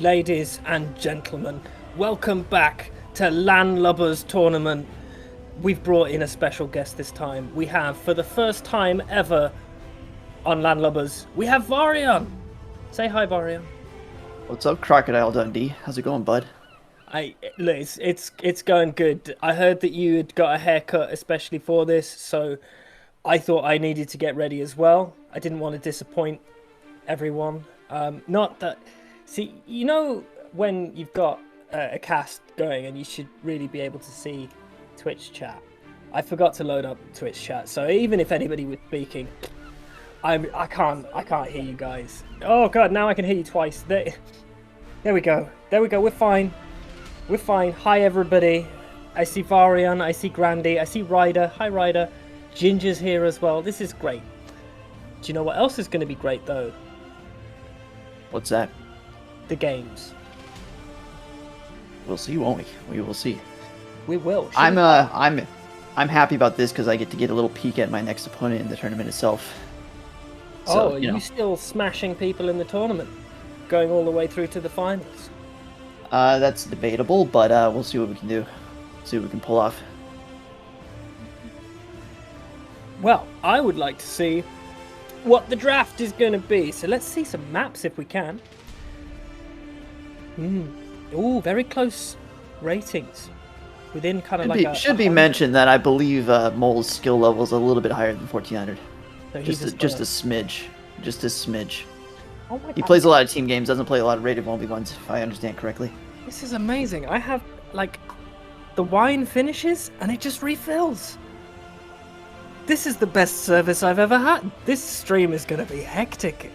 Ladies and gentlemen, welcome back to LAN Lubbers tournament. We've brought in a special guest this time. We have, for the first time ever on LAN Lubbers, we have Varian. Say hi, Varian. What's up, Crocodile Dundee? How's it going, bud? It's going good. I heard that you had got a haircut especially for this, so I thought I needed to get ready as well. I didn't want to disappoint everyone. Not that... See, you know when you've got a cast going and you should really be able to see Twitch chat? I forgot to load up Twitch chat, so even if anybody was speaking, I can't hear you guys. Oh god, now I can hear you twice. There we go. We're fine. We're fine. Hi everybody. I see Varian, I see Grandy, I see Ryder. Hi Ryder. Ginger's here as well. This is great. Do you know what else is going to be great though? What's that? The games. We'll see, won't we? We will see. We will. I'm happy about this because I get to get a little peek at my next opponent in the tournament itself. So, are you still smashing people in the tournament, going all the way through to the finals? That's debatable, but we'll see what we can do. See what we can pull off. Well, I would like to see what the draft is going to be. So let's see some maps if we can. Ooh, very close ratings. Within kind of should be mentioned that I believe Mole's skill level is a little bit higher than 1400. So just a smidge. Just a smidge. Oh my God. He plays a lot of team games, doesn't play a lot of rated 1v1s, if I understand correctly. This is amazing. I have, like, the wine finishes and it just refills. This is the best service I've ever had. This stream is going to be hectic.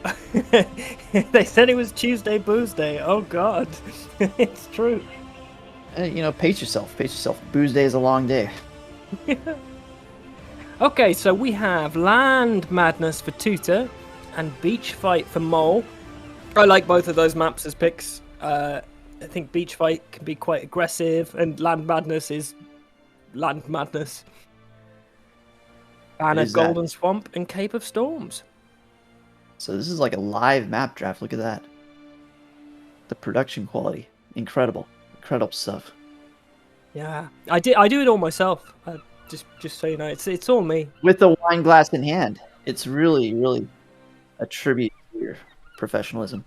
They said it was Tuesday Booze Day. Oh, God. It's true. Pace yourself. Pace yourself. Booze Day is a long day. Okay, so we have Land Madness for Toota and Beach Fight for Mole. I like both of those maps as picks. I think Beach Fight can be quite aggressive, and Land Madness is Land Madness. And a Golden Swamp and Cape of Storms. So this is like a live map draft. Look at that. The production quality. Incredible. Incredible stuff. Yeah. I do it all myself. Just so you know, it's all me. With the wine glass in hand. It's really, really a tribute to your professionalism.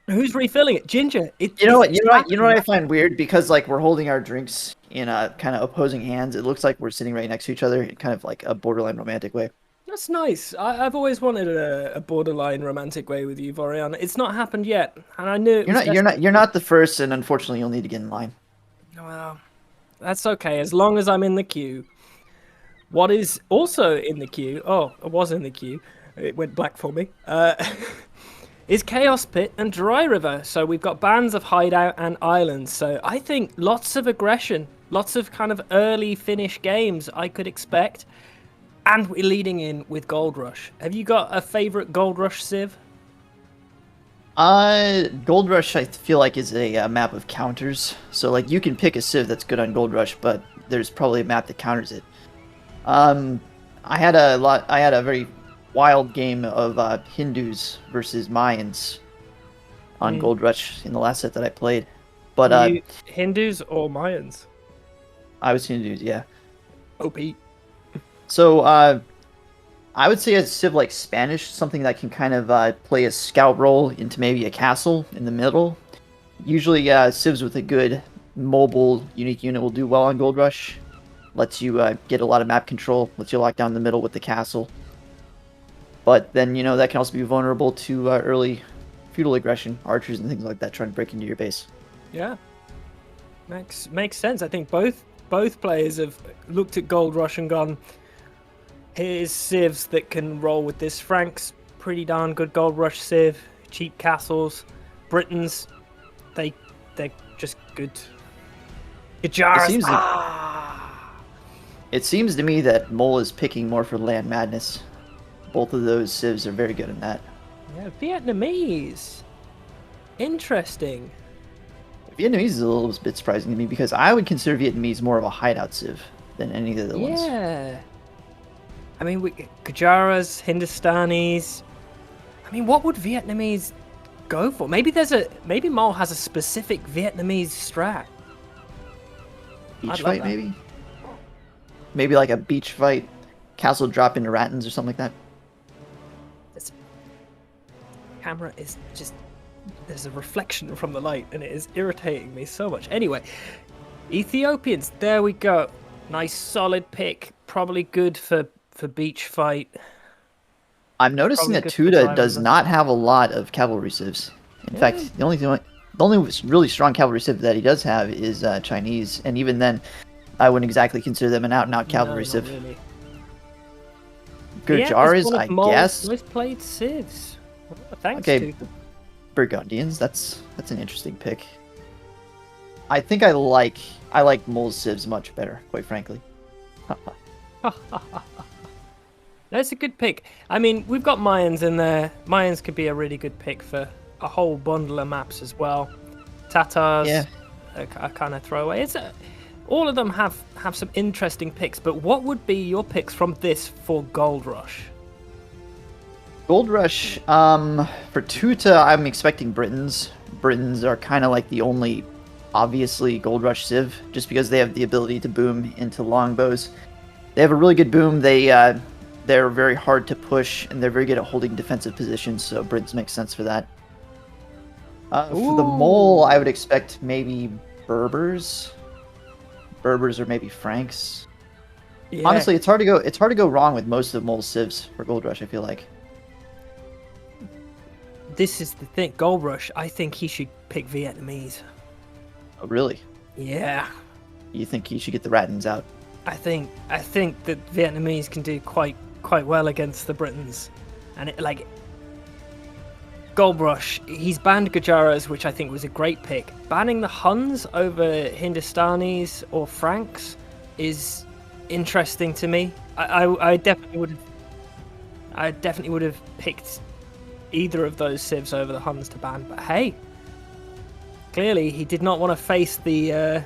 Who's refilling it? Ginger. You know what I find weird? Because like we're holding our drinks in kind of opposing hands. It looks like we're sitting right next to each other in kind of like a borderline romantic way. That's nice. I've always wanted a borderline romantic way with you, Varian. It's not happened yet, and I knew you're not the first, and unfortunately, you'll need to get in line. Well, that's okay as long as I'm in the queue. What is also in the queue? Oh, I was in the queue. It went black for me. Is Chaos Pit and Dry River. So we've got bands of Hideout and Islands. So I think lots of aggression, lots of kind of early finish games I could expect. And we're leading in with Gold Rush. Have you got a favorite Gold Rush civ? Gold Rush I feel like is a map of counters. So like you can pick a civ that's good on Gold Rush, but there's probably a map that counters it. I had a very wild game of Hindus versus Mayans on Gold Rush in the last set that I played. But Hindus or Mayans? I was Hindus, yeah. OP. So I would say a civ like Spanish, something that can kind of play a scout role into maybe a castle in the middle. Usually civs with a good mobile unique unit will do well on Gold Rush. Lets you get a lot of map control, lets you lock down the middle with the castle. But then, that can also be vulnerable to early feudal aggression, archers and things like that trying to break into your base. Yeah. Makes sense. I think both players have looked at Gold Rush and gone, here's civs that can roll with this. Frank's pretty darn good Gold Rush civ. Cheap castles. Britons, they're just good. It seems to me that Mole is picking more for Land Madness. Both of those civs are very good in that. Yeah, Vietnamese. Interesting. Vietnamese is a little bit surprising to me because I would consider Vietnamese more of a hideout civ than any of the other ones. Yeah. I mean, Gujaras, Hindustanis. I mean, what would Vietnamese go for. Maybe Mole has a specific Vietnamese strat. Beach fight, maybe? Maybe like a beach fight, castle drop into Rattans or something like that. This camera is just... There's a reflection from the light, and it is irritating me so much. Anyway, Ethiopians, there we go. Nice solid pick. Probably good for beach fight. I'm noticing that Toota does not have a lot of cavalry civs. In fact, the only really strong cavalry civ that he does have is Chinese, and even then, I wouldn't exactly consider them an out-and-out cavalry civ. Really. Gujaras, I guess. Most played civs. Thanks, okay, Toota. Burgundians. That's an interesting pick. I think I like Mole's civs much better, quite frankly. That's a good pick. I mean, we've got Mayans in there. Mayans could be a really good pick for a whole bundle of maps as well. Tatars, a kind of throwaway. All of them have some interesting picks, but what would be your picks from this for Gold Rush? Gold Rush, for Toota, I'm expecting Britons. Britons are kind of like the only, obviously, Gold Rush civ, just because they have the ability to boom into longbows. They have a really good boom. They're very hard to push, and they're very good at holding defensive positions, so Britons make sense for that. For the Mole, I would expect maybe Berbers. Berbers or maybe Franks. Yeah. Honestly, it's hard to go wrong with most of Mole's civs for Gold Rush, I feel like. This is the thing. Gold Rush, I think he should pick Vietnamese. Oh, really? Yeah. You think he should get the Rattans out? I think that Vietnamese can do quite well against the Britons, and Gold Rush, he's banned Gujaras, which I think was a great pick. Banning the Huns over Hindustanis or Franks is interesting to me. I definitely would have picked either of those civs over the Huns to ban, but hey, clearly he did not want to face the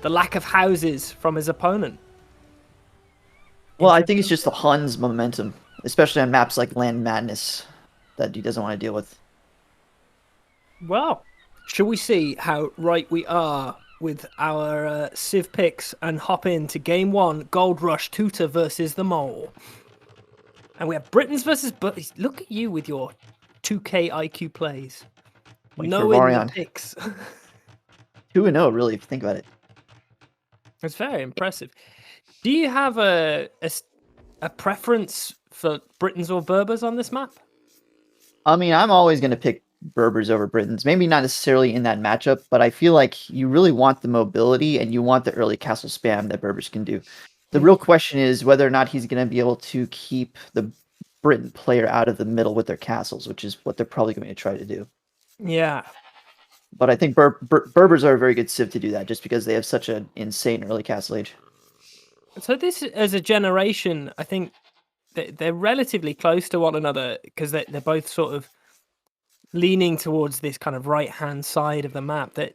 lack of houses from his opponent. Well, I think it's just the Huns' momentum, especially on maps like Land Madness, that he doesn't want to deal with. Well, shall we see how right we are with our civ picks and hop into game one, Gold Rush Toota versus the Mole. And we have Britons versus Buddies. Look at you with your 2K IQ plays. Knowing the picks. 2-0, really, if you think about it. It's very impressive. Do you have a preference for Britons or Berbers on this map? I mean, I'm always going to pick Berbers over Britons. Maybe not necessarily in that matchup, but I feel like you really want the mobility and you want the early castle spam that Berbers can do. The real question is whether or not he's going to be able to keep the Briton player out of the middle with their castles, which is what they're probably going to try to do. Yeah. But I think Berbers are a very good civ to do that, just because they have such an insane early castle age. So this, as a generation, I think they're relatively close to one another, because they're both sort of leaning towards this kind of right-hand side of the map. That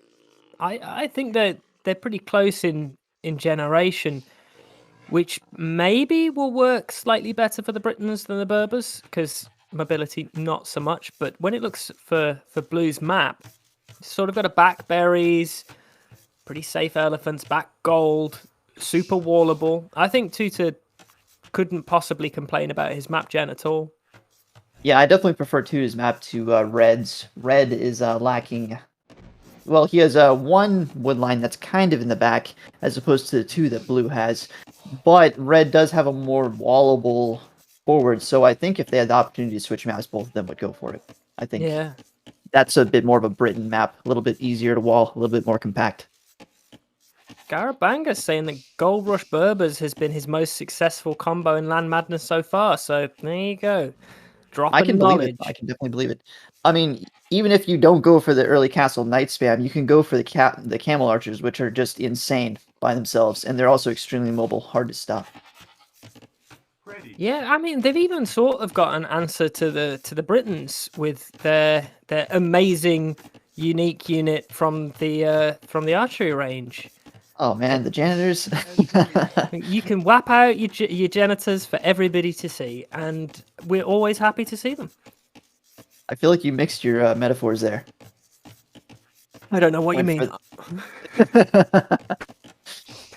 I think that they're pretty close in generation, which maybe will work slightly better for the Britons than the Berbers, because mobility not so much. But when it looks for Blue's map, sort of got a back berries, pretty safe elephants, back gold, super wallable. I think Toota couldn't possibly complain about his map gen at all. Yeah, I definitely prefer Toota's map to Red's. Red is lacking. Well, he has one wood line that's kind of in the back, as opposed to the two that Blue has. But Red does have a more wallable forward, so I think if they had the opportunity to switch maps, both of them would go for it. I think that's a bit more of a Briton map, a little bit easier to wall, a little bit more compact. Garabanga's saying that Gold Rush Berbers has been his most successful combo in Land Madness so far, so there you go. I can definitely believe it. I mean, even if you don't go for the early castle knight spam, you can go for the camel archers, which are just insane by themselves, and they're also extremely mobile, hard to stop. Yeah, I mean, they've even sort of got an answer to the Britons with their amazing unique unit from the archery range. Oh man, the janitors! You can whap out your janitors for everybody to see, and we're always happy to see them. I feel like you mixed your metaphors there. I don't know what you Went mean. for-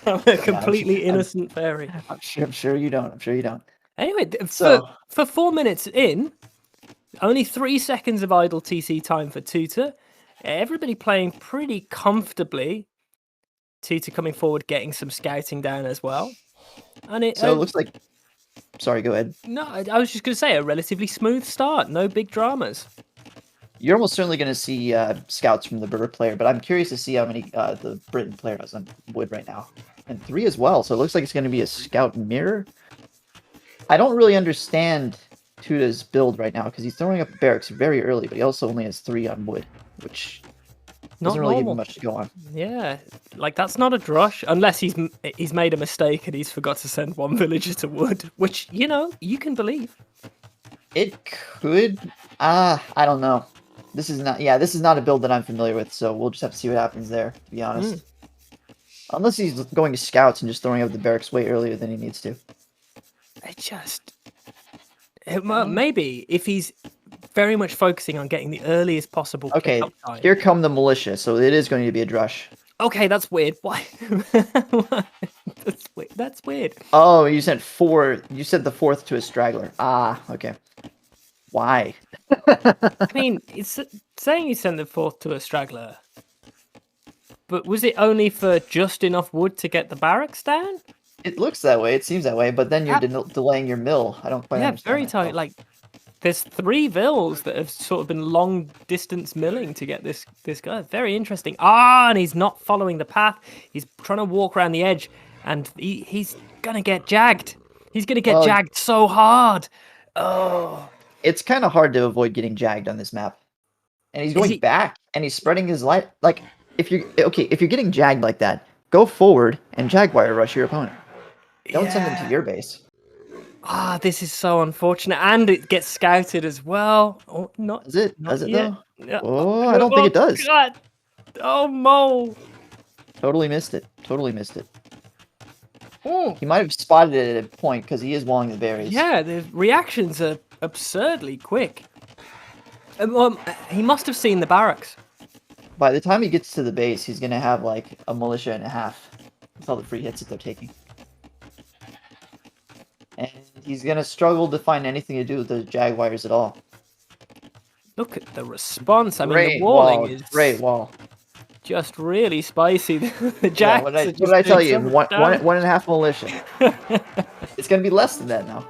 I'm a completely innocent fairy. I'm sure you don't. I'm sure you don't. Anyway, So for 4 minutes in, only 3 seconds of idle TC time for Toota. Everybody playing pretty comfortably. Toota coming forward, getting some scouting down as well. And it looks like. Sorry, go ahead. No, I was just going to say a relatively smooth start. No big dramas. You're almost certainly going to see scouts from the Berber player, but I'm curious to see how many the Britain player has on wood right now. And 3 as well, so it looks like it's going to be a scout mirror. I don't really understand Toota's build right now, because he's throwing up barracks very early, but he also only has 3 on wood, which doesn't really give him much to go on. Yeah, like that's not a drush, unless he's made a mistake and he's forgot to send 1 villager to wood, which, you know, you can believe. It could... I don't know. This is not a build that I'm familiar with, so we'll just have to see what happens there, to be honest. Unless he's going to scouts and just throwing up the barracks way earlier than he needs to. Maybe if he's very much focusing on getting the earliest possible Okay, time. Here come the militia, so it is going to be a drush. Okay, that's weird. Why? That's weird. Oh, you sent 4. You said the 4th to a straggler. Ah, okay. Why? I mean, it's saying you sent the 4th to a straggler. But was it only for just enough wood to get the barracks down? It looks that way. It seems that way. But then you're delaying your mill. I don't quite understand. Yeah, very tight. Like, there's 3 vills that have sort of been long distance milling to get this guy. Very interesting. And he's not following the path. He's trying to walk around the edge, and he's gonna get jagged. He's gonna get jagged so hard. Oh. It's kind of hard to avoid getting jagged on this map. And he's going back, and he's spreading his light. Like, if you're getting jagged like that, go forward and jaguar rush your opponent. Don't send them to your base. This is so unfortunate, and it gets scouted as well. Oh, Does it though? Yeah. Oh, I don't think it does. God. Oh, Mole. Totally missed it. He might have spotted it at a point because he is walling the berries. Yeah, the reactions are absurdly quick. He must have seen the barracks. By the time he gets to the base, he's going to have like a militia and a half with all the free hits that they're taking. And he's going to struggle to find anything to do with those jaguars at all. Look at the response. I mean, the walling is... Great wall. Just really spicy. The jacks. What did I tell you? One and a half militia. It's going to be less than that now.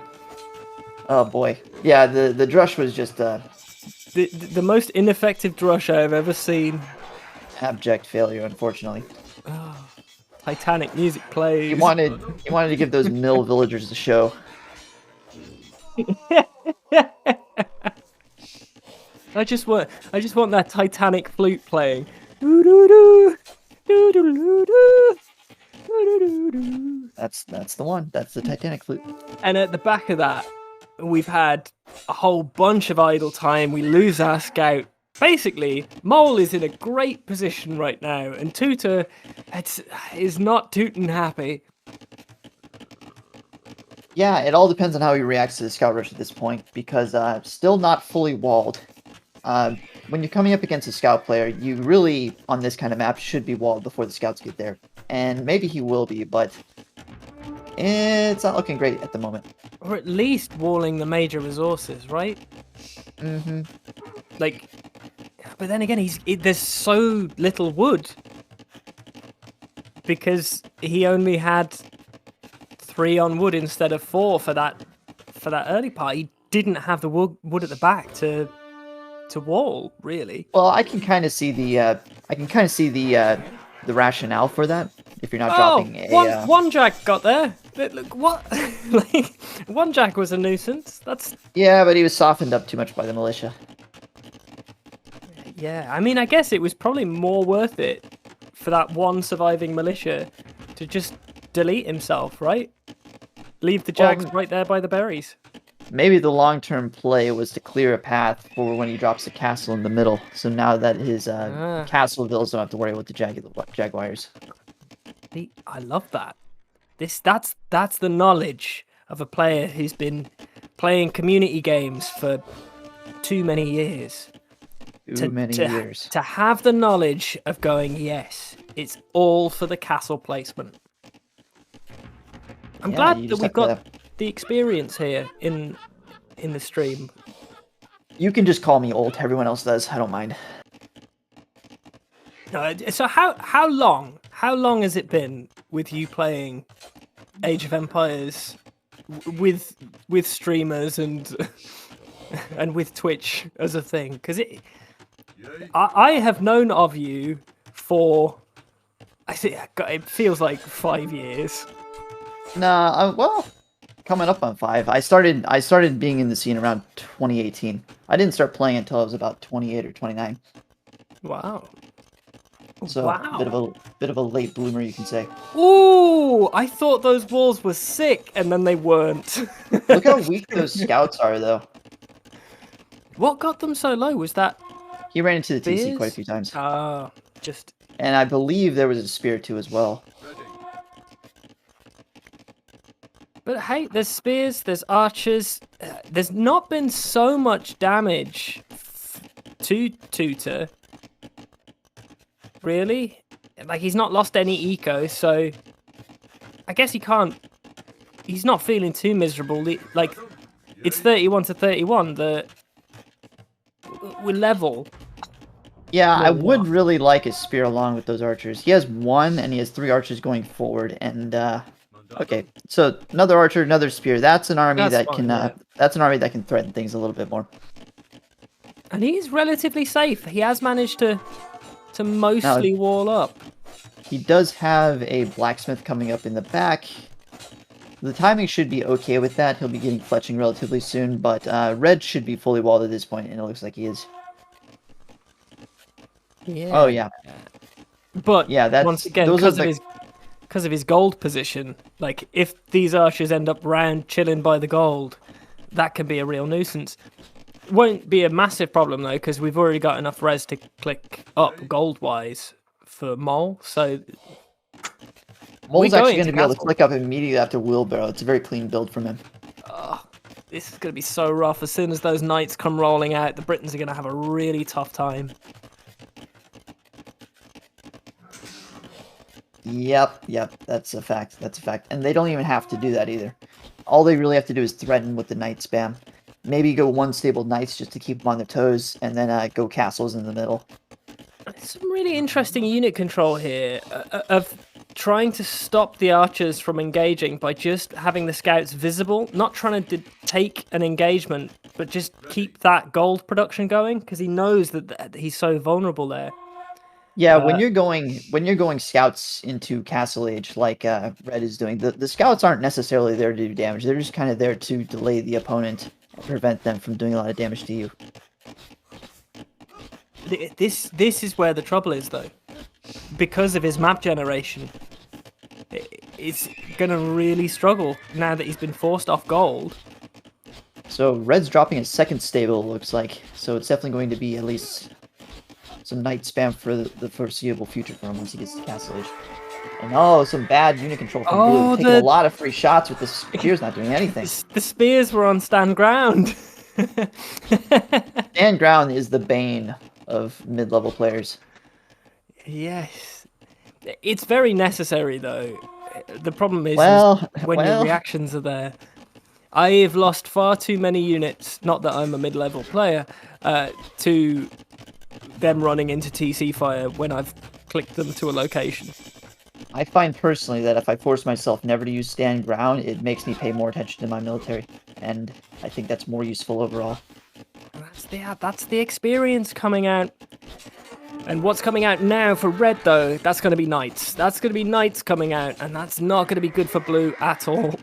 Oh boy. Yeah, the drush was just... The most ineffective drush I have ever seen. Abject failure, unfortunately. Oh, Titanic music plays. He wanted to give those mill villagers a show. I just want that Titanic flute playing. That's the one. That's the Titanic flute. And at the back of that, we've had a whole bunch of idle time. We lose our scout. Basically, Mole is in a great position right now, and Toota is not tootin' happy. Yeah, it all depends on how he reacts to the scout rush at this point, because still not fully walled. When you're coming up against a scout player, you really, on this kind of map, should be walled before the scouts get there. And maybe he will be, but it's not looking great at the moment. Or at least walling the major resources, right? Mm-hmm. Like, but then again, there's so little wood. Because he only had 3 on wood instead of 4 for that early part. He didn't have the wood at the back to wall, really. Well, I can kind of see the rationale for that. If you're not dropping one jack got there. Look, what? Like, one jack was a nuisance. Yeah, but he was softened up too much by the militia. Yeah, I mean, I guess it was probably more worth it for that one surviving militia to just delete himself, right? Leave the jags right there by the berries. Maybe the long-term play was to clear a path for when he drops a castle in the middle. So now that his castle villas don't have to worry about the jaguars. I love that. That's the knowledge of a player who's been playing community games for too many years. Too many years. To have the knowledge of going, yes, it's all for the castle placement. I'm glad that we've got the experience here in the stream. You can just call me old. Everyone else does. I don't mind. So how long has it been with you playing Age of Empires with streamers and with Twitch as a thing? Because I have known of you for, I think it feels like 5 years. Nah, well, coming up on 5. I started being in the scene around 2018. I didn't start playing until I was about 28 or 29. Wow. So bit of a late bloomer, you can say. Ooh, I thought those walls were sick, and then they weren't. Look how weak those scouts are, though. What got them so low? Was that he ran into the TC quite a few times? Just. And I believe there was a spear too as well. But hey, there's spears, there's archers. There's not been so much damage to Toota. Really? Like, he's not lost any eco, so I guess he's not feeling too miserable. Like, it's 31 to 31. We're level. Yeah, I would really like a spear along with those archers. He has 1, and he has 3 archers going forward. And okay, so another archer, another spear. That's an army that's an army that can threaten things a little bit more. And he's relatively safe. He has managed to mostly wall up. He does have a blacksmith coming up in the back. The timing should be okay with that. He'll be getting fletching relatively soon, but red should be fully walled at this point, and it looks like he is. Yeah. Oh yeah. But yeah, that's once again because of his gold position. Like, if these archers end up round chilling by the gold, that can be a real nuisance. Won't be a massive problem though, because we've already got enough res to click up gold wise for Mole. So Mole's actually going to be able to click up immediately after Wheelbarrow. It's a very clean build from him. Oh, this is going to be so rough. As soon as those knights come rolling out, the Britons are going to have a really tough time. Yep, that's a fact. And they don't even have to do that either. All they really have to do is threaten with the knight spam. Maybe go 1 stable knights just to keep them on their toes, and then go castles in the middle. Some really interesting unit control here of trying to stop the archers from engaging by just having the scouts visible, not trying to take an engagement, but just keep that gold production going, because he knows that he's so vulnerable there. Yeah, when you're going scouts into Castle Age like Red is doing, the scouts aren't necessarily there to do damage. They're just kind of there to delay the opponent and prevent them from doing a lot of damage to you. This is where the trouble is, though. Because of his map generation, it's going to really struggle now that he's been forced off gold. So Red's dropping a 2nd stable, it looks like. So it's definitely going to be at least some knight spam for the foreseeable future for him once he gets to Castle Age. And some bad unit control from Blue. Taking a lot of free shots with the spears not doing anything. The spears were on stand ground. Stand ground is the bane of mid-level players. Yes. It's very necessary, though. The problem is, when your reactions are there. I have lost far too many units, not that I'm a mid-level player, to them running into TC fire when I've clicked them to a location. I find personally that if I force myself never to use stand ground, it makes me pay more attention to my military, and I think that's more useful overall. That's the experience coming out. And what's coming out now for Red, though, that's going to be knights. That's going to be knights coming out, and that's not going to be good for Blue at all.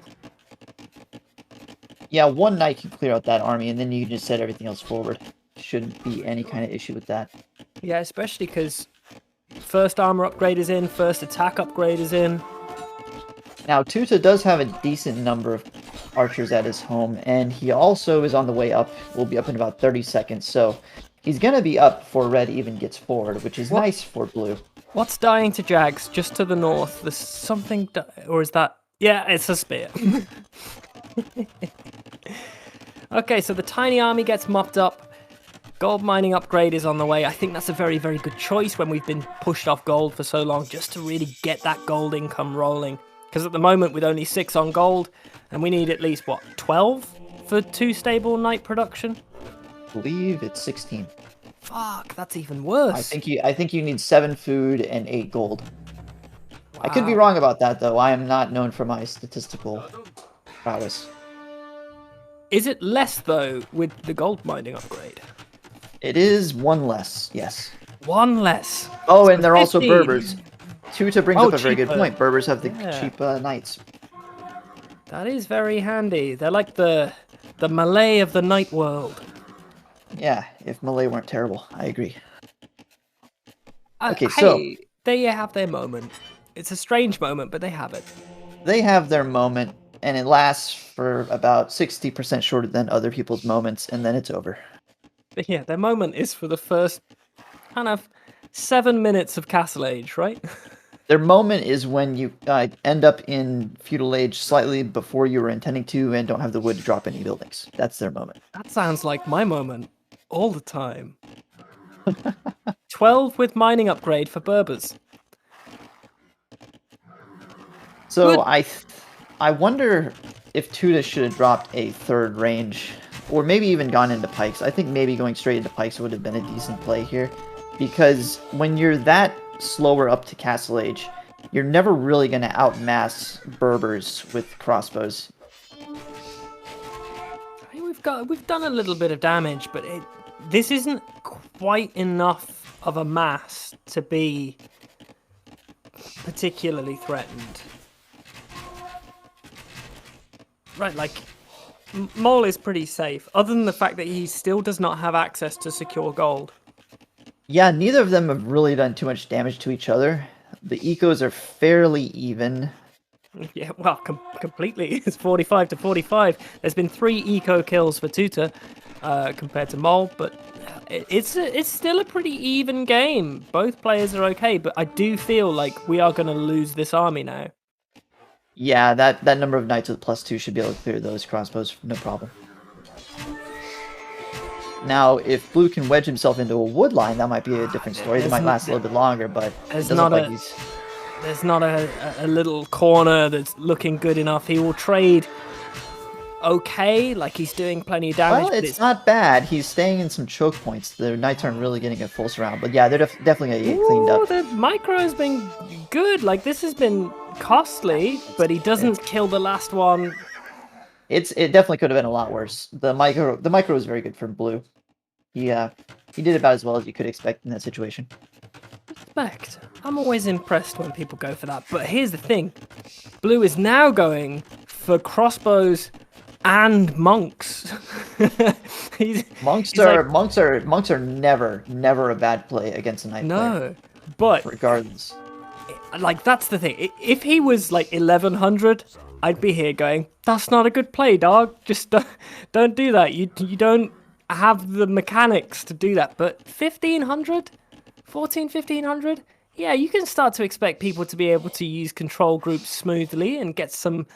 Yeah, 1 knight can clear out that army, and then you can just set everything else forward. Shouldn't be any kind of issue with that. Yeah, especially because first armor upgrade is in, first attack upgrade is in. Now, Toota does have a decent number of archers at his home, and he also is on the way up. Will be up in about 30 seconds, so he's going to be up before Red even gets forward, which is nice for Blue. What's dying to Jags just to the north? There's something... Or is that... Yeah, it's a spear. Okay, so the tiny army gets mopped up. Gold mining upgrade is on the way. I think that's a very, very good choice when we've been pushed off gold for so long, just to really get that gold income rolling. Because at the moment, with only 6 on gold, and we need at least, what, 12 for 2 stable night production? I believe it's 16. Fuck, that's even worse. I think you need 7 food and 8 gold. Wow. I could be wrong about that, though. I am not known for my statistical prowess. Is it less, though, with the gold mining upgrade? It is 1 less, yes. 1 less. Oh, so and they're 15. also Berbers. Toota brings up a very good cheaper. point. Berbers have the cheap knights. That is very handy. They're like the Malay of the night world. Yeah, if Malay weren't terrible, I agree. Okay, hey, so they have their moment. It's a strange moment, but they have it. They have their moment, and it lasts for about 60% shorter than other people's moments, and then it's over. But yeah, their moment is for the first kind of 7 minutes of Castle Age, right? Their moment is when you end up in feudal age slightly before you were intending to and don't have the wood to drop any buildings. That's their moment. That sounds like my moment all the time. 12 with mining upgrade for Berbers. So I wonder if Toota should have dropped a 3rd range, or maybe even gone into pikes. I think maybe going straight into pikes would have been a decent play here, because when you're that slower up to Castle Age, you're never really going to outmass Berbers with crossbows. I mean, we've done a little bit of damage, but this isn't quite enough of a mass to be particularly threatened. Right, like, Mole is pretty safe, other than the fact that he still does not have access to secure gold. Yeah, neither of them have really done too much damage to each other. The ecos are fairly even. Yeah, well, completely. It's 45 to 45. There's been 3 eco kills for Toota compared to Mole, but it's still a pretty even game. Both players are okay, but I do feel like we are going to lose this army now. Yeah, that number of knights with +2 should be able to clear those crossbows, no problem. Now, if Blue can wedge himself into a wood line, that might be a different story. It might last a little bit longer, but there's not a little corner that's looking good enough. He will trade okay, like he's doing plenty of damage. Well, it's not bad. He's staying in some choke points. The knights aren't really getting a full surround, but yeah, they're definitely going to get cleaned up. The micro has been good. Like, this has been costly, but he doesn't kill the last one. It definitely could have been a lot worse. The micro was very good for Blue. He did about as well as you could expect in that situation. Respect. I'm always impressed when people go for that. But here's the thing. Blue is now going for crossbows and monks. Monks are never a bad play against a knight player. No, but regardless. Like, that's the thing. If he was like 1100, I'd be here going, that's not a good play, dog. Just don't do that. You don't have the mechanics to do that. But 1500, 1500, yeah, you can start to expect people to be able to use control groups smoothly and get some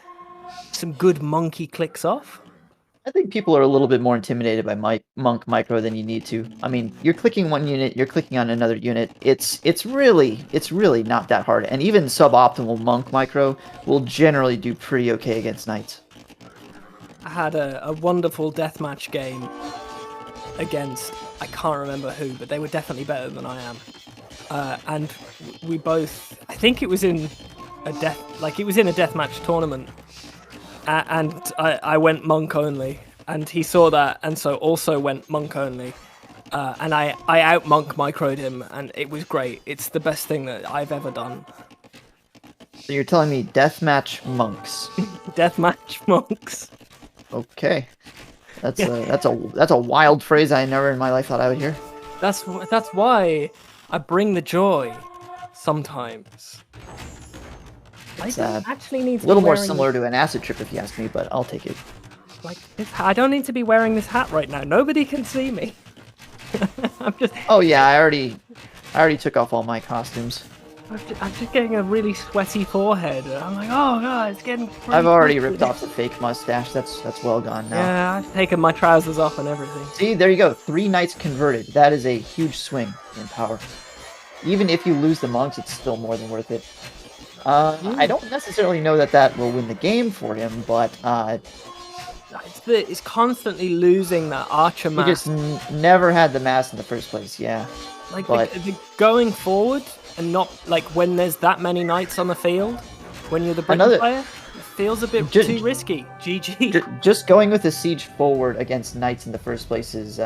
good monkey clicks off. I think people are a little bit more intimidated by monk micro than you need to. I mean, you're clicking one unit, you're clicking on another unit. It's really not that hard. And even suboptimal monk micro will generally do pretty okay against knights. I had a wonderful deathmatch game against, I can't remember who, but they were definitely better than I am. And we both, I think it was in a deathmatch tournament. And I went monk only, and he saw that, and so also went monk only. And I out-monk microed him, and it was great. It's the best thing that I've ever done. So you're telling me deathmatch monks? Deathmatch monks. Okay, that's a wild phrase I never in my life thought I would hear. That's why I bring the joy sometimes. I don't actually need to a little more similar to an acid trip, if you ask me, but I'll take it. Like, I don't need to be wearing this hat right now. Nobody can see me. I'm just. Oh yeah, I already took off all my costumes. I'm just getting a really sweaty forehead. I'm like, oh god, it's getting. I've already ripped off the fake mustache. That's well gone now. Yeah, I've taken my trousers off and everything. See, there you go. 3 knights converted. That is a huge swing in power. Even if you lose the monks, it's still more than worth it. I don't necessarily know that will win the game for him, but it's constantly losing that archer mass. He just never had the mass in the first place. Yeah, like the going forward. And not like when there's that many knights on the field, when you're the Britain player, it feels a bit too risky. GG. Just going with the siege forward against knights in the first place is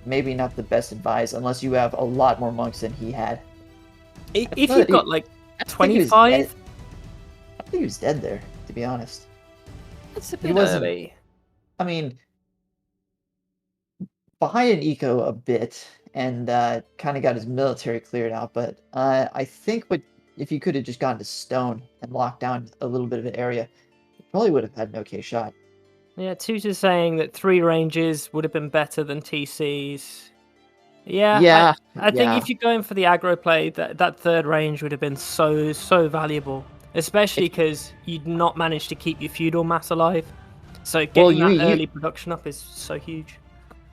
maybe not the best advice unless you have a lot more monks than he had. If you've got like 25, I think he was dead there. To be honest, it's a bit early. I mean, behind an eco a bit. And kind of got his military cleared out, but I think if you could have just gone to stone and locked down a little bit of an area, you probably would have had an okay shot. Yeah, Toota's saying that 3 ranges would have been better than TCs. Yeah, I think if you're going for the aggro play, that 3rd range would have been so valuable, especially because you'd not managed to keep your feudal mass alive. So getting that early production up is so huge.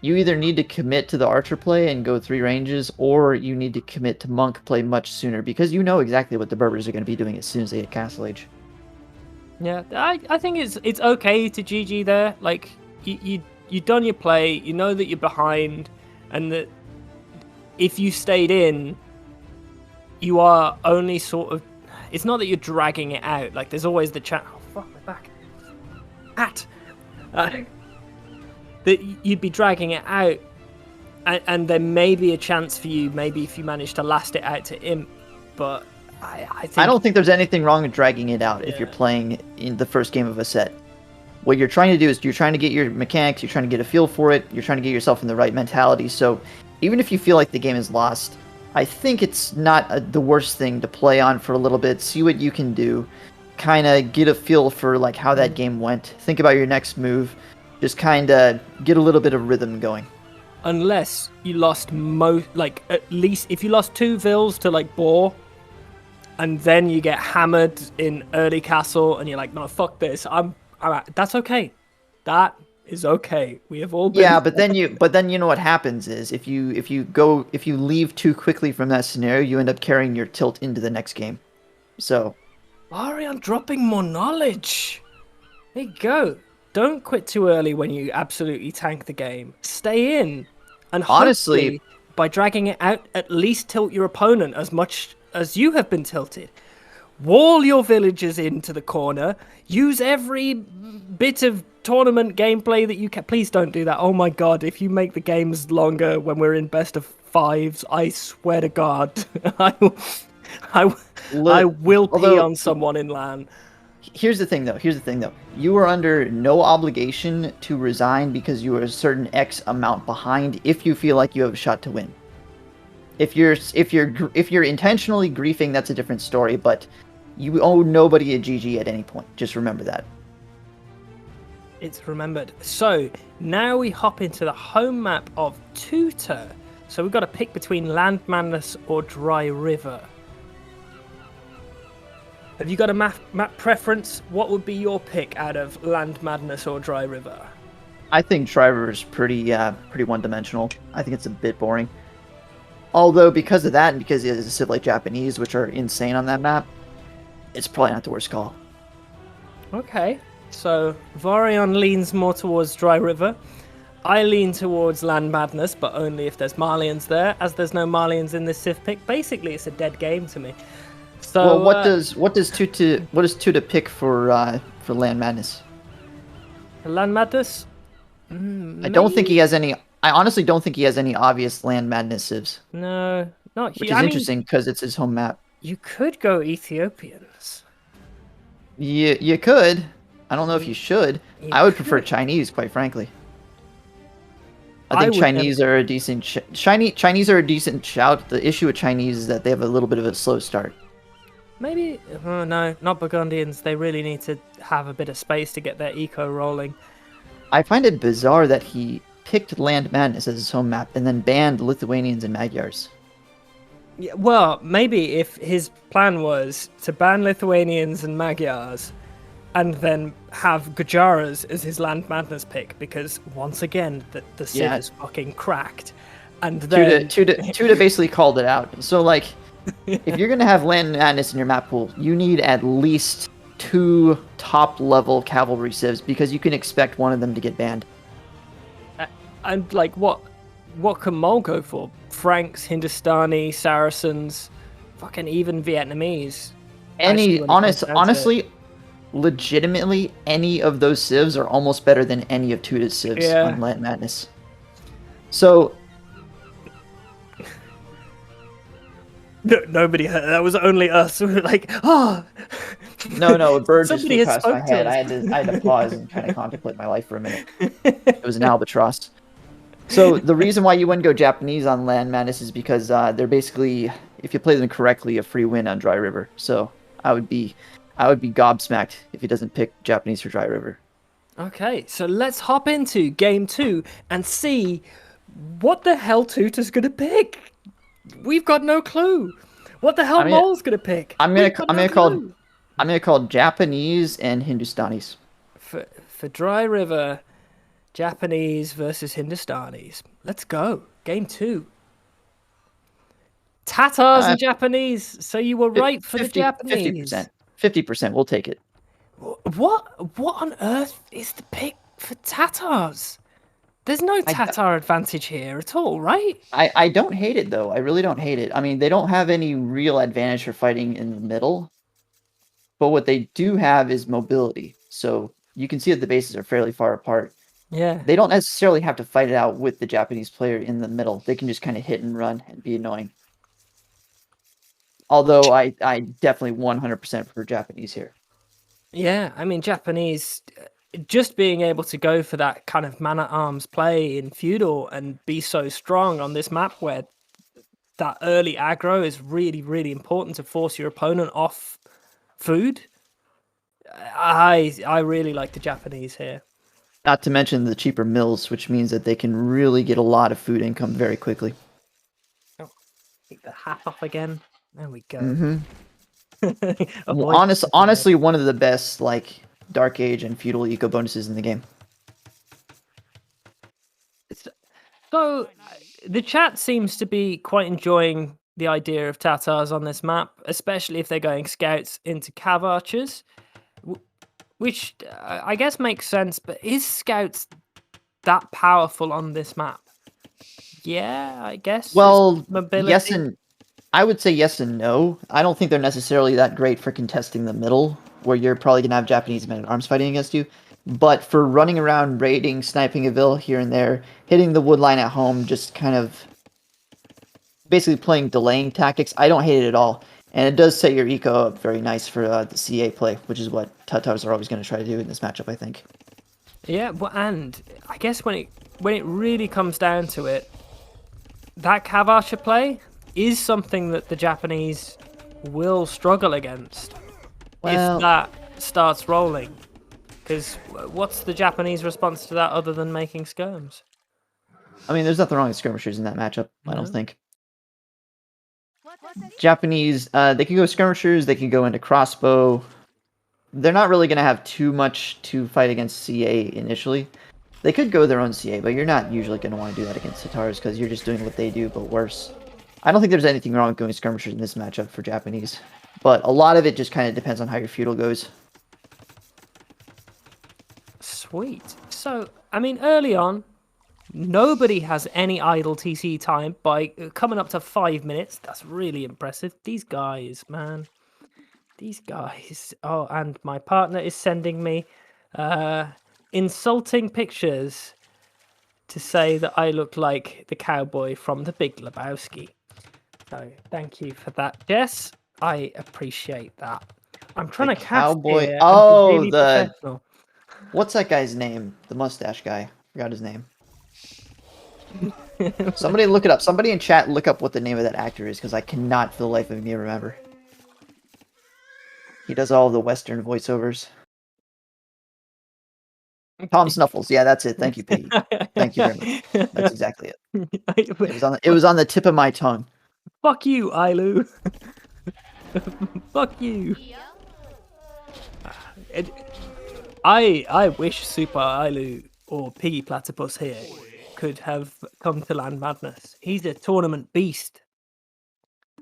You either need to commit to the archer play and go 3 ranges, or you need to commit to monk play much sooner, because you know exactly what the Berbers are going to be doing as soon as they hit Castle Age. Yeah, I think it's okay to GG there. Like, you've done your play, you know that you're behind, and that if you stayed in, you are only sort of... It's not that you're dragging it out. Like, there's always the chat... Oh, fuck, my back. That you'd be dragging it out, and there may be a chance for you, maybe if you manage to last it out to Imp, but I don't think there's anything wrong with dragging it out if you're playing in the first game of a set. What you're trying to do is you're trying to get your mechanics, you're trying to get a feel for it, you're trying to get yourself in the right mentality, so even if you feel like the game is lost, I think it's not the worst thing to play on for a little bit, see what you can do, kind of get a feel for like how that game went, think about your next move, just kind of get a little bit of rhythm going. Unless you lost at least if you lost 2 vills to like Boar, and then you get hammered in early castle, and you're like, no, fuck this. I'm out. That's okay. That is okay. We have all been. Yeah, but then you know what happens is if you leave too quickly from that scenario, you end up carrying your tilt into the next game. So, Arian dropping more knowledge. There you go. Don't quit too early when you absolutely tank the game. Stay in. And honestly, by dragging it out, at least tilt your opponent as much as you have been tilted. Wall your villagers into the corner. Use every bit of tournament gameplay that you can. Please don't do that. Oh my god, if you make the games longer when we're in best of 5s, I swear to god, I will pee on someone in LAN. Here's the thing, though. You are under no obligation to resign because you are a certain X amount behind if you feel like you have a shot to win. If you're intentionally griefing, that's a different story, but you owe nobody a GG at any point. Just remember that. It's remembered. So, now we hop into the home map of Toota. So we've got to pick between Land Madness or Dry River. Have you got a map preference? What would be your pick out of Land Madness or Dry River? I think Dry River is pretty one-dimensional. I think it's a bit boring. Although because of that, and because it is a Civ like Japanese, which are insane on that map, it's probably not the worst call. Okay, so Varian leans more towards Dry River. I lean towards Land Madness, but only if there's Marlians there. As there's no Marlians in this Civ pick, basically it's a dead game to me. So, well, what does Toota pick for Land Madness? Land Madness? I honestly don't think he has any obvious Land Madness civs. No, not which is interesting because it's his home map. You could go Ethiopians. You could. I don't know if you should. I would prefer Chinese, quite frankly. I think Chinese are a decent Chinese are a decent shout. The issue with Chinese is that they have a little bit of a slow start. Maybe no, not Burgundians. They really need to have a bit of space to get their eco rolling. I find it bizarre that he picked Land Madness as his home map and then banned Lithuanians and Magyars. Yeah, well, maybe if his plan was to ban Lithuanians and Magyars, and then have Gujaras as his Land Madness pick, because once again, the Civ Yeah, is fucking cracked. And Tuta, then, Tuta, Tuta basically called it out. So like, if you're gonna have Land Madness in your map pool, you need at least 2 top-level cavalry civs because you can expect one of them to get banned. and like, what can Mole go for? Franks, Hindustani, Saracens, fucking even Vietnamese. Actually, when it comes down to it. Honestly, legitimately, any of those civs are almost better than any of Tuta's civs Yeah. on Land Madness. So Nobody heard. That was only us. We were like, oh. no, a bird just Somebody flew has past my spoke to head. us. I had to pause and kind of contemplate my life for a minute. It was an albatross. So the reason why you wouldn't go Japanese on Land Madness is because they're basically, if you play them correctly, a free win on Dry River. So I would be gobsmacked if he doesn't pick Japanese for Dry River. Okay, so let's hop into game 2 and see what the hell Toota's gonna pick. We've got no clue. What the hell Mole's gonna pick? I'm gonna call Japanese and Hindustanis. For Dry River, Japanese versus Hindustanis. Let's go. Game 2. Tatars and Japanese. So you were right for 50, the Japanese. 50%. 50%. We'll take it. What on earth is the pick for Tatars? There's no Tatar advantage here at all, right? I don't hate it, though. I really don't hate it. I mean, they don't have any real advantage for fighting in the middle. But what they do have is mobility. So you can see that the bases are fairly far apart. Yeah. They don't necessarily have to fight it out with the Japanese player in the middle. They can just kind of hit and run and be annoying. Although I definitely 100% prefer Japanese here. Yeah, I mean, Japanese, just being able to go for that kind of man-at-arms play in feudal and be so strong on this map where that early aggro is really, really important to force your opponent off food. I really like the Japanese here. Not to mention the cheaper mills, which means that they can really get a lot of food income very quickly. Oh, take the hat off again. There we go. Mm-hmm. Honestly, one of the best like Dark Age and feudal eco bonuses in the game. So the chat seems to be quite enjoying the idea of Tatars on this map, especially if they're going scouts into cav archers, which I guess makes sense. But is scouts that powerful on this map? Yeah, I guess. Well, mobility. yes and I would say yes and no. I don't think they're necessarily that great for contesting the middle, where you're probably going to have Japanese men-at-arms fighting against you. But for running around, raiding, sniping a Ville here and there, hitting the wood line at home, just kind of basically playing delaying tactics, I don't hate it at all. And it does set your eco up very nice for the CA play, which is what Tatars are always going to try to do in this matchup, I think. Yeah, well, and I guess when it really comes down to it, that cav archer play is something that the Japanese will struggle against if that starts rolling. Because what's the Japanese response to that other than making skirms? I mean, there's nothing wrong with skirmishers in that matchup, I don't think. Japanese, they can go skirmishers, they can go into crossbow. They're not really going to have too much to fight against CA initially. They could go their own CA, but you're not usually going to want to do that against Tatars because you're just doing what they do, but worse. I don't think there's anything wrong with going skirmishers in this matchup for Japanese. But a lot of it just kind of depends on how your feudal goes. Sweet. So, I mean, early on, nobody has any idle TC time by coming up to 5 minutes. That's really impressive. These guys, man. These guys. Oh, and my partner is sending me insulting pictures to say that I look like the cowboy from The Big Lebowski. So, thank you for that, Jess. I appreciate that. I'm trying to cast cowboy. here Oh, and be really professional. What's that guy's name? The mustache guy. Forgot his name. Somebody look it up. Somebody in chat look up what the name of that actor is, because I cannot for the life of me remember. He does all the Western voiceovers. Tom Snuffles. Yeah, that's it. Thank you, Piggy. Thank you very much. That's exactly it. It was on the tip of my tongue. Fuck you, Ailu. Fuck you. I wish Super Ailu or Piggy Platypus here could have come to Land Madness. He's a tournament beast.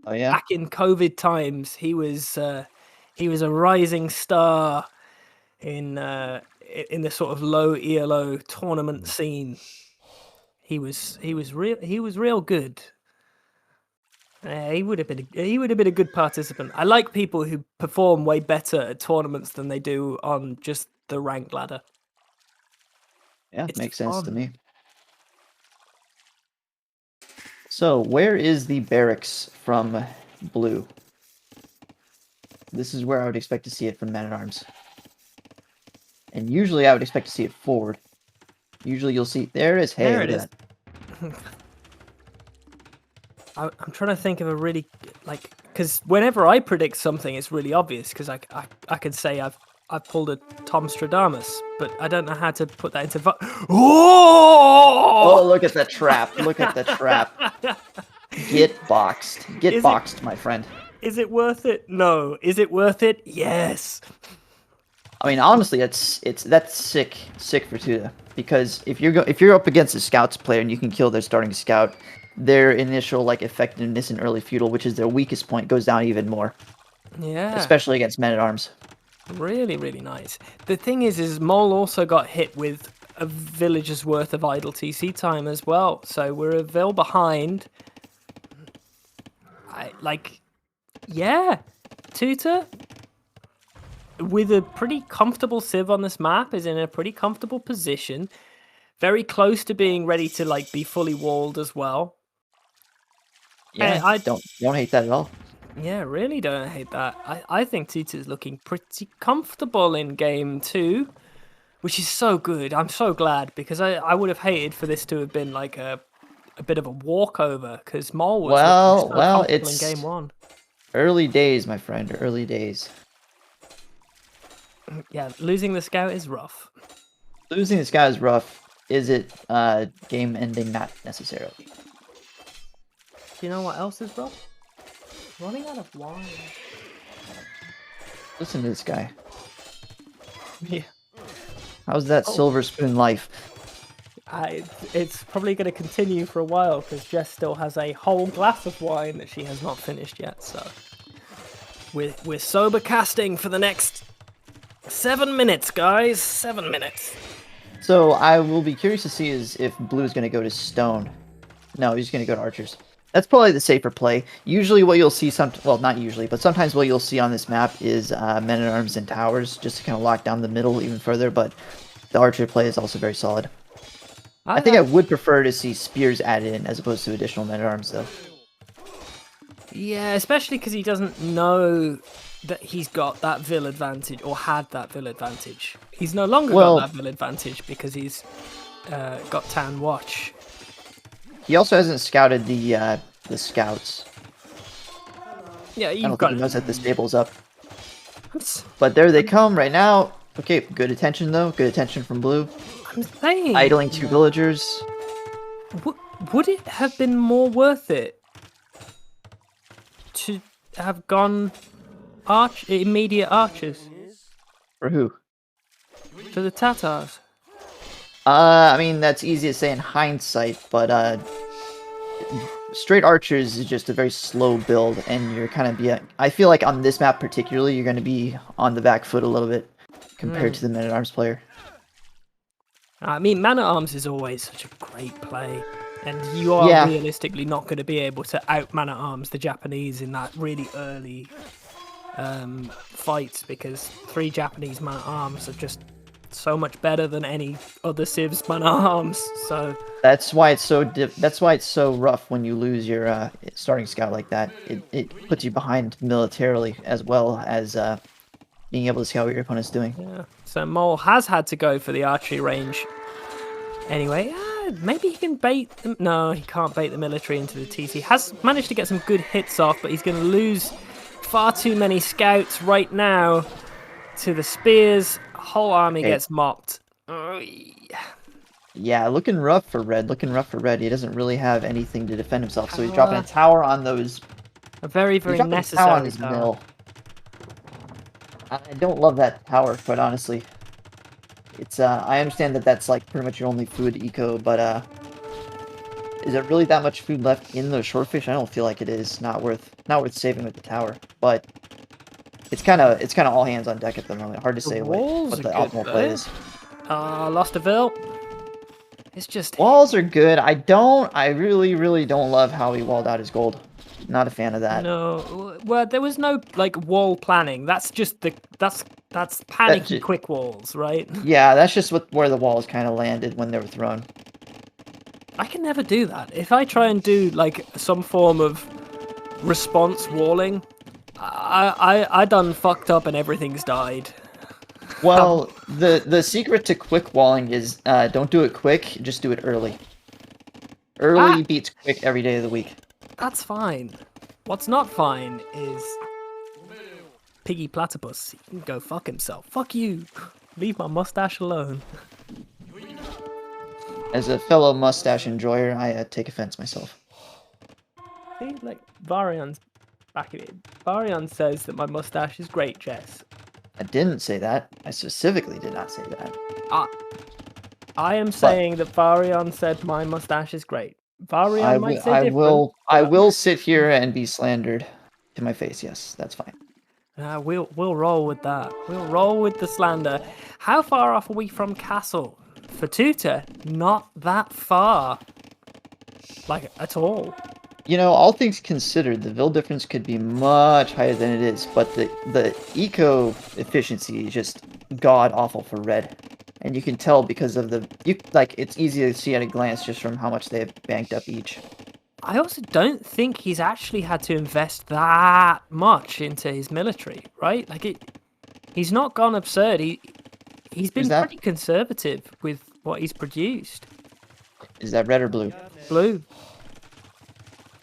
Oh yeah. Back in COVID times, he was a rising star in the sort of low ELO tournament scene. He was real good. He would have been a good participant. I like people who perform way better at tournaments than they do on just the ranked ladder. Yeah, It's makes sense to fun. me. So, where is the barracks from blue? This is where I would expect to see it from Men-at-Arms. And usually I would expect to see it forward. Usually you'll see... There it is. Hey, There it look is. at that. I'm trying to think of a really, like, because whenever I predict something, it's really obvious, because I can say I've pulled a Tom Stradamus, but I don't know how to put that into... Oh, look at the trap. Look at the trap. Get boxed. Get boxed, my friend. Is it worth it? No. Is it worth it? Yes. I mean, honestly, that's sick for Toota, because if you're up against a scouts player and you can kill their starting scout, their initial like effectiveness in early feudal, which is their weakest point, goes down even more. Yeah. Especially against Men-at-Arms. Really, really nice. The thing is Mole also got hit with a village's worth of idle TC time as well, so we're a vil behind. Toota, with a pretty comfortable civ on this map, is in a pretty comfortable position. Very close to being ready to like be fully walled as well. Yeah, I don't hate that at all. Yeah, really don't hate that. I think Toota is looking pretty comfortable in game 2, which is so good. I'm so glad, because I would have hated for this to have been like a bit of a walkover, because Mole was well, in it's game 1. Early days, my friend. Early days. Yeah, losing the scout is rough. Losing the scout is rough. Is it game ending? Not necessarily. Do you know what else is rough? Running out of wine. Listen to this guy. Yeah. How's that silver spoon life? It's probably going to continue for a while, because Jess still has a whole glass of wine that she has not finished yet. So we're sober casting for the next 7 minutes, guys. 7 minutes. So I will be curious to see is if blue is going to go to stone. No, he's going to go to archers. That's probably the safer play. Usually what you'll see, well, not usually, but sometimes what you'll see on this map is Men-at-Arms and towers, just to kind of lock down the middle even further, but the archer play is also very solid. I think I would prefer to see spears added in as opposed to additional Men-at-Arms, though. Yeah, especially because he doesn't know that he's got that vil advantage, or had that vil advantage. He's no longer got that vil advantage because he's got Tan Watch. He also hasn't scouted the scouts. Yeah, I don't think he knows that the stable's up. What? But there they come right now. Okay, good attention though. Good attention from blue. I'm saying, idling 2 villagers. Would it have been more worth it to have gone immediate archers? For who? For the Tatars. I mean, that's easy to say in hindsight, but straight archers is just a very slow build, and you're kind of I feel like on this map particularly, you're going to be on the back foot a little bit compared to the Men-at-Arms player. I mean, Man-at-Arms is always such a great play, and you are realistically not going to be able to out Man-at-Arms the Japanese in that really early fight, because 3 Japanese Man-at-Arms are just so much better than any other civ's Man-at-Arms. So that's why it's so rough when you lose your starting scout like that. It puts you behind militarily as well as being able to see what your opponent's doing. Yeah. So Mole has had to go for the archery range. Anyway, maybe he can bait them. No, he can't bait the military into the TC. He has managed to get some good hits off, but he's going to lose far too many scouts right now to the spears. Whole army gets mopped. Yeah, looking rough for red. Looking rough for red. He doesn't really have anything to defend himself, so he's dropping a Tower. tower on those. A very, He's very dropping a tower on necessary his tower. mill. I don't love that tower, quite honestly. It's I understand that that's like pretty much your only food eco, but is there really that much food left in those shortfish? I don't feel like it is. Not worth saving with the tower. But it's kind of all hands on deck at the moment. Hard to The say walls what are the good, optimal play though. is. Lost a Ville. It's just... Walls are good. I really, really don't love how he walled out his gold. Not a fan of that. No, well, there was no like wall planning. That's just that's panicky quick walls, right? Yeah, that's just where the walls kind of landed when they were thrown. I can never do that. If I try and do like some form of response walling, I done fucked up and everything's died. Well, the secret to quick walling is don't do it quick, just do it early. Early beats quick every day of the week. That's fine. What's not fine is Piggy Platypus. He can go fuck himself. Fuck you. Leave my mustache alone. As a fellow mustache enjoyer, I take offense myself. See, like Varion's back at it. Varion says that my mustache is great, Jess. I didn't say that. I specifically did not say that. I am saying that Varion said my mustache is great. Varion might say different. I will sit here and be slandered to my face. Yes, that's fine. We'll roll with that. We'll roll with the slander. How far off are we from Castle? For Toota, not that far. Like, at all. You know, all things considered, the Ville difference could be much higher than it is, but the eco efficiency is just god awful for red. And you can tell because of it's easy to see at a glance just from how much they have banked up each. I also don't think he's actually had to invest that much into his military, right? Like he's not gone absurd. He's been pretty conservative with what he's produced. Is that red or blue? Blue.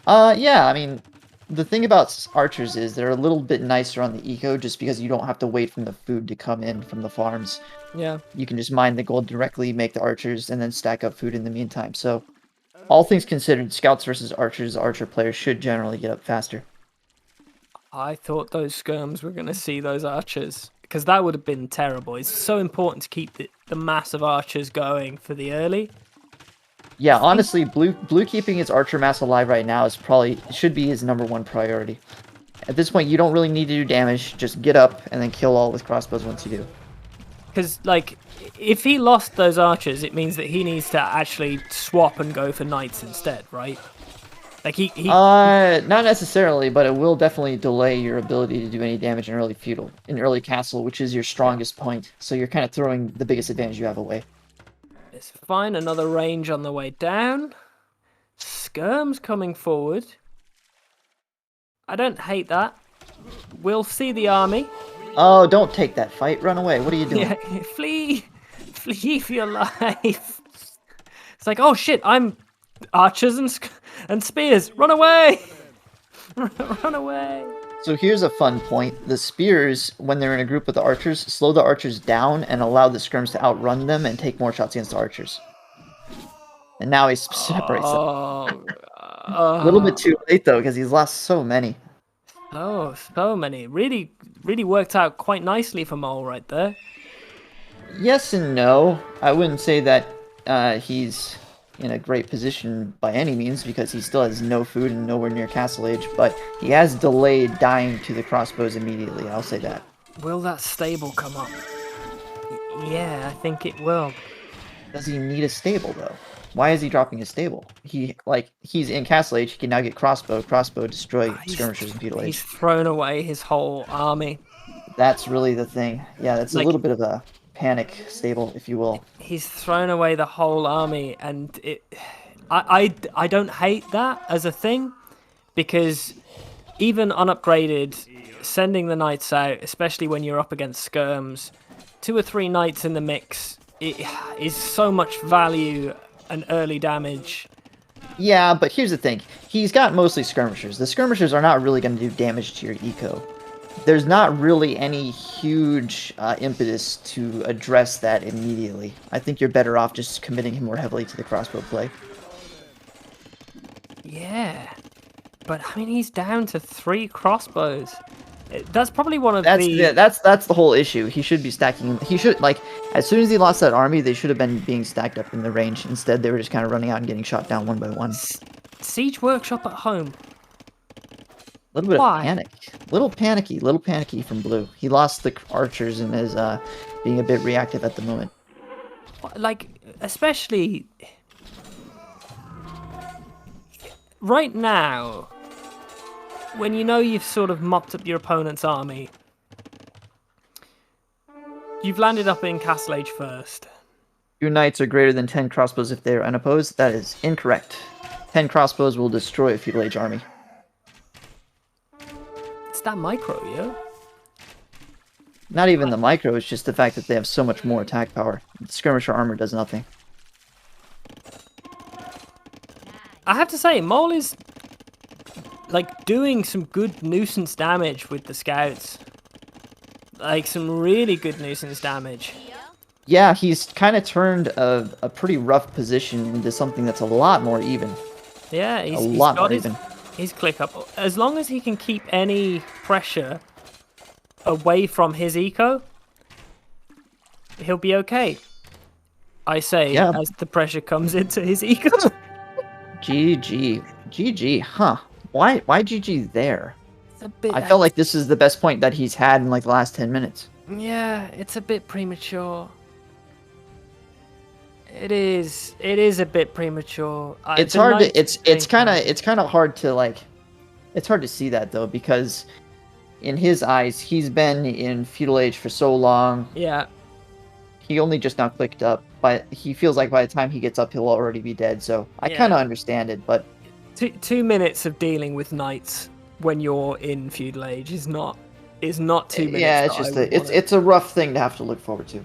Yeah, I mean, the thing about archers is they're a little bit nicer on the eco just because you don't have to wait for the food to come in from the farms. Yeah. You can just mine the gold directly, make the archers, and then stack up food in the meantime. So, all things considered, scouts versus archers, archer players should generally get up faster. I thought those skirms were going to see those archers, because that would have been terrible. It's so important to keep the mass of archers going for the early. Yeah, honestly, blue keeping his archer mass alive right now should be his #1 priority. At this point, you don't really need to do damage. Just get up and then kill all with crossbows once you do. Because, like, if he lost those archers, it means that he needs to actually swap and go for knights instead, right? Like, not necessarily, but it will definitely delay your ability to do any damage in early castle, which is your strongest point. So you're kind of throwing the biggest advantage you have away. It's fine. Another range on the way down. Skirm's coming forward. I don't hate that. We'll see the army. Oh, don't take that fight. Run away. What are you doing? Yeah, flee. Flee for your life. It's like, oh shit, I'm archers and spears. Run away. Run away. So here's a fun point. The spears, when they're in a group with the archers, slow the archers down and allow the skirms to outrun them and take more shots against the archers. And now he separates them. A little bit too late, though, because he's lost so many. Oh, so many. Really, really worked out quite nicely for Mole right there. Yes and no. I wouldn't say that he's in a great position by any means, because he still has no food and nowhere near castle age, but he has delayed dying to the crossbows immediately, I'll say that. Will that stable come up? Yeah, I think it will. Does he need a stable, though? Why is he dropping his stable? He's in castle age, he can now get crossbow, destroy skirmishers in feudal age. He's thrown away his whole army. That's really the thing. Yeah, that's a little bit of a panic stable, if you will. He's thrown away the whole army, and I don't hate that as a thing, because even unupgraded, sending the knights out, especially when you're up against skirms, 2 or 3 knights in the mix, it is so much value and early damage. Yeah, but here's the thing. He's got mostly skirmishers. The skirmishers are not really going to do damage to your eco. there's not really any huge impetus to address that immediately. I think you're better off just committing him more heavily to the crossbow play. Yeah, but I mean, he's down to 3 crossbows. That's probably one of That's the whole issue. He should be stacking. He should, like, as soon as he lost that army, they should have been being stacked up in the range. Instead, they were just kind of running out and getting shot down one by one. Siege Workshop at home. A little bit Why? of panic. Little panicky from Blue. He lost the archers and is being a bit reactive at the moment. Like, especially right now, when you know you've sort of mopped up your opponent's army, you've landed up in Castle Age first. 2 knights are greater than 10 crossbows if they are unopposed. That is incorrect. 10 crossbows will destroy a feudal age army. It's that micro, yeah? Not even the micro, it's just the fact that they have so much more attack power. Skirmisher armor does nothing. I have to say, Mole is like doing some good nuisance damage with the scouts. Like some really good nuisance damage. Yeah, he's kind of turned a pretty rough position into something that's a lot more even. Yeah, he's lot got more even. his click up. As long as he can keep any pressure away from his eco, he'll be okay. I say, Yeah. as the pressure comes into his eco. GG, huh? Why GG there? It's a bit, I felt like this is the best point that he's had in like the last 10 minutes. yeah, it's a bit premature. It is a bit premature. It's hard to it's kind of hard to like it's hard to see that though, because in his eyes he's been in feudal age for so long. Yeah. He only just now clicked up, but he feels like by the time he gets up he'll already be dead, so I kind of understand it, but 2 minutes of dealing with knights when you're in feudal age is not 2 minutes. yeah, it's just it's a rough thing to have to look forward to.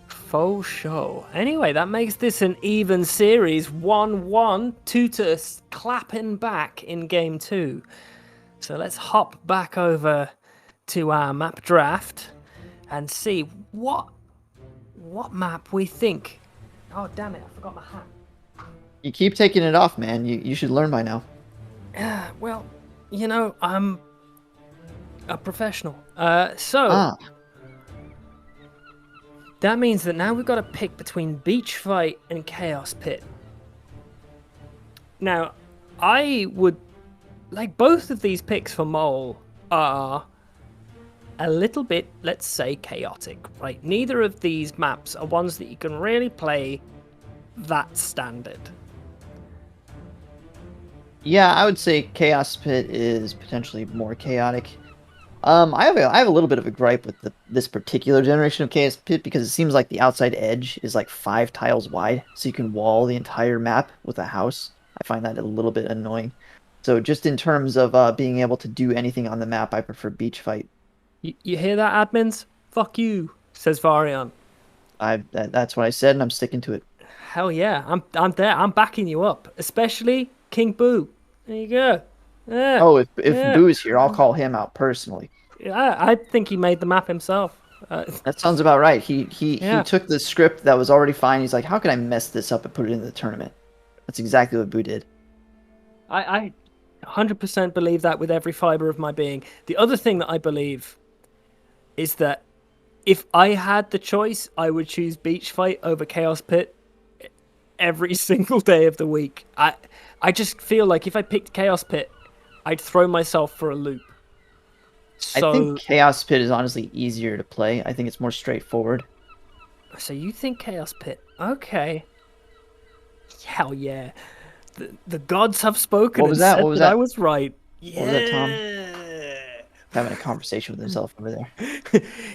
Faux show. Anyway, that makes this an even series. 1-1. Toota clapping back in game 2. So let's hop back over to our map draft and see what map we think. Oh, damn it. I forgot my hat. You keep taking it off, man. You should learn by now. Well, you know, I'm a professional. That means that now we've got to pick between Beach Fight and Chaos Pit. Now, I would like both of these picks for Mole are a little bit, let's say, chaotic, right? Neither of these maps are ones that you can really play that standard. Yeah, I would say Chaos Pit is potentially more chaotic. I have a little bit of a gripe with this particular generation of Chaos Pit because it seems like the outside edge is like 5 tiles wide, so you can wall the entire map with a house. I find that a little bit annoying. So just in terms of being able to do anything on the map, I prefer Beach Fight. You hear that, admins? Fuck you, says Varian. That's what I said, and I'm sticking to it. Hell yeah, I'm there. I'm backing you up, especially King Boo. There you go. Yeah. Oh, if Boo's here, I'll call him out personally. Yeah, I think he made the map himself. That sounds about right. He took the script that was already fine. He's like, how can I mess this up and put it into the tournament? That's exactly what Boo did. I 100% believe that with every fiber of my being. The other thing that I believe is that if I had the choice, I would choose Beach Fight over Chaos Pit every single day of the week. I just feel like if I picked Chaos Pit, I'd throw myself for a loop. So, I think Chaos Pit is honestly easier to play. I think it's more straightforward. So you think Chaos Pit? Okay. Hell yeah. The gods have spoken. What was that? What was that? I was right. Yeah. What was that, Tom? Having a conversation with himself over there.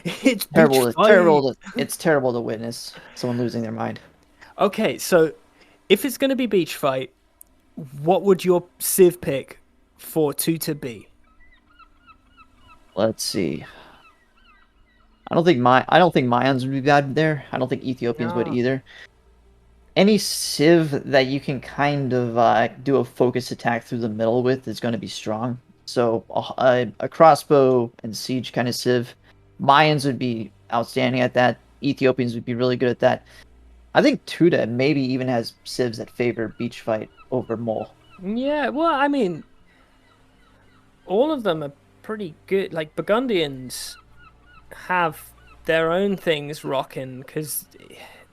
It's terrible. Beach Fight. It's terrible to witness someone losing their mind. Okay, so if it's going to be Beach Fight, what would your Civ pick for Toota be? Let's see. I don't think Mayans would be bad there. I don't think Ethiopians would either. Any Civ that you can kind of do a focus attack through the middle with is going to be strong. So a crossbow and siege kind of civ. Mayans would be outstanding at that. Ethiopians would be really good at that. I think Toota maybe even has civs that favor beach fight over mole. Yeah, well, I mean, all of them are pretty good. Like Burgundians have their own things rocking because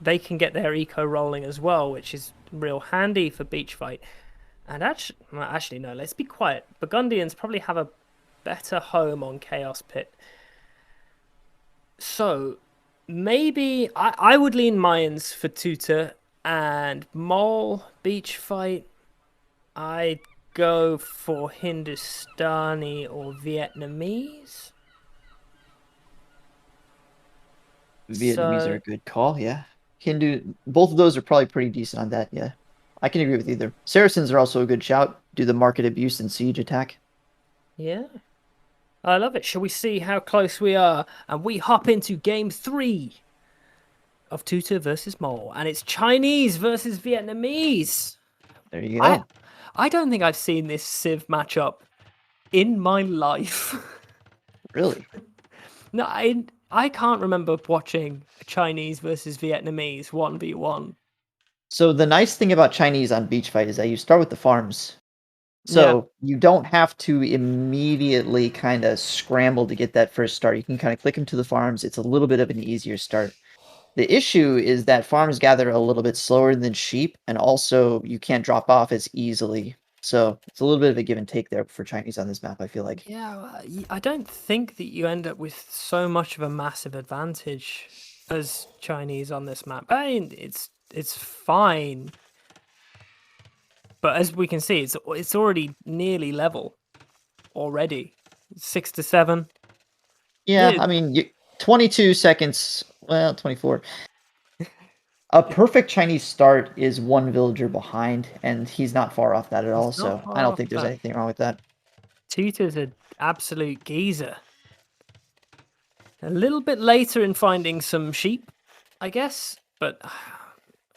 they can get their eco rolling as well, which is real handy for beach fight. And actually, no. Let's be quiet. Burgundians probably have a better home on Chaos Pit. So maybe I would lean Mayans for Tutor and Mole beach fight. I'd go for Hindustani or Vietnamese. Vietnamese are So a good call, yeah. Hindu, both of those are probably pretty decent on that, yeah. I can agree with either. Saracens are also a good shout. Do the market abuse and siege attack. yeah, I love it. Shall we see how close we are? And we hop into game 3 of Tutor versus Mole, and it's Chinese versus Vietnamese. There you I go. I don't think I've seen this Civ matchup in my life. Really? No, I can't remember watching a Chinese versus Vietnamese 1v1. So the nice thing about Chinese on beach fight is that you start with the farms. Yeah. So you don't have to immediately kind of scramble to get that first start. You can kind of click them to the farms. It's a little bit of an easier start. The issue is that farms gather a little bit slower than sheep, and also you can't drop off as easily. So it's a little bit of a give and take there for Chinese on this map, I feel like. Yeah, I don't think that you end up with so much of a massive advantage as Chinese on this map. I mean, it's fine, but as we can see, it's already nearly level already. 6 to 7. Yeah, I mean, 22 seconds, well, 24. A perfect Chinese start is one villager behind, and he's not far off that at all, He's not so I far don't off think there's that. anything wrong with that. Tuta's an absolute geezer. A little bit later in finding some sheep, I guess, but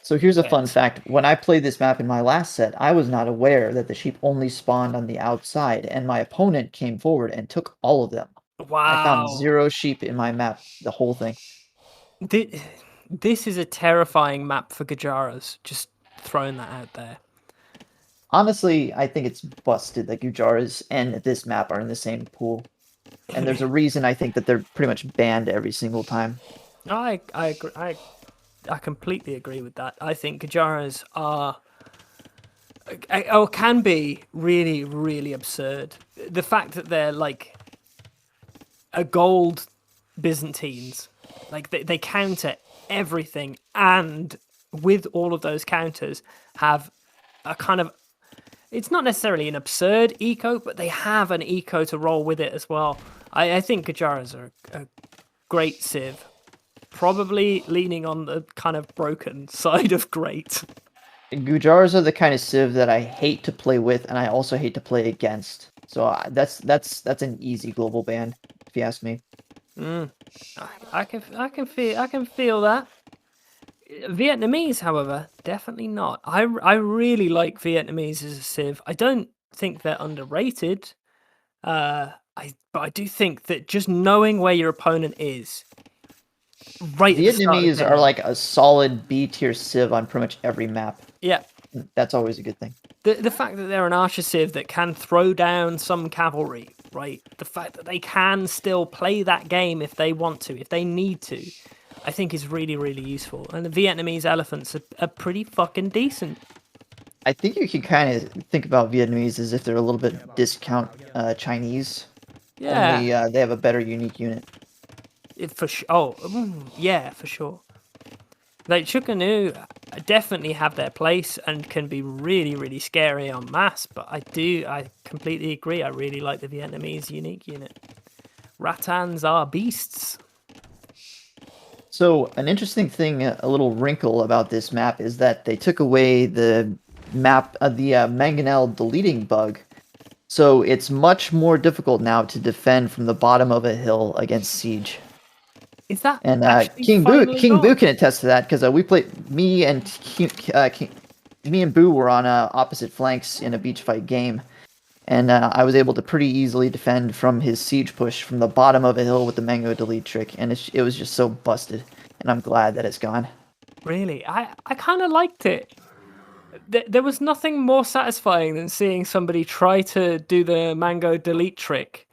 So here's a fun yes. fact. When I played this map in my last set, I was not aware that the sheep only spawned on the outside, and my opponent came forward and took all of them. I found Wow. 0 sheep in my map, the whole thing. This is a terrifying map for Gajaras. Just throwing that out there. Honestly, I think it's busted that Gujaras and this map are in the same pool. And there's a reason I think that they're pretty much banned every single time. I agree. I completely agree with that. I think Gajaras are or can be really, really absurd. The fact that they're like a gold Byzantines, like they counter everything, and with all of those counters, have a kind of, it's not necessarily an absurd eco, but they have an eco to roll with it as well. I think Gajaras are a great civ. Probably leaning on the kind of broken side of great. Gujaras are the kind of civ that I hate to play with, and I also hate to play against. So that's an easy global ban, if you ask me. I can feel that. Vietnamese, however, definitely not. I really like Vietnamese as a civ. I don't think they're underrated. But I do think that just knowing where your opponent is right at the start of the Vietnamese are game. like a solid B tier civ on pretty much every map. Yeah. That's always a good thing. The fact that they're an archer civ that can throw down some cavalry, right? The fact that they can still play that game if they want to, if they need to, I think is really, really useful. And the Vietnamese elephants are pretty fucking decent. I think you can kind of think about Vietnamese as if they're a little bit discount Chinese. Yeah. Only they have a better unique unit. For sure. Oh, yeah, for sure. Like Chukanu definitely have their place and can be really, really scary on mass, but I completely agree. I really like the Vietnamese unique unit. Rattans are beasts. So an interesting thing, a little wrinkle about this map is that they took away the map, the mangonel deleting bug. So it's much more difficult now to defend from the bottom of a hill against siege. Is that And actually King Boo can attest to that because we played me and Boo were on opposite flanks in a beach fight game, and I was able to pretty easily defend from his siege push from the bottom of a hill with the mango delete trick, and it was just so busted, and I'm glad that it's gone. Really, I kind of liked it. There was nothing more satisfying than seeing somebody try to do the mango delete trick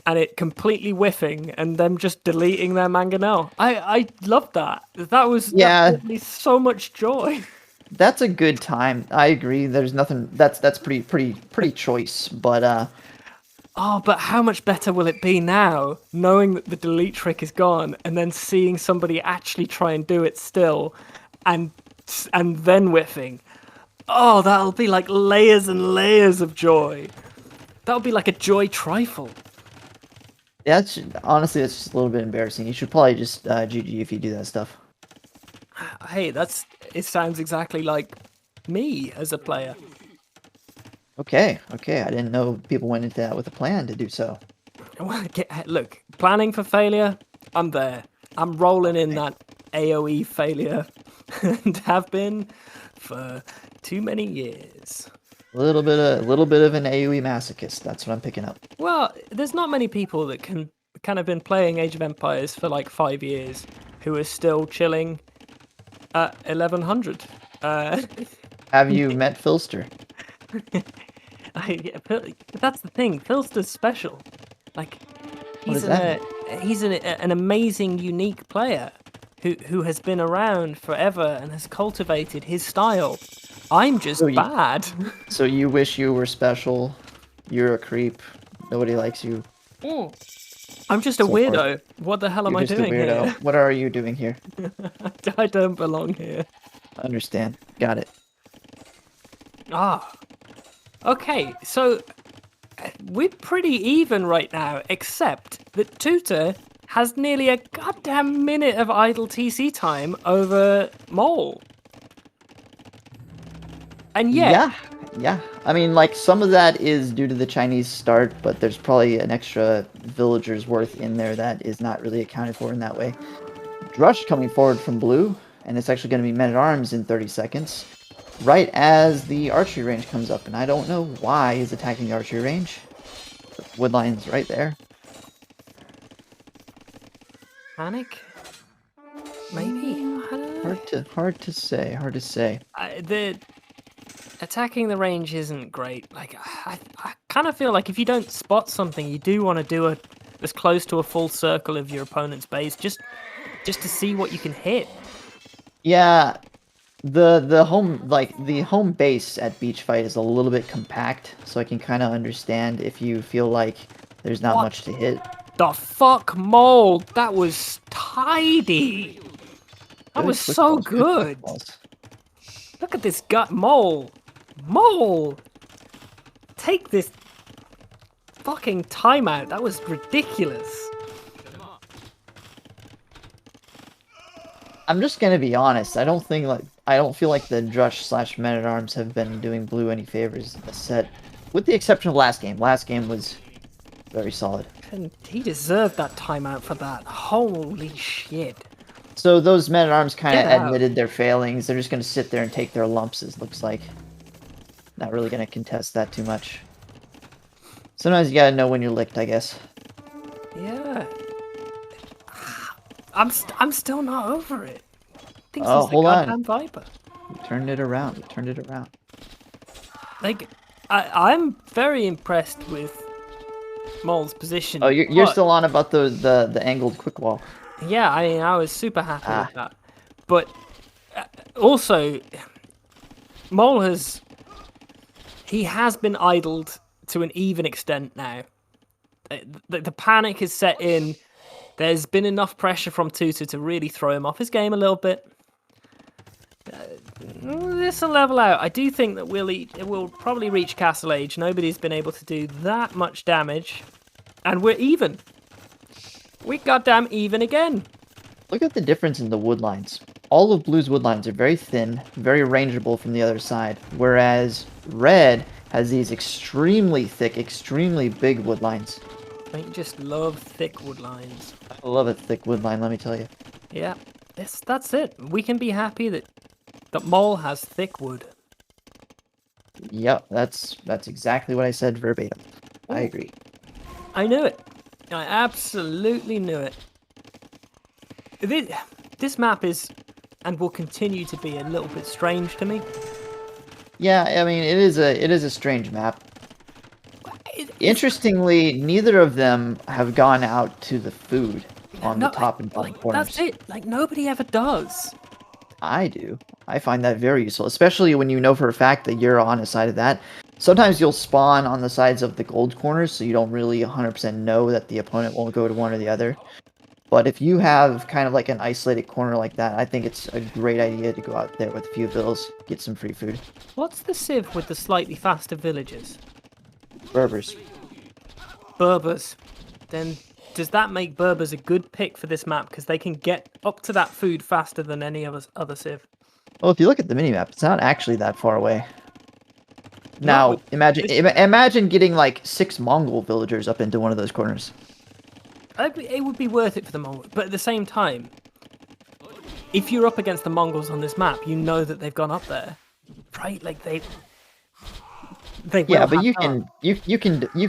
and it completely whiffing and them just deleting their mangonel. I loved that. That brought me so much joy. That's a good time. I agree. There's nothing that's pretty choice, but Oh, but how much better will it be now, knowing that the delete trick is gone, and then seeing somebody actually try and do it still, and then whiffing? Oh, that'll be like layers and layers of joy. That'll be like a joy trifle. that's honestly that's just a little bit embarrassing. You should probably just GG if you do that stuff. Hey, it sounds exactly like me as a player. Okay, I didn't know people went into that with a plan to do so. Look, planning for failure, I'm there. I'm rolling in that AoE failure and have been for too many years. A little bit of an AoE masochist. That's what I'm picking up. Well, there's not many people that can kind of been playing Age of Empires for like 5 years who are still chilling at 1100. Have you met Philster? That's the thing. Philster's special. Like, he's an amazing, unique player who has been around forever and has cultivated his style. I'm just bad. So you wish you were special. You're a creep. Nobody likes you. I'm just a weirdo. What the hell am I doing here? What are you doing here? I don't belong here. Understand. Got it. Okay, so we're pretty even right now, except that Toota has nearly a goddamn minute of idle TC time over Mole. And yeah. I mean, like, some of that is due to the Chinese start, but there's probably an extra villager's worth in there that is not really accounted for in that way. Drush coming forward from blue, and it's actually going to be men-at-arms in 30 seconds. Right as the archery range comes up, and I don't know why he's attacking the archery range. The woodline's right there. Panic? Maybe? I don't know. Hard to say. The attacking the range isn't great. Like, I kind of feel like if you don't spot something, you do want to do as close to a full circle of your opponent's base, just to see what you can hit. Yeah. The home base at Beach Fight is a little bit compact, so I can kind of understand if you feel like there's not much to hit. The fuck, Mole? That was tidy. That was so good. Look at this gut, Mole. Take this fucking timeout. That was ridiculous. I'm just gonna be honest. I don't feel like the Drush / Men-at-Arms have been doing blue any favors in the set, with the exception of last game. Last game was very solid. And he deserved that timeout for that. Holy shit. So those Men-at-Arms kind of admitted their failings. They're just gonna sit there and take their lumps. It looks like. Not really gonna contest that too much. Sometimes you gotta know when you're licked, I guess. Yeah. I'm still not over it. Hold on. Viper. You turned it around. Like, I'm very impressed with Mole's position. Oh, you're still on about the angled quick wall. Yeah, I mean, I was super happy with that. But also, Mole has been idled to an even extent now. The panic has set in. There's been enough pressure from Toota to really throw him off his game a little bit. This will level out. I do think that we'll probably reach Castle Age. Nobody's been able to do that much damage. And we're even. We goddamn even again. Look at the difference in the wood lines. All of Blue's wood lines are very thin, very rangeable from the other side. Whereas Red has these extremely thick, extremely big wood lines. Don't you just love thick wood lines? I love a thick wood line, let me tell you. Yeah, that's it. We can be happy that Mole has thick wood. Yep, that's exactly what I said verbatim. I Ooh. agree. I knew it. I absolutely knew it. This map is, and will continue to be, a little bit strange to me. Yeah, I mean it is a strange map. It's Interestingly, neither of them have gone out to the food on the no, top and bottom that's corners. it. Like nobody ever does. I do. I find that very useful, especially when you know for a fact that you're on a side of that. Sometimes you'll spawn on the sides of the gold corners, so you don't really 100% know that the opponent won't go to one or the other. But if you have kind of like an isolated corner like that, I think it's a great idea to go out there with a few bills, get some free food. What's the civ with the slightly faster villages? Berbers. Berbers. Then does that make Berbers a good pick for this map because they can get up to that food faster than any other civ? Well, if you look at the minimap, it's not actually that far away. Not Now, with imagine this- imagine getting like 6 Mongol villagers up into one of those corners. It would be worth it for the Mongols, but at the same time, if you're up against the Mongols on this map, you know that they've gone up there, right? Like they Yeah, will but have you done.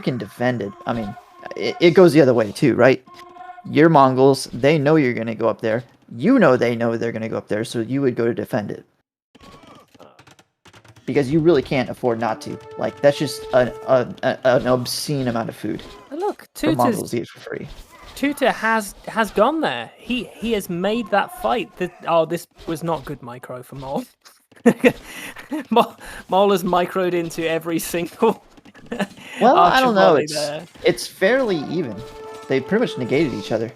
can defend it. I mean, it goes the other way too, right? You're Mongols. They know you're gonna go up there. You know they know they're gonna go up there, so you would go to defend it because you really can't afford not to. Like that's just an obscene amount of food And look, for Mongols to eat for free. Toota has gone there. He has made that fight. This was not good micro for Mole. Mole has microed into every single. Well, I archer don't know. volley there. It's fairly even. They pretty much negated each other.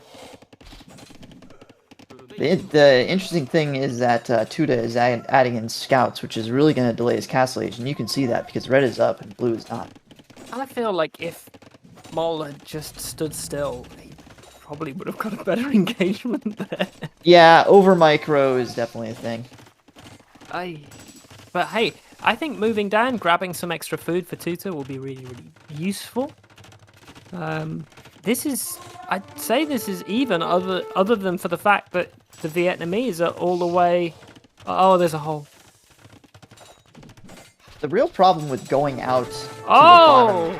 The interesting thing is that Toota is adding in scouts, which is really going to delay his castle age, and you can see that because red is up and blue is not. And I feel like if Mole had just stood still, he probably would have got a better engagement there. Yeah, over micro is definitely a thing. But hey, I think moving down, grabbing some extra food for Toota will be really, really useful. I'd say this is even, other than for the fact that the Vietnamese are all the way. Oh, there's a hole. The real problem with going out to the Oh, bottom...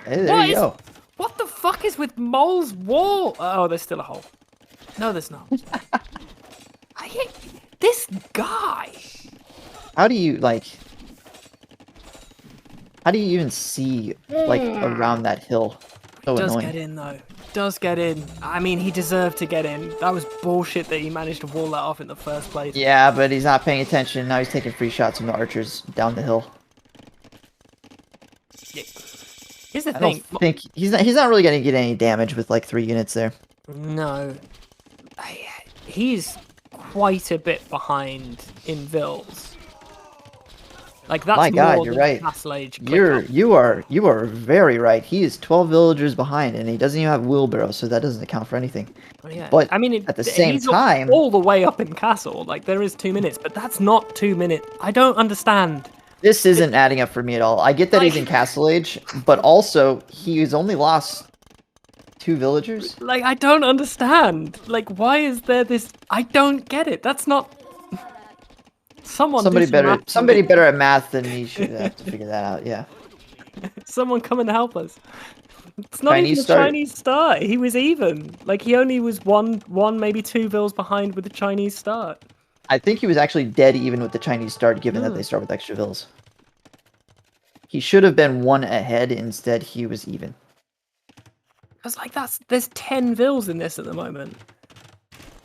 Hey, there you go. what the fuck is with Mole's wall? Oh, there's still a hole. No, there's not. I hate this guy. How do you, like... How do you even see, like, around that hill? So Does annoying. get in though. Does get in. I mean, he deserved to get in. That was bullshit that he managed to wall that off in the first place. Yeah, but he's not paying attention. Now he's taking free shots from the archers down the hill. Here's the I thing. don't think he's not really going to get any damage with like 3 units there. No. He's quite a bit behind in Vils. Like that's My God, more you're than right. Castle Age. You are very right. He is 12 villagers behind, and he doesn't even have wheelbarrow, so that doesn't account for anything. Oh, yeah. But I mean, at the same he's time, all the way up in Castle. Like there is 2 minutes, but that's not 2 minutes. I don't understand. this isn't adding up for me at all. I get that he's in Castle Age, but also he's only lost 2 villagers. Like I don't understand. Like why is there this? I don't get it. That's not. Somebody better at math than me should have to figure that out. Yeah. Someone come and help us. It's not Chinese even a start. Chinese start. He was even. Like he only was one, maybe 2 vills behind with the Chinese start. I think he was actually dead even with the Chinese start, given that they start with extra vills. He should have been 1 ahead. Instead, he was even. I was like, there's 10 vills in this at the moment.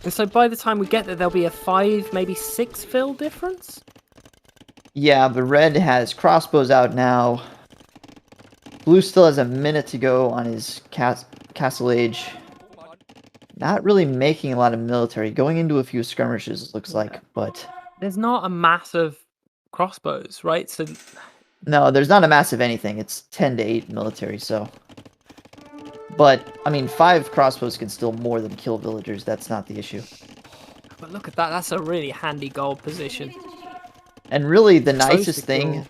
And so by the time we get there, there'll be a 5, maybe 6 vill difference. Yeah, but red has crossbows out now. Blue still has a minute to go on his Castle Age. Not really making a lot of military. Going into a few skirmishes, it looks like, but... There's not a massive crossbows, right? So No, there's not a massive anything. It's 10 to 8 military, so... But, I mean, 5 crossbows can still more than kill villagers. That's not the issue. but look at that. That's a really handy gold position. And really, the So nicest secure.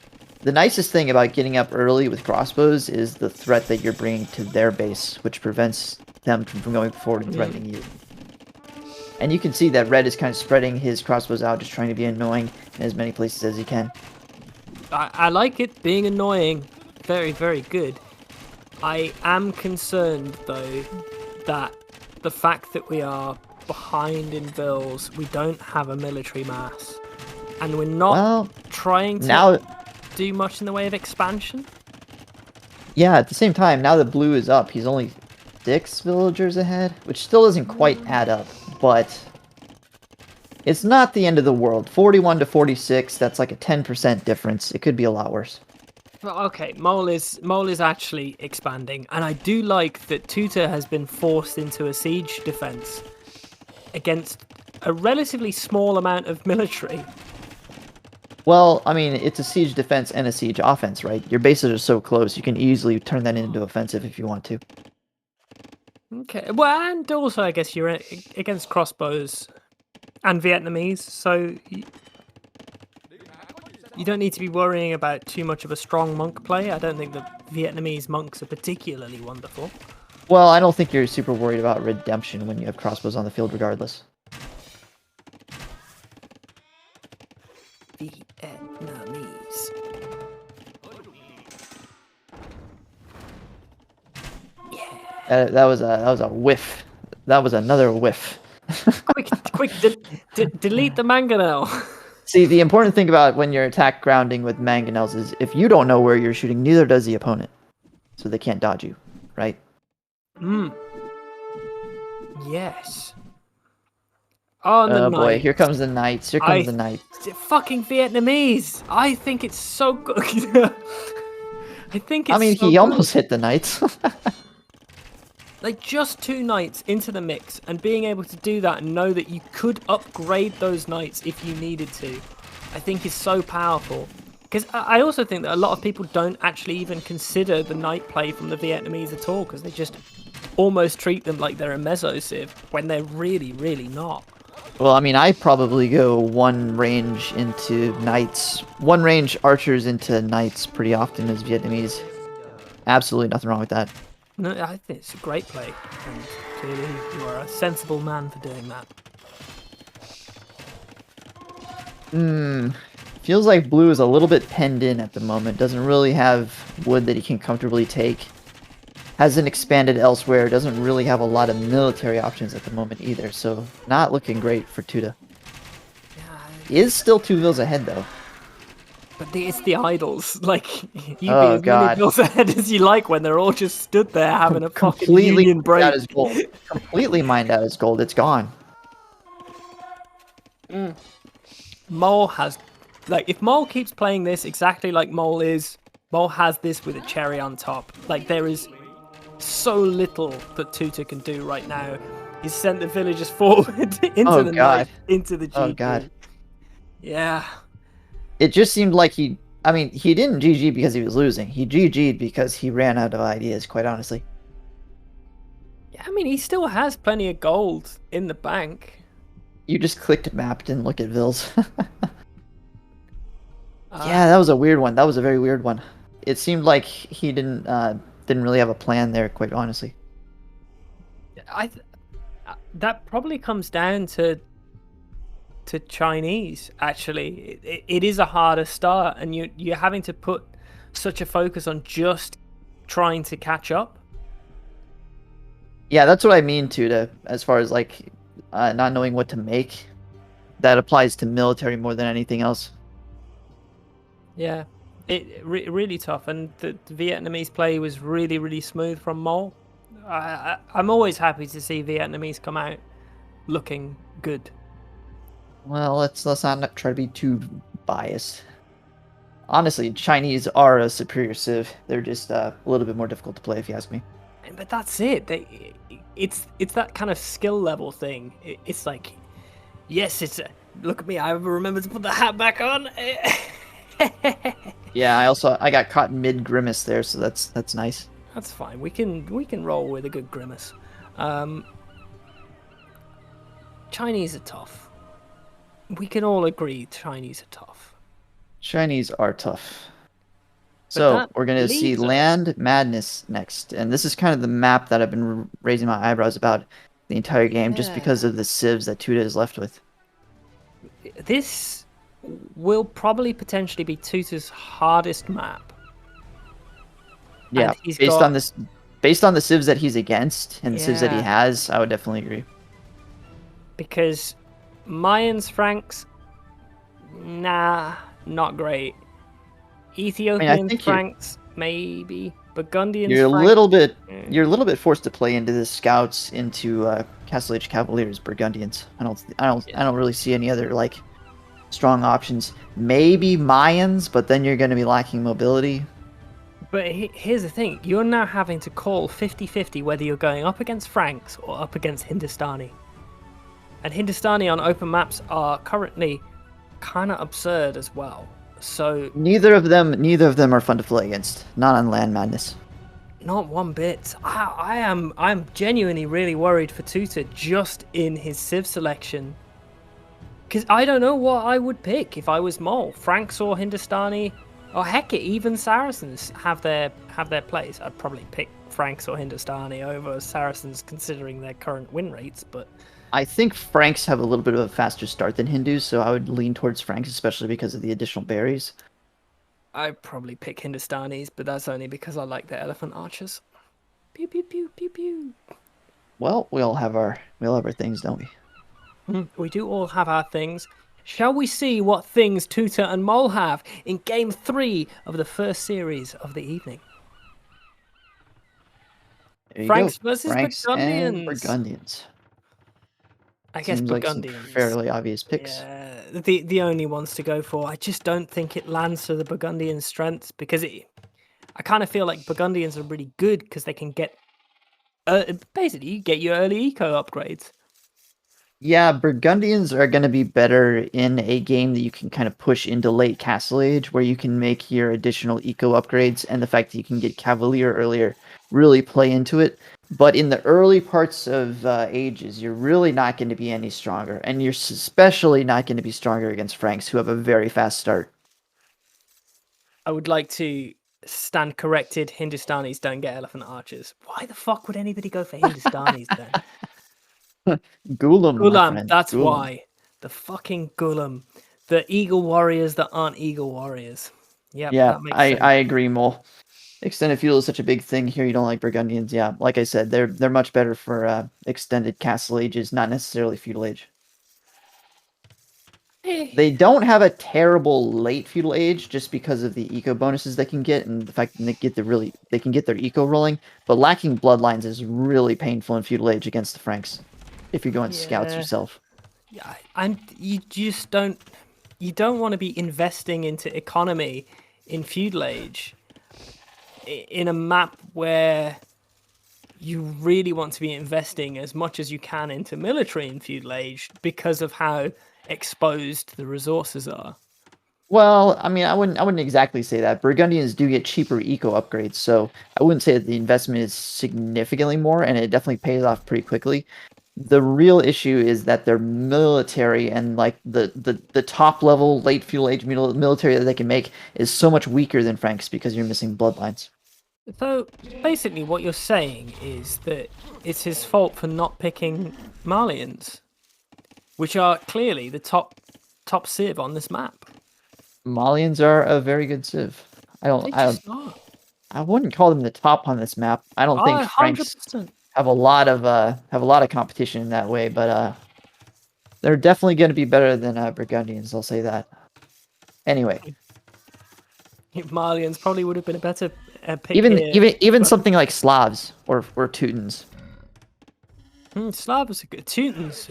thing about getting up early with crossbows is the threat that you're bringing to their base, which prevents them from going forward and threatening you. And you can see that red is kind of spreading his crossbows out, just trying to be annoying in as many places as he can. I like it being annoying. Very, very good. I am concerned, though, that the fact that we are behind in vills, we don't have a military mass, and we're not trying to now, do much in the way of expansion. yeah, at the same time, now that blue is up, he's only 6 villagers ahead, which still doesn't quite add up, but it's not the end of the world. 41 to 46, that's like a 10% difference. It could be a lot worse. Well, okay, Mole is actually expanding, and I do like that Toota has been forced into a siege defense against a relatively small amount of military. Well, I mean, it's a siege defense and a siege offense, right? Your bases are so close, you can easily turn that into offensive if you want to. Okay, well, and also I guess you're against crossbows and Vietnamese, so you don't need to be worrying about too much of a strong monk play. I don't think the Vietnamese monks are particularly wonderful. Well, I don't think you're super worried about redemption when you have crossbows on the field regardless. Vietnamese. Yeah. That was a whiff. That was another whiff. quick, delete the mangonel. See, the important thing about when you're attack grounding with mangonels is if you don't know where you're shooting, neither does the opponent. So they can't dodge you, right? Yes. Oh, the boy, here comes the knights. Here comes the knights. Fucking Vietnamese. I think it's so good. I think it's I mean, so he good. almost hit the knights. Like, just 2 knights into the mix, and being able to do that and know that you could upgrade those knights if you needed to, I think is so powerful. Because I also think that a lot of people don't actually even consider the knight play from the Vietnamese at all, because they just almost treat them like they're a meso civ, when they're really, really not. Well, I mean, I probably go one range into knights, one range archers into knights pretty often as Vietnamese. Absolutely nothing wrong with that. No, I think it's a great play, and clearly you are a sensible man for doing that. Feels like blue is a little bit penned in at the moment. Doesn't really have wood that he can comfortably take. Hasn't expanded elsewhere. Doesn't really have a lot of military options at the moment either. So not looking great for Toota. He is still 2 vills ahead though. But it's the idols. Like, you be Oh, as God. many vills ahead as you like when they're all just stood there having a fucking Completely union break. out his gold. Completely mined out his gold. It's gone. Mole has... Like, if Mole keeps playing this exactly like Mole is, Mole has this with a cherry on top. Like, there is so little that Toota can do right now. He's sent the villagers forward into the night, into the GG. Oh, God. Yeah. It just seemed like he didn't GG because he was losing. He GG'd because he ran out of ideas, quite honestly. Yeah, I mean, he still has plenty of gold in the bank. You just clicked map, didn't look at vills. Yeah, that was a weird one. That was a very weird one. It seemed like he didn't really have a plan there, quite honestly. That probably comes down to Chinese, actually. It is a harder start, and you're having to put such a focus on just trying to catch up. Yeah, that's what I mean, Toota, as far as like not knowing what to make. That applies to military more than anything else. Yeah, really tough, and the Vietnamese play was really, really smooth from Mole. I'm always happy to see Vietnamese come out looking good. Well, let's not try to be too biased. Honestly, Chinese are a superior civ. They're just a little bit more difficult to play, if you ask me. But that's it. It's that kind of skill level thing. It's like, yes, look at me. I remember to put the hat back on. Yeah, I got caught mid grimace there, so that's nice. That's fine. We can roll with a good grimace. Chinese are tough. We can all agree Chinese are tough. Chinese are tough. So we're going to see Land Madness next. And this is kind of the map that I've been raising my eyebrows about the entire game, just because of the civs that Toota is left with. This will probably potentially be Toota's hardest map. Yeah, And he's got, based on the civs that he's against and the civs that he yeah, has, I would definitely agree. because Mayans Franks, nah, not great. I mean, I Ethiopian think Franks, maybe. Burgundians you're a Franks, little bit eh. you're a little bit forced to play into the scouts into Castle Age Cavaliers Burgundians. I don't really see any other like strong options. Maybe Mayans, but then you're going to be lacking mobility. But here's the thing, you're now having to call 50-50 whether you're going up against Franks or up against Hindustani. And Hindustani on open maps are currently kind of absurd as well. So Neither of them are fun to play against. Not on Land Madness. not one bit. I'm genuinely really worried for Toota just in his civ selection. Because I don't know what I would pick if I was Mole. Franks or Hindustani, or heck it, even Saracens have their place. I'd probably pick Franks or Hindustani over Saracens considering their current win rates, but I think Franks have a little bit of a faster start than Hindus, so I would lean towards Franks, especially because of the additional berries. I'd probably pick Hindustanis, but that's only because I like the elephant archers. Pew pew pew pew pew. Well, we all have our things, don't we? We do all have our things. Shall we see what things Toota and Mole have in Game 3 of the first series of the evening? There you Franks go. versus Franks and Burgundians. Burgundians. I guess Seems like some Burgundians. fairly obvious picks. Yeah, the only ones to go for. I just don't think it lands to the Burgundian strengths because I kind of feel like Burgundians are really good because they can get basically you get your early eco upgrades. Yeah, Burgundians are going to be better in a game that you can kind of push into late Castle Age, where you can make your additional eco upgrades, and the fact that you can get Cavalier earlier really play into it. But in the early parts of ages, you're really not going to be any stronger, and you're especially not going to be stronger against Franks, who have a very fast start. I would like to stand corrected. Hindustanis don't get elephant archers. Why the fuck would anybody go for Hindustanis then? Gulam, my Gulam, friend. that's Gulam. why. The fucking Gulam. The eagle warriors that aren't eagle warriors. Yep, Yeah, that makes sense. I agree, Mole. Extended feudal is such a big thing here. You don't like Burgundians, yeah. Like I said, they're much better for extended Castle Ages, not necessarily feudal age. They don't have a terrible late feudal age just because of the eco bonuses they can get and the fact that they can get their eco rolling. But lacking bloodlines is really painful in feudal age against the Franks if you're going scouts Yeah. yourself. Yeah, and you just don't want to be investing into economy in feudal age in a map where you really want to be investing as much as you can into military in feudal age because of how exposed the resources are. Well, I mean, I wouldn't exactly say that. Burgundians do get cheaper eco upgrades, so I wouldn't say that the investment is significantly more, and it definitely pays off pretty quickly. The real issue is that their military and like the top level late feudal age military that they can make is so much weaker than Franks because you're missing bloodlines. So basically what you're saying is that it's his fault for not picking Malians, which are clearly the top civ on this map. Malians are a very good civ. They just are. I wouldn't call them the top on this map. I don't think Franks 100%. have a lot of competition in that way, but they're definitely going to be better than Burgundians. I'll say that. Anyway, Malians probably would have been a better pick even but something like Slavs or Teutons. Slavs are good. Teutons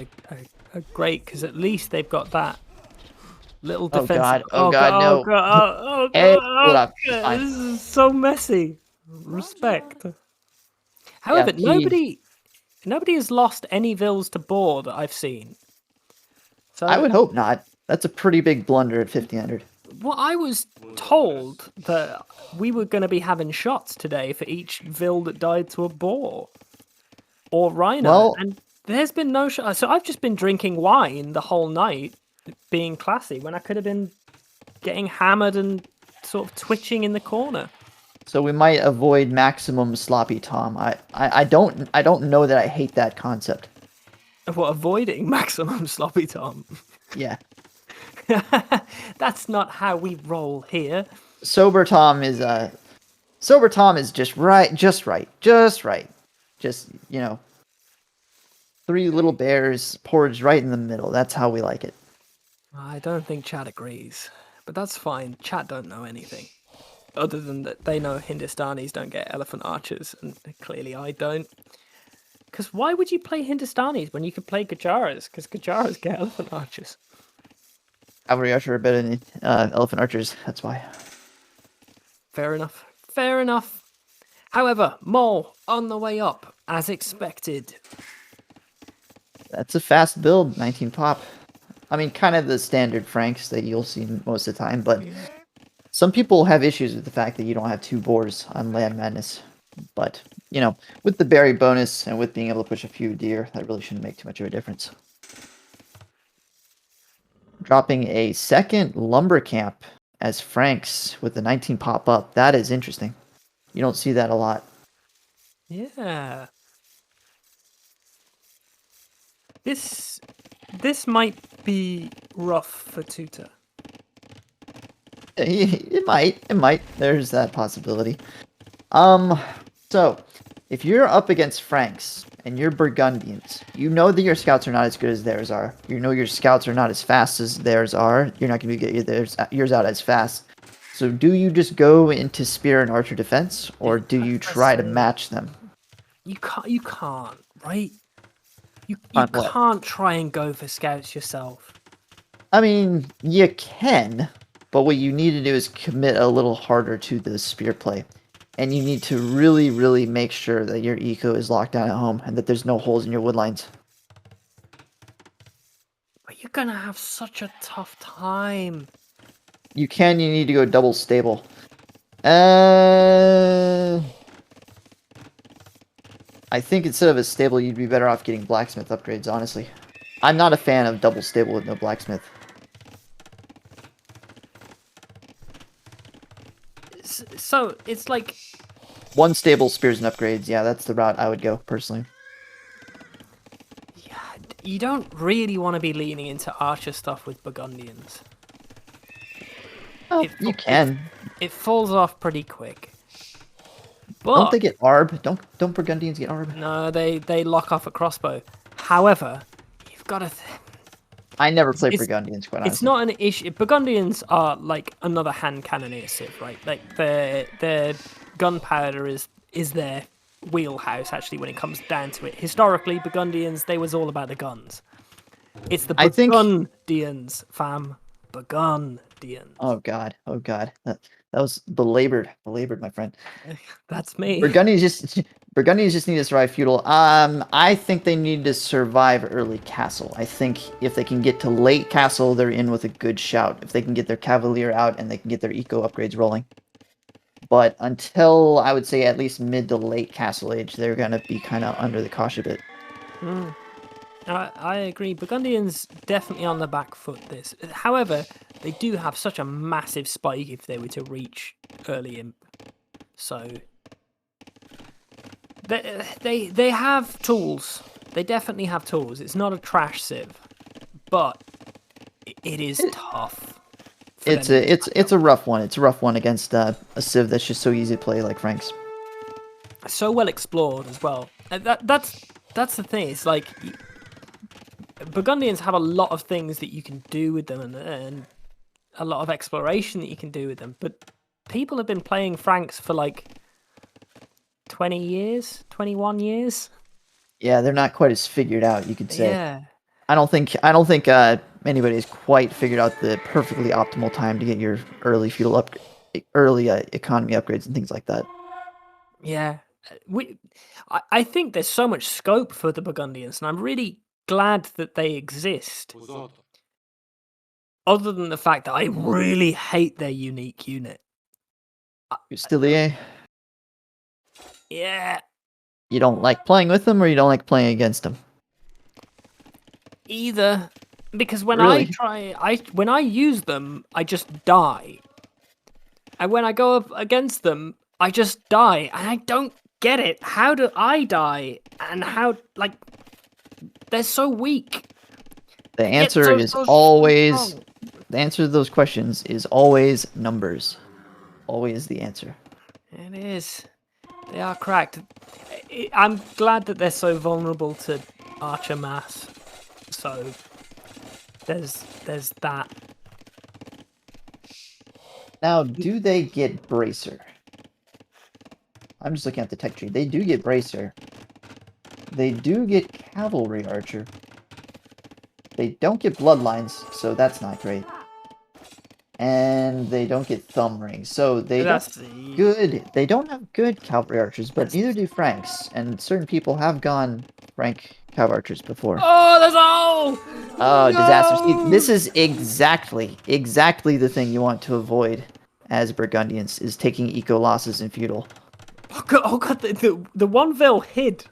are great because at least they've got that little defensive. Oh god, no. Hey, hold up. Fine. This is so messy. Respect. However, Yeah, nobody has lost any vills to boar that I've seen. So I would hope not. That's a pretty big blunder at 1500. well, I was told that we were going to be having shots today for each vill that died to a boar or rhino, Well- and there's been no shot. So I've just been drinking wine the whole night, being classy, when I could have been getting hammered and sort of twitching in the corner. So we might avoid maximum sloppy Tom. I don't know that I hate that concept. What, avoiding maximum sloppy Tom? Yeah. That's not how we roll here. Sober Tom is just right. Just, you know, 3 little bears porridge right in the middle. That's how we like it. I don't think Chad agrees, but that's fine. Chad don't know anything. Other than that, they know Hindustanis don't get elephant archers, and clearly I don't. Because why would you play Hindustanis when you could play Gujaras? Because Gujaras get elephant archers. Cavalry archer are better than elephant archers. That's why. Fair enough. Fair enough. However, Mole on the way up, as expected. That's a fast build, 19 pop. I mean, kind of the standard Franks that you'll see most of the time, but some people have issues with the fact that you don't have 2 boars on Land Madness. But, you know, with the berry bonus and with being able to push a few deer, that really shouldn't make too much of a difference. Dropping a second lumber camp as Franks with the 19 pop up. That is interesting. You don't see that a lot. Yeah. This might be rough for Toota. It might. There's that possibility. So if you're up against Franks and you're Burgundians, you know that your scouts are not as good as theirs are. You know your scouts are not as fast as theirs are. You're not going to get yours out as fast. So do you just go into spear and archer defense, or do you try to match them? You can't, right? You can't try and go for scouts yourself. I mean, you can, but what you need to do is commit a little harder to the spear play. And you need to really, really make sure that your eco is locked down at home and that there's no holes in your wood lines. But you're gonna have such a tough time. You need to go double stable. I think instead of a stable, you'd be better off getting blacksmith upgrades, honestly. I'm not a fan of double stable with no blacksmith. So, it's like... 1 stable, spears, and upgrades. Yeah, that's the route I would go, personally. Yeah, you don't really want to be leaning into archer stuff with Burgundians. Oh, you can. It falls off pretty quick. But, don't they get ARB? Don't Burgundians get ARB? No, they lock off a crossbow. However, you've got to... I never play Burgundians, quite honestly. It's not an issue. Burgundians are like another hand cannoneer civ, right? Like their gunpowder is their wheelhouse, actually, when it comes down to it. Historically, Burgundians, they was all about the guns. It's the Burgundians, fam. Burgundians. Oh god. That was belabored, my friend. That's me. Burgundians just need to survive feudal. I think they need to survive early castle. I think if they can get to late castle, they're in with a good shout. If they can get their cavalier out and they can get their eco upgrades rolling. But until, I would say, at least mid to late castle age, they're gonna be kind of under the cosh a bit. I agree. Burgundians definitely on the back foot this. However, they do have such a massive spike if they were to reach early imp. So they have tools. They definitely have tools. It's not a trash civ, but it is tough. It's a rough one. It's a rough one against a civ that's just so easy to play like Frank's. So well explored as well. That's the thing. It's like Burgundians have a lot of things that you can do with them and a lot of exploration that you can do with them. But people have been playing Franks for like 20 years, 21 years. Yeah, they're not quite as figured out, you could say. Yeah. I don't think anybody's quite figured out the perfectly optimal time to get your early feudal early economy upgrades and things like that. Yeah. I think there's so much scope for the Burgundians, and I'm really glad that they exist. Other than the fact that I really hate their unique unit. Stilier? Yeah. You don't like playing with them, or you don't like playing against them? Either. Because when Really? when I use them, I just die. And when I go up against them, I just die. And I don't get it. How do I die? And how, like, they're so weak. The answer is always The answer to those questions is always numbers. Always the answer. It is. They are cracked. I'm glad that they're so vulnerable to archer mass. So there's that. Now, do they get bracer? I'm just looking at the tech tree. They do get bracer. They do get cavalry archer. They don't get bloodlines, so that's not great. And they don't get thumb rings, so they They don't have good cavalry archers, but neither do Franks. And certain people have gone Frank cav archers before. Oh, there's all. Oh, no! Disaster! See, this is exactly the thing you want to avoid as Burgundians is taking eco losses in feudal. Oh god, the one Vil hid.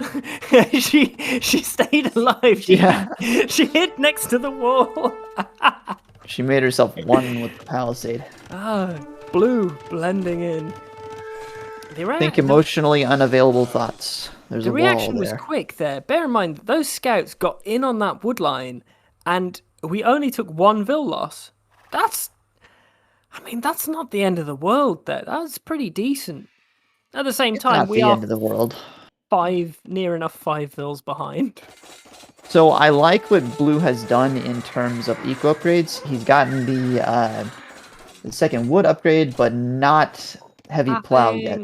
she stayed alive. She hid next to the wall. She made herself one with the palisade. Ah, blue blending in. Think emotionally unavailable thoughts. There's a wall there. The reaction was quick there. Bear in mind, those scouts got in on that wood line, and we only took one Vil loss. That's not the end of the world there. That's pretty decent. At the same time, we are end of the world. Near enough 5 Vils behind. So I like what Blue has done in terms of eco upgrades. He's gotten the second wood upgrade, but not heavy plow yet.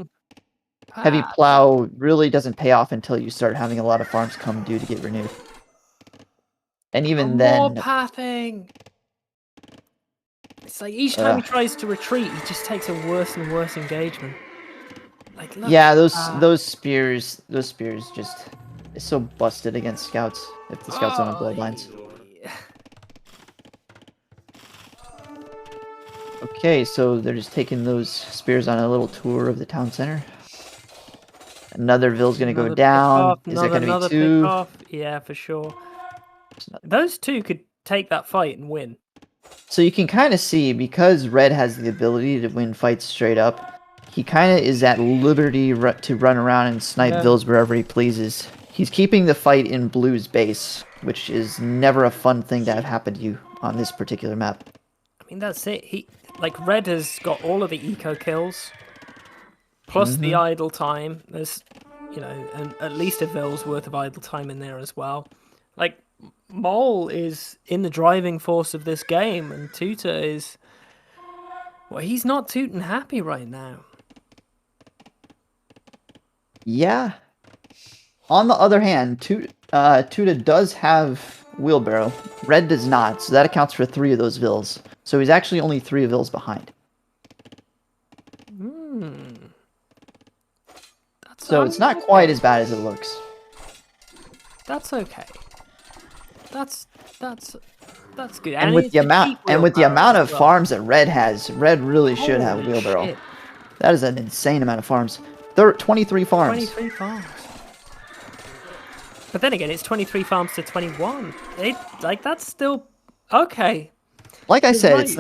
Heavy plow really doesn't pay off until you start having a lot of farms come due to get renewed. And even then... More pathing! It's like each time he tries to retreat, he just takes a worse and worse engagement. Like, look, yeah, those spears just... It's so busted against scouts, if the scouts don't have bloodlines. Yeah. Okay, so they're just taking those spears on a little tour of the town center. Another Vil's gonna go down. Is there gonna be 2? Yeah, for sure. Those 2 could take that fight and win. So you can kind of see, because Red has the ability to win fights straight up, he kind of is at liberty to run around and snipe Vils wherever he pleases. He's keeping the fight in Blue's base, which is never a fun thing to have happen to you on this particular map. I mean, that's it. Red has got all of the eco kills, plus the idle time. There's, at least a Vil's worth of idle time in there as well. Like, Mole is in the driving force of this game, and Toota is... Well, he's not tootin' happy right now. Yeah. On the other hand, Toota does have wheelbarrow. Red does not, so that accounts for 3 of those Vils. So he's actually only 3 Vils behind. So it's not quite as bad as it looks. That's okay. That's good. And with the amount of farms that Red has, Red really should have wheelbarrow. Shit. That is an insane amount of farms. There are 23 farms. 23 farms. But then again, it's 23 farms to 21. That's still okay. Like I said, it's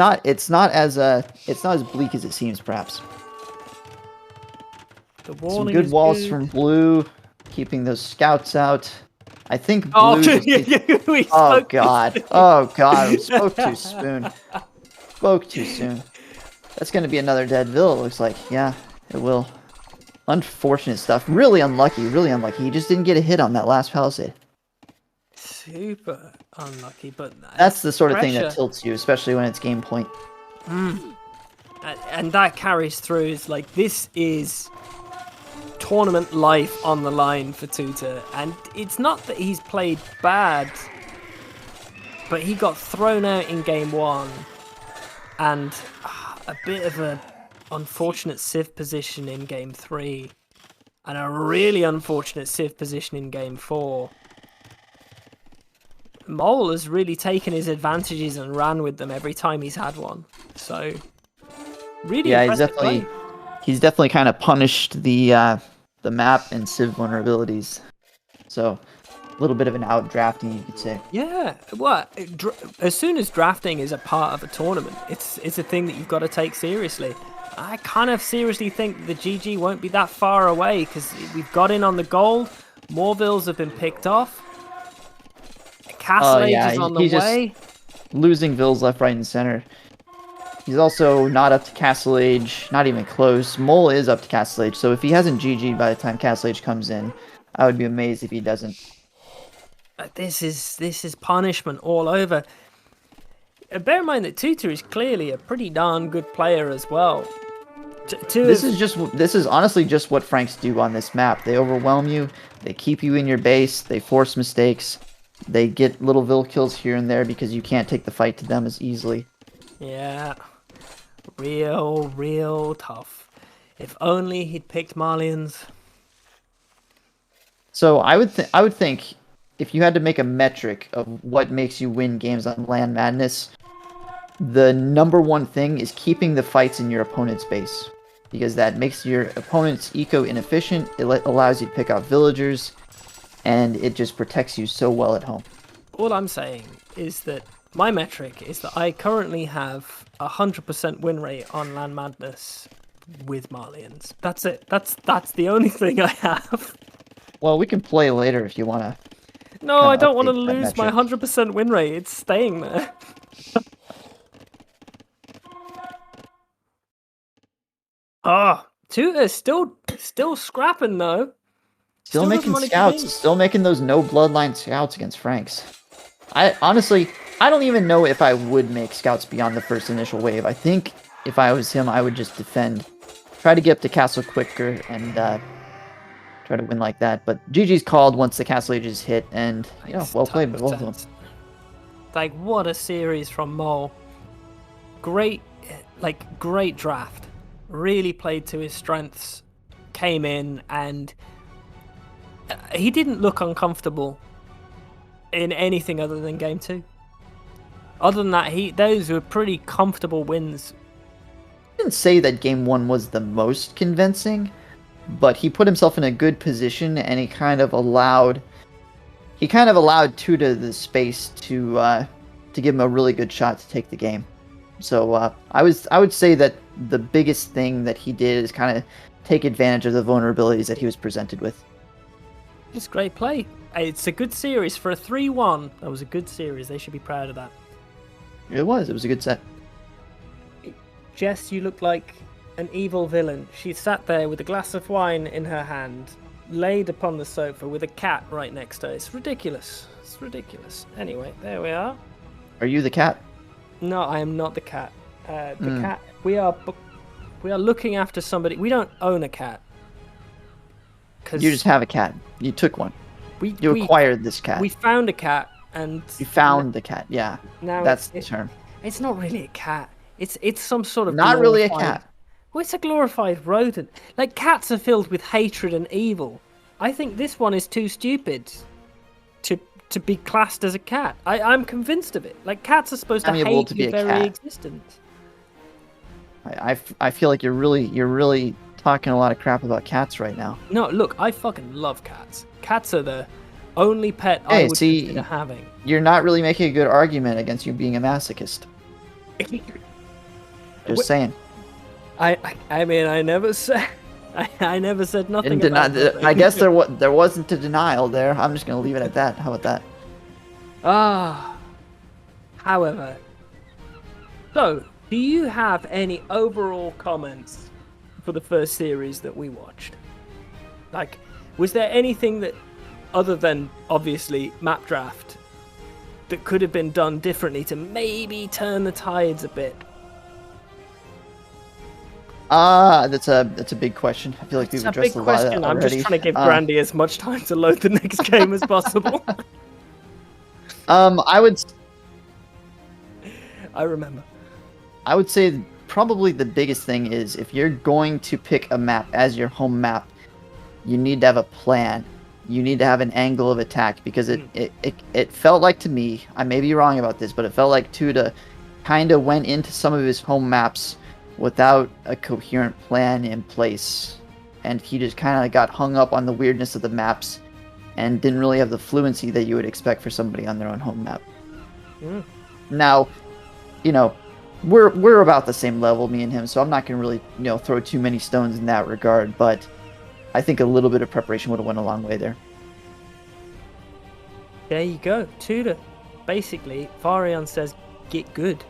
not as bleak as it seems, perhaps. Some good walls from Blue, keeping those scouts out. I think Blue. Oh god! We spoke too soon. Spoke too soon. That's gonna be another dead Vil. It looks like. Yeah, it will. Unfortunate stuff. Really unlucky. Really unlucky. He just didn't get a hit on that last palisade. Super unlucky, but that's the sort of thing that tilts you, especially when it's game point. And that carries through. It's like, this is tournament life on the line for Toota, and it's not that he's played bad, but he got thrown out in game 1, and a bit of a unfortunate Civ position in game 3, and a really unfortunate Civ position in game 4. Mole has really taken his advantages and ran with them every time he's had one. So, really impressive play. He's definitely kind of punished the map and Civ vulnerabilities. So, a little bit of an out-drafting, you could say. Yeah, well, as soon as drafting is a part of a tournament, it's a thing that you've got to take seriously. I kind of seriously think the GG won't be that far away, because we've got in on the gold, more Vils have been picked off, Castle Age is on the way. Just losing Vils left, right, and center. He's also not up to Castle Age, not even close. Mole is up to Castle Age, so if he hasn't GG'd by the time Castle Age comes in, I would be amazed if he doesn't. This is punishment all over. Bear in mind that Toota is clearly a pretty darn good player as well. This is honestly just what Franks do on this map. They overwhelm you, they keep you in your base, they force mistakes, they get little vill kills here and there because you can't take the fight to them as easily. Yeah. Real tough. If only he'd picked Malians. So I would think if you had to make a metric of what makes you win games on LAN Madness, the number one thing is keeping the fights in your opponent's base, because that makes your opponent's eco inefficient. It allows you to pick out villagers, and it just protects you so well at home. All I'm saying is that my metric is that I currently have 100% win rate on LAN Madness with Malians. That's it. That's the only thing I have. Well, we can play later if you want to. No, I don't want to lose my 100% win rate. It's staying there. Toota is still scrapping though. Still making scouts. Still making those no bloodline scouts against Franks. I honestly don't even know if I would make scouts beyond the first initial wave. I think if I was him, I would just defend, try to get up to castle quicker, and try to win like that. But GG's called once the castle age is hit, and well played by both of them. Like, what a series from Mole. Great draft. Really played to his strengths. Came in and he didn't look uncomfortable in anything other than game 2. Other than that, those were pretty comfortable wins. I didn't say that game 1 was the most convincing, but he put himself in a good position, and he kind of allowed Toota the space to give him a really good shot to take the game. So I would say that the biggest thing that he did is kind of take advantage of the vulnerabilities that he was presented with. It's great play. It's a good series for a 3-1. That was a good series. They should be proud of that. It was a good set. Jess, you look like an evil villain. She sat there with a glass of wine in her hand, laid upon the sofa with a cat right next to her. It's ridiculous. It's ridiculous. Anyway, there we are. Are you the cat? No, I am not the cat. The cat. We are looking after somebody. We don't own a cat. You just have a cat. You took one. You acquired this cat. We found a cat, and you found the cat. Yeah, now that's the term. It's not really a cat. It's some sort of not really a cat. Well, it's a glorified rodent. Like, cats are filled with hatred and evil. I think this one is too stupid to be classed as a cat. I'm convinced of it. Like, cats are supposed to hate your very existence. I feel like you're really talking a lot of crap about cats right now. No, look, I fucking love cats. Cats are the only pet I would consider having. You're not really making a good argument against you being a masochist. Just saying. I mean, I never said I never said nothing about that. I guess there wasn't a denial there. I'm just going to leave it at that. How about that? However, so do you have any overall comments for the first series that we watched? Like, was there anything that, other than obviously map draft, that could have been done differently to maybe turn the tides a bit? That's a big question. I feel like we've addressed a lot of that already. I'm just trying to give Grandy as much time to load the next game as possible. I remember. I would say probably the biggest thing is, if you're going to pick a map as your home map, you need to have a plan. You need to have an angle of attack, because it felt like, to me, I may be wrong about this, but it felt like Toota kind of went into some of his home maps without a coherent plan in place, and he just kind of got hung up on the weirdness of the maps and didn't really have the fluency that you would expect for somebody on their own home map. Now, we're about the same level, me and him, so I'm not going to really throw too many stones in that regard, but I think a little bit of preparation would have went a long way there. There you go. Toota. Basically, Farion says, get good.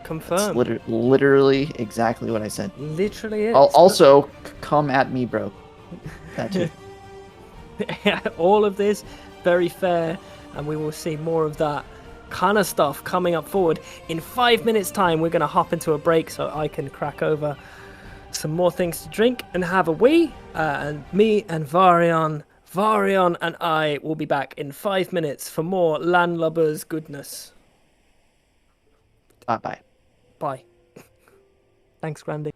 Confirm. Literally exactly what I said. Literally is. Also, come at me, bro. That too. All of this, very fair, and we will see more of that kind of stuff coming up forward. In 5 minutes' time, we're going to hop into a break so I can crack over some more things to drink and have a wee. And me and Varian and I will be back in 5 minutes for more LAN Lubbers goodness. Bye. Bye. Thanks, Grandy.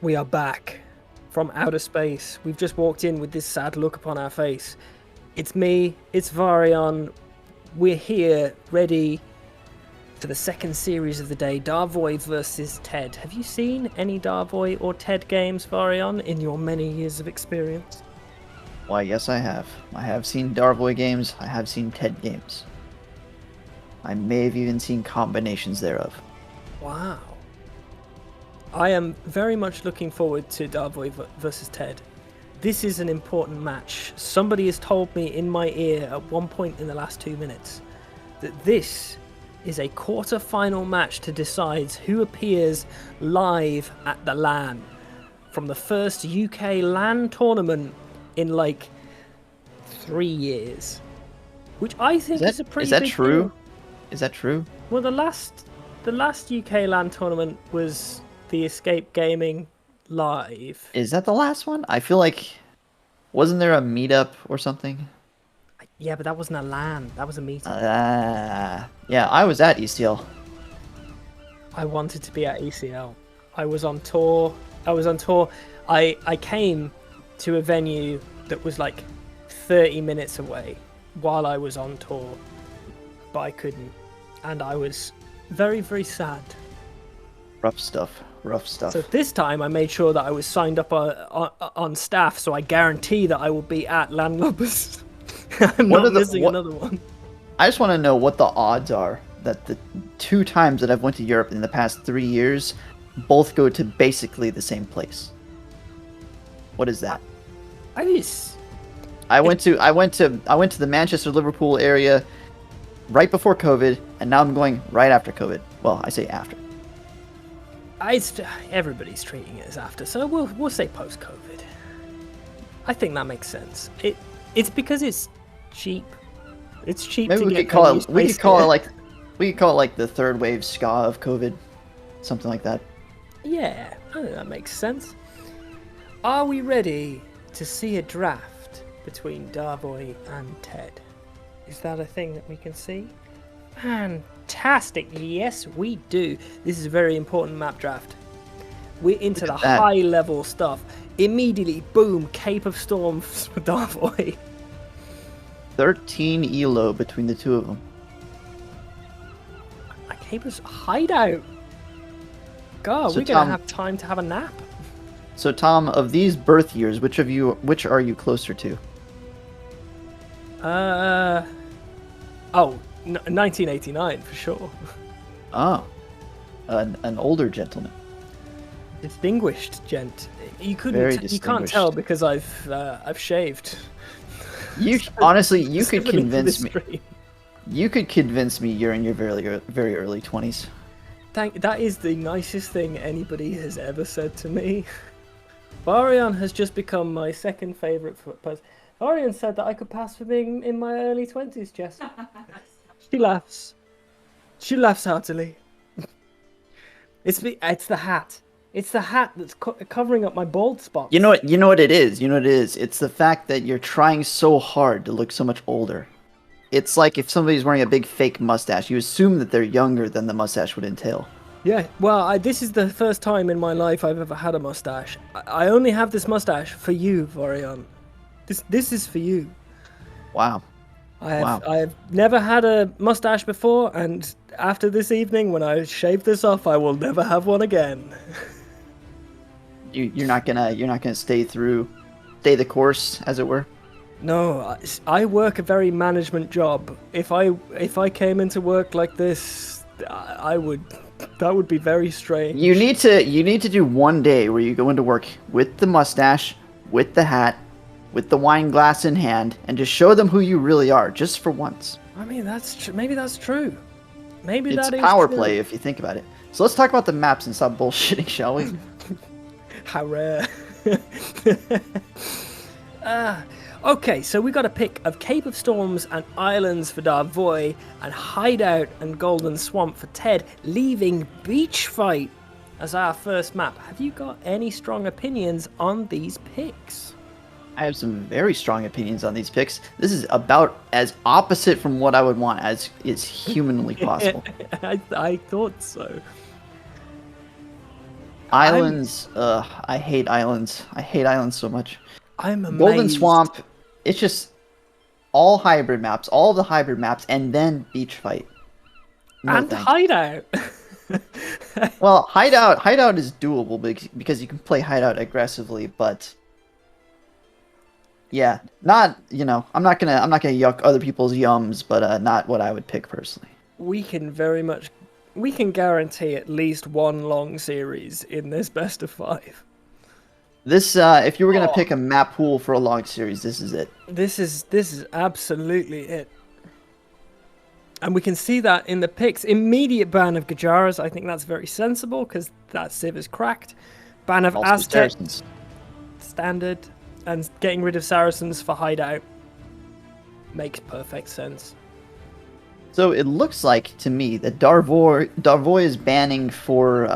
We are back from outer space. We've just walked in with this sad look upon our face. It's me, it's Varian. We're here, ready for the second series of the day, Darvoy versus Ted. Have you seen any Darvoy or Ted games, Varian, in your many years of experience? Why, yes, I have. I have seen Darvoy games. I have seen Ted games. I may have even seen combinations thereof. Wow. I am very much looking forward to Darvoy versus Ted. This is an important match. Somebody has told me in my ear at one point in the last 2 minutes that this is a quarter-final match to decide who appears live at the LAN from the first UK LAN tournament in like 3 years, which I think is a pretty big true? deal. Is that true? Well, the last UK LAN tournament was the Escape Gaming Live. Is that the last one? I feel like, wasn't there a meetup or something? Yeah, but that wasn't a LAN. That was a meeting. Yeah, I was at ECL. I wanted to be at ECL. I was on tour. I came to a venue that was like 30 minutes away while I was on tour, but I couldn't. And I was very, very sad. Rough stuff. So this time I made sure that I was signed up on staff, so I guarantee that I will be at LAN Lubbers. I'm not missing another one. I just want to know what the odds are that the 2 times that I've went to Europe in the past 3 years both go to basically the same place. What is that? I went to the Manchester Liverpool area right before COVID, and now I'm going right after COVID. Well, I say after. Everybody's treating it as after, so we'll say post-COVID. I think that makes sense. It's because it's cheap. It's cheap. Maybe we could call it like the third wave ska of COVID, something like that. Yeah, I think that makes sense. Are we ready to see a draft between Darvoy and Ted? Is that a thing that we can see? Fantastic! Yes, we do. This is a very important map draft. We're into the high-level stuff. Immediately, boom! Cape of Storms for Darvoy. 13 elo between the two of them. A Cape of Hideout. God, So we're gonna have time to have a nap. So Tom, of these birth years, which are you closer to? 1989 for sure. Oh, an older gentleman. Distinguished gent. You can't tell because I've shaved. Honestly, you could convince me. You could convince me you're in your very early 20s. That is the nicest thing anybody has ever said to me. Varian has just become my second favourite person. Varian said that I could pass for being in my early 20s, Jess. She laughs. She laughs heartily. It's the hat. It's the hat that's covering up my bald spot. You know what it is. It's the fact that you're trying so hard to look so much older. It's like if somebody's wearing a big fake mustache, you assume that they're younger than the mustache would entail. Yeah, well, this is the first time in my life I've ever had a mustache. I only have this mustache for you, Varian. This is for you. Wow. I've never had a mustache before, and after this evening, when I shave this off, I will never have one again. You're not gonna stay the course, as it were. No, I work a very management job. If I came into work like this, that would be very strange. You need to do one day where you go into work with the mustache, with the hat, with the wine glass in hand, and just show them who you really are, just for once. I mean, maybe that's true. Maybe it's that is power true. play if you think about it. So let's talk about the maps and stop bullshitting, shall we? How rare. Okay, so we got a pick of Cape of Storms and Islands for Darvoy, and Hideout and Golden Swamp for Ted, leaving Beach Fight as our first map. Have you got any strong opinions on these picks? I have some very strong opinions on these picks. This is about as opposite from what I would want as is humanly possible. I thought so. Islands, I hate islands. I hate islands so much. I'm amazed. Golden Swamp, it's just all hybrid maps, all of the hybrid maps, and then beach fight. No and thanks. hideout. Well, hideout is doable because you can play hideout aggressively, but yeah, not I'm not gonna yuck other people's yums, but not what I would pick personally. We can guarantee at least one long series in this best of 5. This, if you were gonna pick a map pool for a long series, this is it. This is absolutely it. And we can see that in the picks. Immediate ban of Gajaras, I think that's very sensible, because that Civ is cracked. Ban of Also Aztec, Saracens. standard. And getting rid of Saracens for hideout makes perfect sense. So it looks like to me that Darvoy is banning for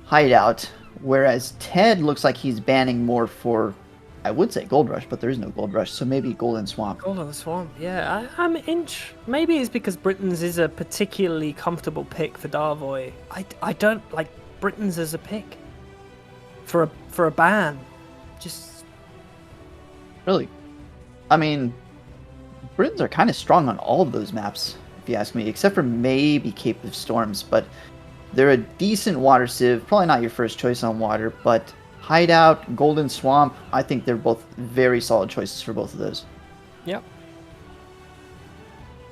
hideout, whereas Ted looks like he's banning more for, I would say Gold Rush, but there is no Gold Rush, so maybe Golden Swamp. Golden Swamp, yeah. I'm inch. Maybe it's because Britain's is a particularly comfortable pick for Darvoy. I don't like Britain's as a pick for a ban. Just Really, I mean, Britons are kind of strong on all of those maps, if you ask me, except for maybe Cape of Storms, but they're a decent water civ. Probably not your first choice on water, but hideout, Golden Swamp, I think they're both very solid choices for both of those. Yep.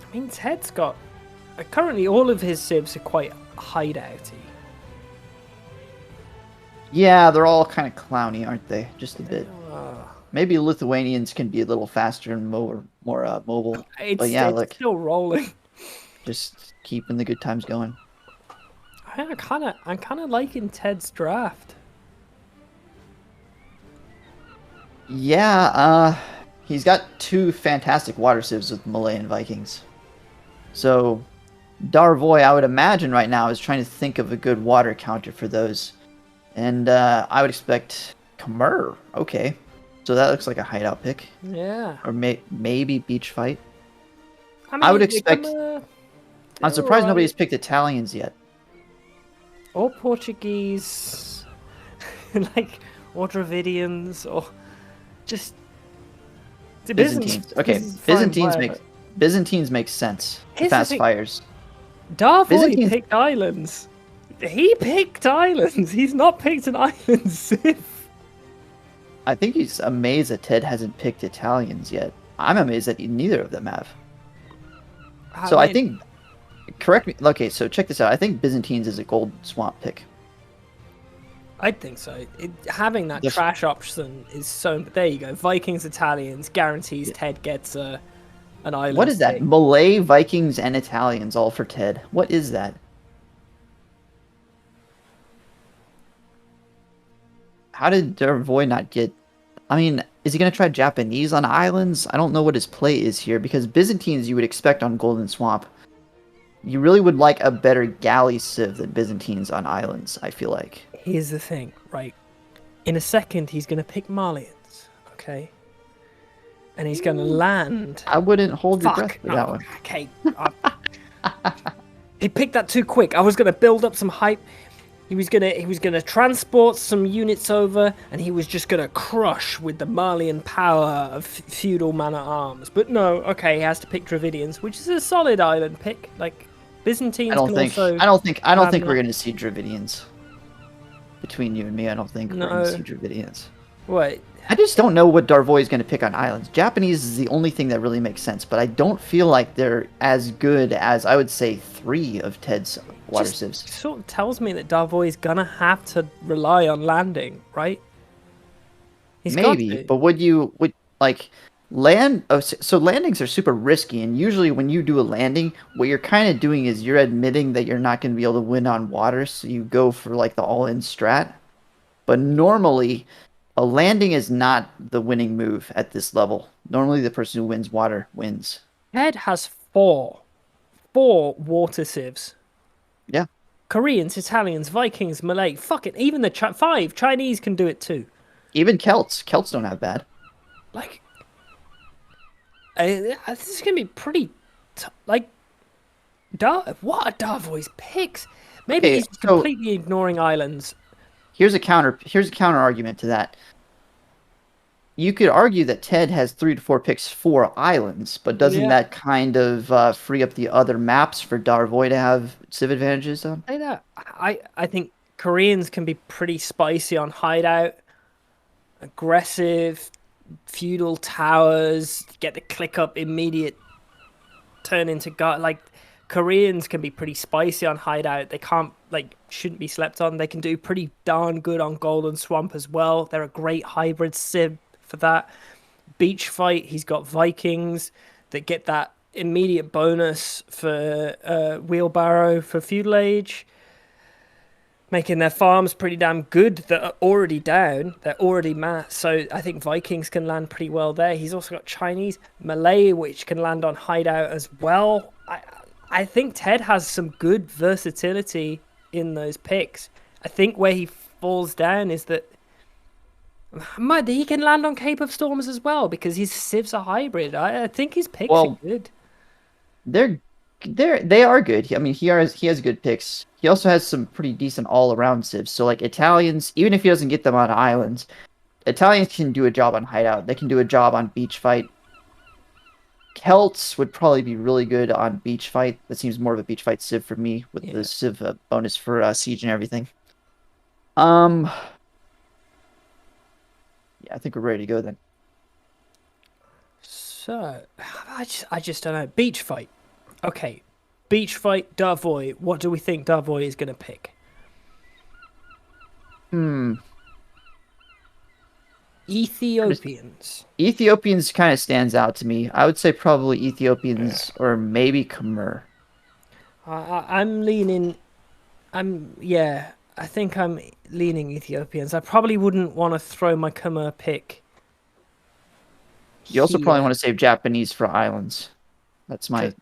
I mean, Ted's got currently all of his civs are quite hideouty. Yeah, they're all kind of clowny, aren't they? Just a bit. Maybe Lithuanians can be a little faster and more mobile. But yeah, it's still rolling. Just keeping the good times going. I'm kind of liking Ted's draft. Yeah, he's got 2 fantastic water civs with Malay and Vikings. So Darvoy, I would imagine right now, is trying to think of a good water counter for those. And I would expect Khmer. Okay. So that looks like a hideout pick. Yeah. Or maybe beach fight. I mean, I would expect... I'm surprised right. nobody's picked Italians yet. Or Portuguese. Like, or Dravidians, or just... Byzantines. Okay, Byzantines makes sense. Fast fires. Darvoy picked islands. He picked islands. He's not picked an island civ. I think he's amazed that Ted hasn't picked Italians yet. I'm amazed that neither of them have. I think... Correct me. Okay, so check this out. I think Byzantines is a Gold Swamp pick. I think so. Having that trash option is so... There you go. Vikings, Italians, guarantees Ted gets an island. What is that? Malay, Vikings, and Italians all for Ted. What is that? How did Darvoy not get... I mean, is he going to try Japanese on islands? I don't know what his play is here, because Byzantines you would expect on Golden Swamp. You really would like a better galley civ than Byzantines on islands, I feel like. Here's the thing, right? In a second, he's going to pick Malians, okay? And he's going to land... I wouldn't hold your breath for that one. Okay. He picked that too quick. I was going to build up some hype. He was gonna transport some units over, and he was just gonna crush with the Malian power of feudal man-at-arms. But no, okay, he has to pick Dravidians, which is a solid island pick. Like Byzantines. I don't think we're gonna see Dravidians. Between you and me, I don't think we're gonna see Dravidians. What? I just don't know what Darvoy is gonna pick on islands. Japanese is the only thing that really makes sense, but I don't feel like they're as good as I would say 3 of Ted's water civs. Sort of tells me that Darvoy is gonna have to rely on landing, right? Maybe, but would land? Oh, so landings are super risky, and usually when you do a landing, what you're kind of doing is you're admitting that you're not going to be able to win on water, so you go for like the all-in strat. But normally, a landing is not the winning move at this level. Normally, the person who wins water wins. Ted has 4 water civs. Yeah. Koreans, Italians, Vikings, Malay. Fuck it. Even the 5 Chinese can do it too. Even Celts. Celts don't have bad. Like, this is gonna be pretty. What are Darvoy's picks? Maybe he's completely ignoring islands. Here's a counter argument to that. You could argue that Ted has 3 to 4 picks for islands, but doesn't Yeah. that kind of free up the other maps for Darvoy to have civ advantages on? Say that. I think Koreans can be pretty spicy on hideout, aggressive, feudal towers, get the click up immediate, turn into god. Like Koreans can be pretty spicy on hideout. They shouldn't be slept on. They can do pretty darn good on Golden Swamp as well. They're a great hybrid civ for that. Beach fight, he's got Vikings that get that immediate bonus for wheelbarrow for feudal age, making their farms pretty damn good that are already down. They're already mass. So I think Vikings can land pretty well there. He's also got Chinese, Malay, which can land on hideout as well. I think Ted has some good versatility in those picks. I think where he falls down is that he can land on Cape of Storms as well because his civs are hybrid. I think his picks are good. They are good. I mean, he has good picks. He also has some pretty decent all-around civs. So like Italians, even if he doesn't get them on islands, Italians can do a job on hideout. They can do a job on beach fight. Celts would probably be really good on beach fight. That seems more of a beach fight civ for me with the civ bonus for siege and everything. Yeah, I think we're ready to go then. So I just don't know. Beach fight. Okay, beach fight. Darvoy. What do we think Darvoy is going to pick? Ethiopians. Ethiopians kind of stands out to me. I would say probably Ethiopians or maybe Khmer. I'm leaning. I think I'm leaning Ethiopians. I probably wouldn't want to throw my Khmer pick. You also probably want to save Japanese for islands. That's my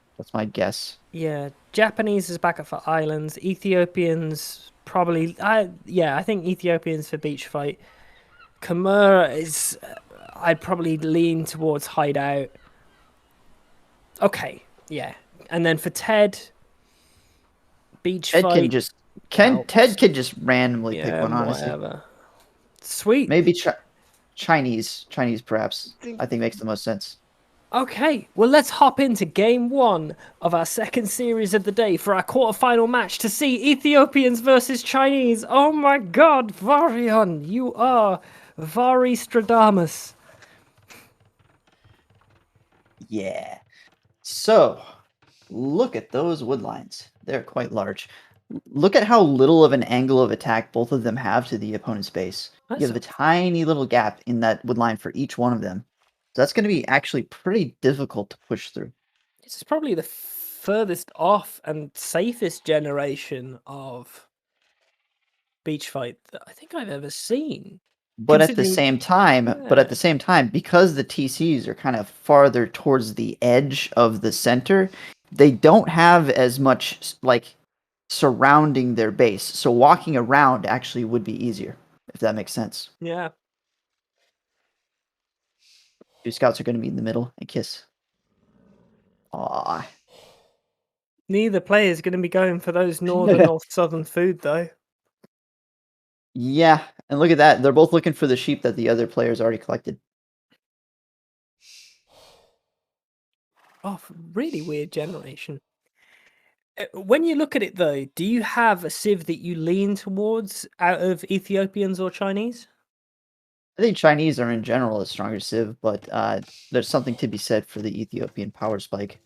guess. Yeah, Japanese is backup for islands. Ethiopians probably. I think Ethiopians for beach fight. Khmer is. I'd probably lean towards hideout. Okay, yeah, and then for Ted, beach fight. Ted could just randomly pick one. Honestly, whatever. Sweet. Maybe Chinese perhaps. I think makes the most sense. Okay, well, let's hop into game 1 of our second series of the day for our quarterfinal match to see Ethiopians versus Chinese. Oh my god, Varion, you are Vari Stradamus. Yeah. So, look at those wood lines. They're quite large. Look at how little of an angle of attack both of them have to the opponent's base. You have a tiny little gap in that wood line for each one of them. So that's going to be actually pretty difficult to push through. This is probably the furthest off and safest generation of beach fight that I think I've ever seen. But at the same time, because the TCs are kind of farther towards the edge of the center, they don't have as much like surrounding their base. So walking around actually would be easier, if that makes sense. Yeah. 2 scouts are going to be in the middle and kiss. Aww. Neither player is going to be going for those northern or southern food, though. Yeah, and look at that. They're both looking for the sheep that the other players already collected. Oh, really weird generation. When you look at it, though, do you have a civ that you lean towards out of Ethiopians or Chinese? I think Chinese are in general a stronger civ, but there's something to be said for the Ethiopian power spike.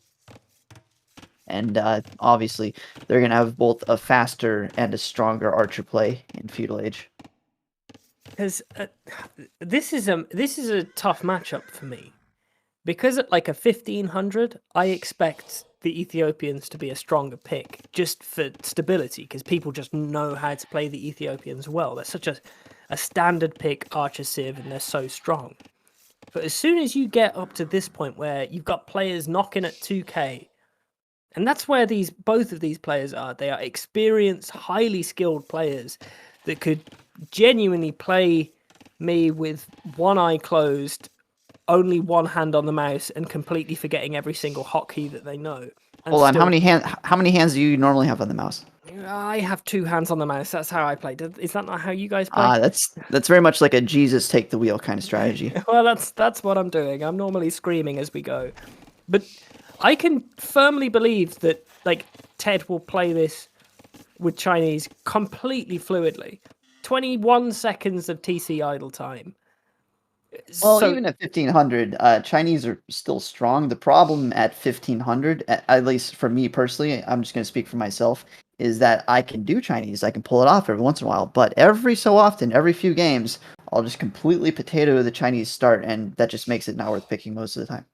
And obviously, they're going to have both a faster and a stronger archer play in feudal age. Because this is a tough matchup for me. Because at like a 1500, I expect the Ethiopians to be a stronger pick, just for stability, because people just know how to play the Ethiopians well. They're such a standard pick archer civ, and they're so strong. But as soon as you get up to this point where you've got players knocking at 2k, and that's where both of these players are. They are experienced, highly skilled players that could genuinely play me with one eye closed, only one hand on the mouse, and completely forgetting every single hotkey that they know. Hold on, how many hands do you normally have on the mouse? I have two hands on the mouse. That's how I play. Is that not how you guys play? That's very much like a Jesus take the wheel kind of strategy. Well, that's what I'm doing. I'm normally screaming as we go, but I can firmly believe that like Ted will play this with Chinese completely fluidly. 21 seconds of TC idle time. Well, So even at 1500, Chinese are still strong. The problem at 1500, at least for me personally, I'm just going to speak for myself, is that I can do Chinese. I can pull it off every once in a while, but every so often, every few games, I'll just completely potato the Chinese start, and that just makes it not worth picking most of the time.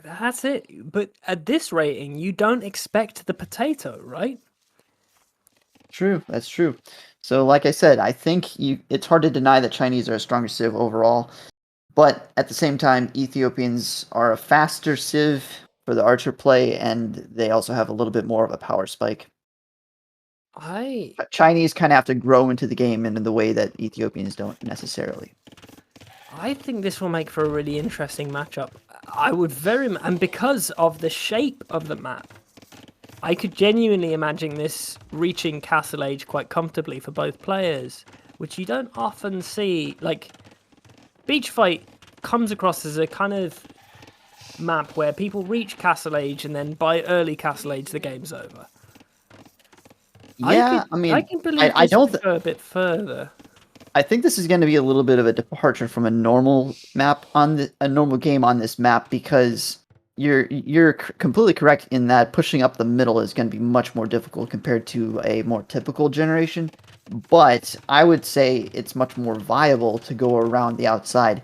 that's it. But at this rating, you don't expect the potato, right? True, that's true. So, like I said, I think it's hard to deny that Chinese are a stronger civ overall. But at the same time, Ethiopians are a faster civ for the archer play, and they also have a little bit more of a power spike. I But Chinese kind of have to grow into the game in the way that Ethiopians don't necessarily. I think this will make for a really interesting matchup. And because of the shape of the map, I could genuinely imagine this reaching Castle Age quite comfortably for both players, which you don't often see. Like, Beach Fight comes across as a kind of map where people reach Castle Age and then by early Castle Age the game's over. Yeah, I I mean, can believe I this don't. would go a bit further. I think this is going to be a little bit of a departure from a normal map a normal game on this map because you're completely correct in that pushing up the middle is going to be much more difficult compared to a more typical generation. But I would say it's much more viable to go around the outside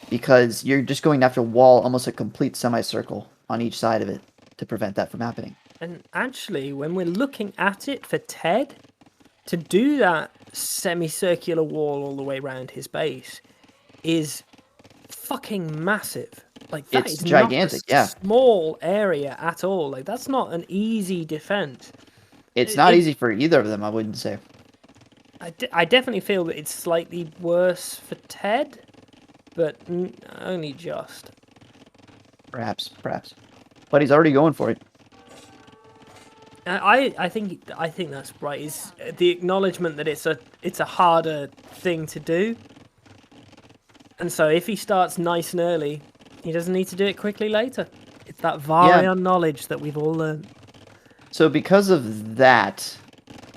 because you're just going to have to wall almost a complete semicircle on each side of it to prevent that from happening. And actually, when we're looking at it for Ted, to do that semicircular wall all the way around his base is fucking massive. Like, that It's is not a gigantic, yeah. small area at all. Like, that's not an easy defense. It's not easy for either of them, I wouldn't say. I definitely feel that it's slightly worse for Ted, but only just. Perhaps. But he's already going for it. I think that's right. Is the acknowledgement that it's a harder thing to do, and so if he starts nice and early, he doesn't need to do it quickly later. It's that Varian knowledge that we've all learned. So because of that,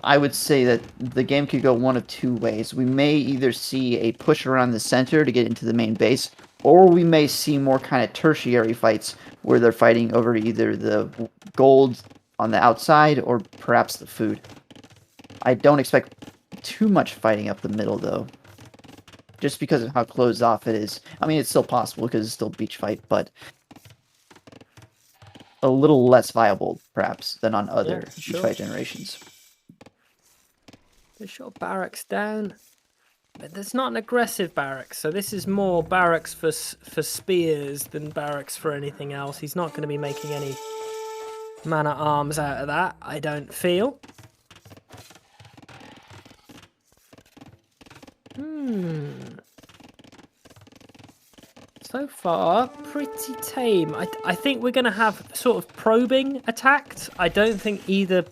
I would say that the game could go one of two ways. We may either see a push around the center to get into the main base, or we may see more kind of tertiary fights where they're fighting over either the gold on the outside or perhaps the food. I don't expect too much fighting up the middle, though, just because of how closed off it is. I mean, it's still possible because it's still beach fight, but a little less viable, perhaps, than on other beach fight generations. They shot barracks down. But there's not an aggressive barracks, so this is more barracks for spears than barracks for anything else. He's not going to be making any man-at-arms out of that, I don't feel. So far, pretty tame. I think we're going to have sort of probing attacked. I don't think either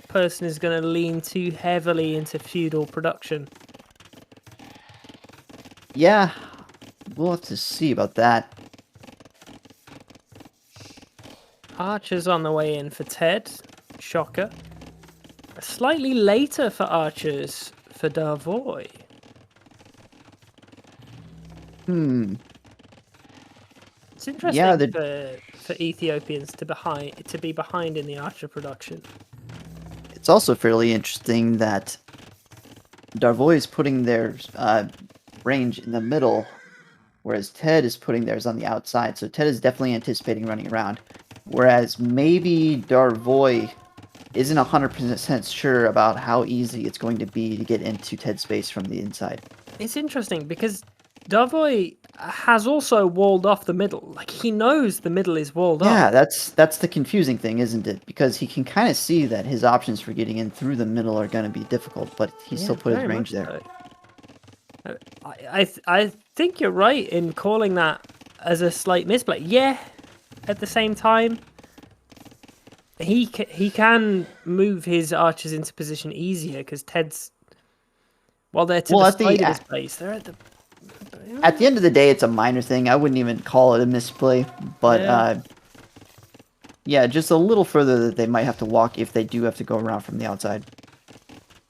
person is going to lean too heavily into feudal production. Yeah, we'll have to see about that. Archers on the way in for Ted. Shocker. Slightly later for archers for Darvoy. It's interesting for Ethiopians to be behind in the archer production. It's also fairly interesting that Darvoy is putting their range in the middle, whereas Ted is putting theirs on the outside. So Ted is definitely anticipating running around, whereas maybe Darvoy isn't 100% sure about how easy it's going to be to get into Ted's space from the inside. It's interesting because Darvoy has also walled off the middle. Like, he knows the middle is walled off. Yeah, that's the confusing thing, isn't it? Because he can kind of see that his options for getting in through the middle are going to be difficult, but he still put his range there. So. I think you're right in calling that as a slight misplay. Yeah, at the same time, he can move his archers into position easier because Ted's while they're to Well, the side of his base, they're at the end of the day, it's a minor thing. I wouldn't even call it a misplay, but Yeah. yeah, just a little further that they might have to walk if they do have to go around from the outside.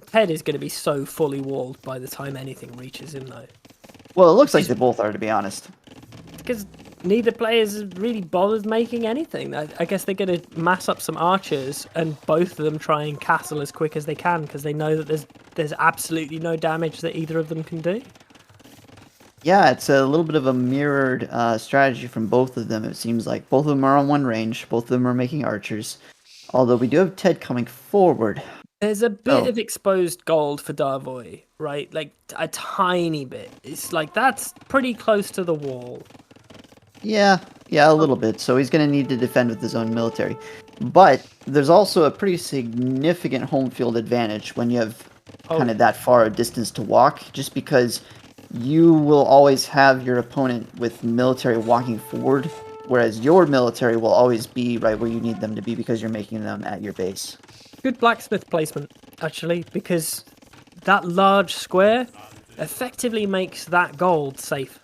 Ted is going to be so fully walled by the time anything reaches him, though. Well, it looks like they both are, to be honest. Because neither player's really bothered making anything. I guess they're going to mass up some archers and both of them try and castle as quick as they can because they know that there's absolutely no damage that either of them can do. Yeah, it's a little bit of a mirrored strategy from both of them. It seems like both of them are on one range. Both of them are making archers. Although we do have Ted coming forward. There's a bit of exposed gold for Darvoy, right? Like a tiny bit. It's like that's pretty close to the wall. Yeah, a little bit. So he's going to need to defend with his own military. But there's also a pretty significant home field advantage when you have kind of that far a distance to walk, just because you will always have your opponent with military walking forward, whereas your military will always be right where you need them to be because you're making them at your base. Good blacksmith placement, actually, because that large square effectively makes that gold safe.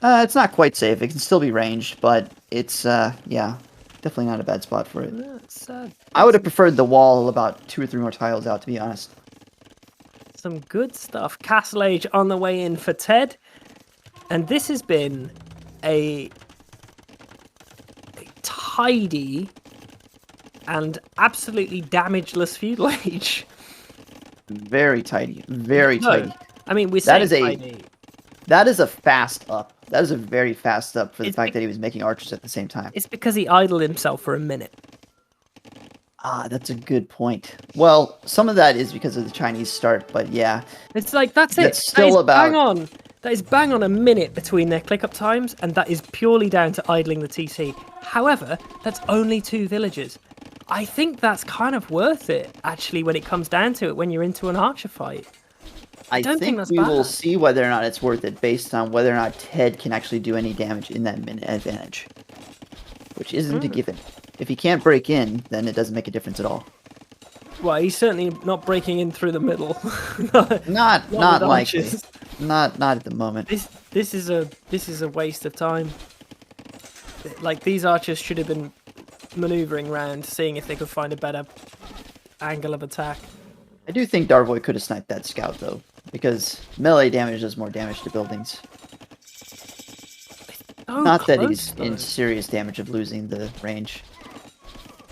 It's not quite safe. It can still be ranged, but it's, yeah, definitely not a bad spot for it. I would have preferred the wall about 2 or 3 more tiles out, to be honest. Some good stuff. Castle Age on the way in for Ted. And this has been a tidy and absolutely damageless feudal age. Very tidy. Very tidy. I mean, we're saying tidy. That is a fast up. That is a very fast up for the fact that he was making archers at the same time. It's because he idled himself for a minute. Ah, that's a good point. Well, some of that is because of the Chinese start, but yeah. It's like, that's it. It's still about... Bang on. That is bang on a minute between their click-up times, and that is purely down to idling the TC. However, that's only 2 villagers. I think that's kind of worth it, actually, when it comes down to it, when you're into an archer fight. I think we will see whether or not it's worth it based on whether or not Ted can actually do any damage in that minute advantage. Which isn't a given. If he can't break in, then it doesn't make a difference at all. Well, he's certainly not breaking in through the middle. not likely. Not at the moment. This is a waste of time. Like, these archers should have been maneuvering around, seeing if they could find a better angle of attack. I do think Darvoy could have sniped that scout, though, because melee damage does more damage to buildings. Not that he's in serious damage of losing the range.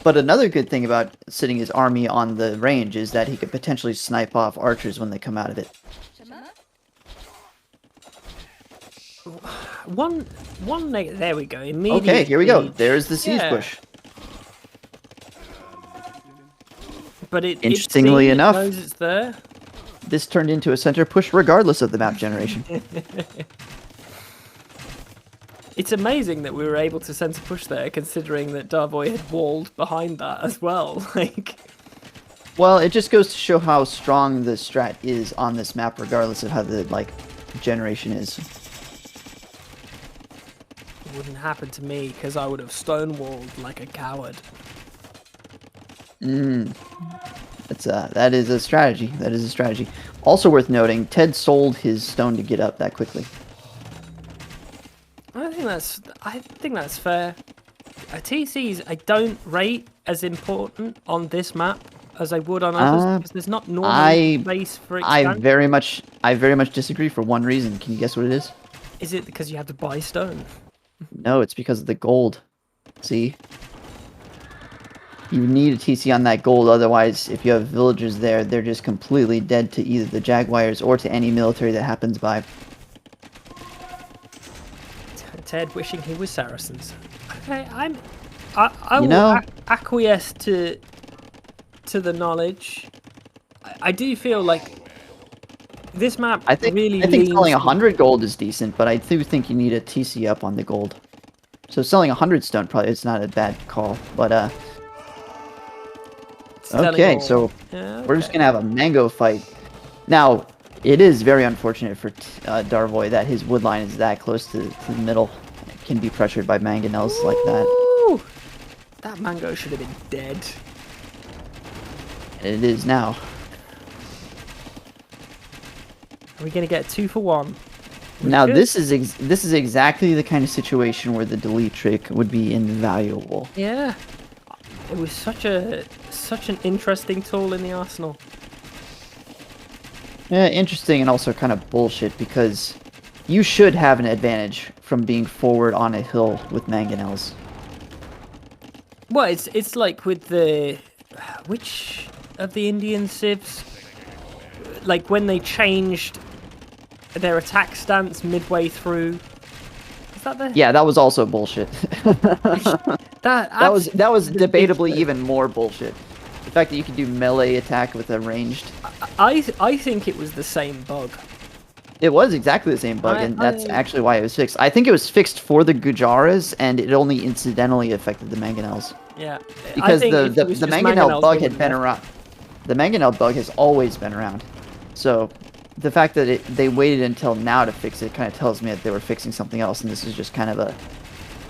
But another good thing about sitting his army on the range is that he could potentially snipe off archers when they come out of it. There we go. Okay, here we go. There's the siege push. But interestingly enough, it's there. This turned into a center push regardless of the map generation. It's amazing that we were able to center push there, considering that Darvoy had walled behind that as well. Well, it just goes to show how strong the strat is on this map, regardless of how the generation is. It wouldn't happen to me because I would have stonewalled like a coward. That is a strategy. That is a strategy. Also worth noting, Ted sold his stone to get up that quickly. I think that's fair. TCs I don't rate as important on this map as I would on others because there's not normal space for expansion. I very much disagree for one reason. Can you guess what it is? Is it because you have to buy stone? No, it's because of the gold. See? You need a TC on that gold, otherwise if you have villagers there, they're just completely dead to either the Jaguars or to any military that happens by. Ted wishing he was Saracens. Okay, I will acquiesce to the knowledge. I do feel like this map I think selling 100 gold is decent, but I do think you need a TC up on the gold. So selling 100 stone probably it's not a bad call, but okay, so we're just gonna have a mango fight. Now, it is very unfortunate for Darvoy that his wood line is that close to the middle. It can be pressured by mangonels like that. That mango should have been dead. It is now. Are we gonna get 2 for 1? Now this is exactly the kind of situation where the delete trick would be invaluable. Yeah. It was such an interesting tool in the arsenal. Yeah, interesting and also kind of bullshit because you should have an advantage from being forward on a hill with mangonels. Well, it's like with the which of the Indian civs, like when they changed their attack stance midway through. Is that the? Yeah, that was also bullshit. that was debatably even more bullshit. The fact that you can do melee attack with a ranged. I think it was the same bug. It was exactly the same bug, and that's actually why it was fixed. I think it was fixed for the Gujaras, and it only incidentally affected the mangonels. Yeah, because the mangonel bug had been around. The mangonel bug has always been around, so the fact that they waited until now to fix it kind of tells me that they were fixing something else, and this is just kind of a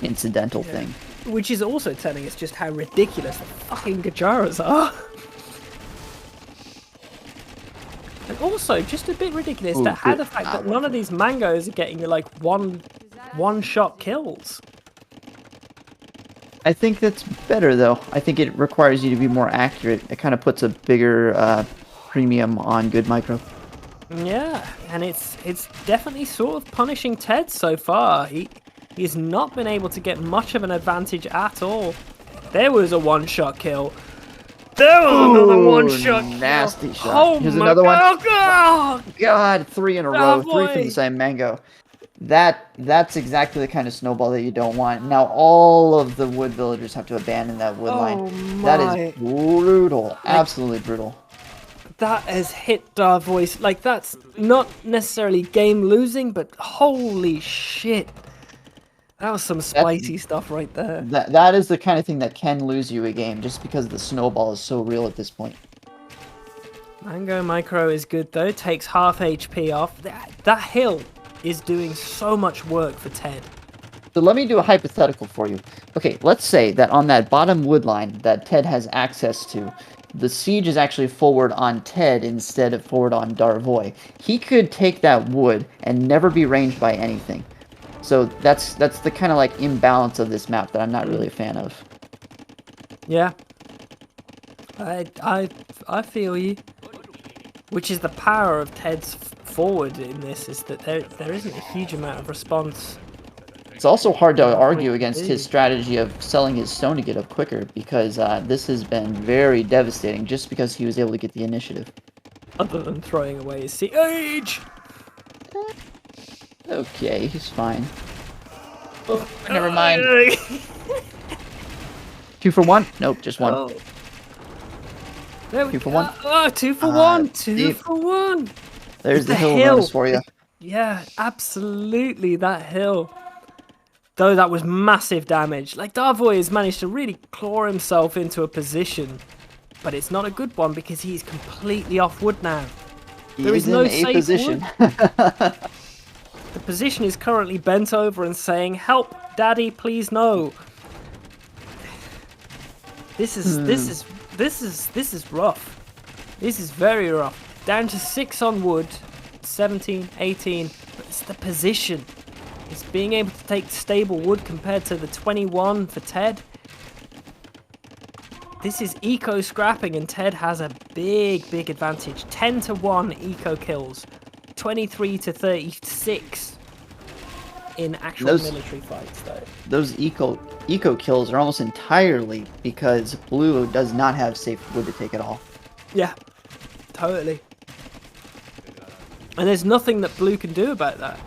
incidental thing. Which is also telling us just how ridiculous the fucking Gujaras are. And also, just a bit ridiculous to how the fact that none of these mangoes are getting like one-shot kills. I think that's better though. I think it requires you to be more accurate. It kind of puts a bigger premium on good micro. Yeah, and it's definitely sort of punishing Ted so far. He's not been able to get much of an advantage at all. There was a one-shot kill. There was another one-shot kill. Nasty shot. Oh, here's another one. Oh, God, 3 in a row. 3 from the same mango. That's exactly the kind of snowball that you don't want. Now all of the wood villagers have to abandon that wood line. That is brutal. Absolutely brutal. That has hit Darvois. Like, that's not necessarily game losing, but holy shit. That was some spicy stuff right there. That is the kind of thing that can lose you a game, just because the snowball is so real at this point. Mango Micro is good though, takes half HP off. That hill is doing so much work for Ted. So let me do a hypothetical for you. Okay, let's say that on that bottom wood line that Ted has access to, the siege is actually forward on Ted instead of forward on Darvois. He could take that wood and never be ranged by anything. So that's the kind of like imbalance of this map that I'm not really a fan of. Yeah. I feel you. Which is the power of Ted's forward in this, is that there isn't a huge amount of response. It's also hard to argue against his strategy of selling his stone to get up quicker, because this has been very devastating just because he was able to get the initiative. Other than throwing away his siege! Okay, he's fine. Oh, never mind. 2 for 1? Nope, just 1. Oh. There we 2 for 1? Oh, 2 for 1! 2 for 1! There's the hill bonus for you. Yeah, absolutely, that hill. Though that was massive damage. Like, Darvois has managed to really claw himself into a position. But it's not a good one because he's completely off wood now. There is no safe position. The position is currently bent over and saying, "Help, Daddy, please no." This is rough. This is very rough. Down to 6 on wood, 17, 18. But it's the position. It's being able to take stable wood compared to the 21 for Ted. This is eco scrapping, and Ted has a big advantage. 10 to 1 eco kills. 23 to 36 in actual military fights, though. Those eco kills are almost entirely because blue does not have safe wood to take it all. Yeah, totally. And there's nothing that blue can do about that.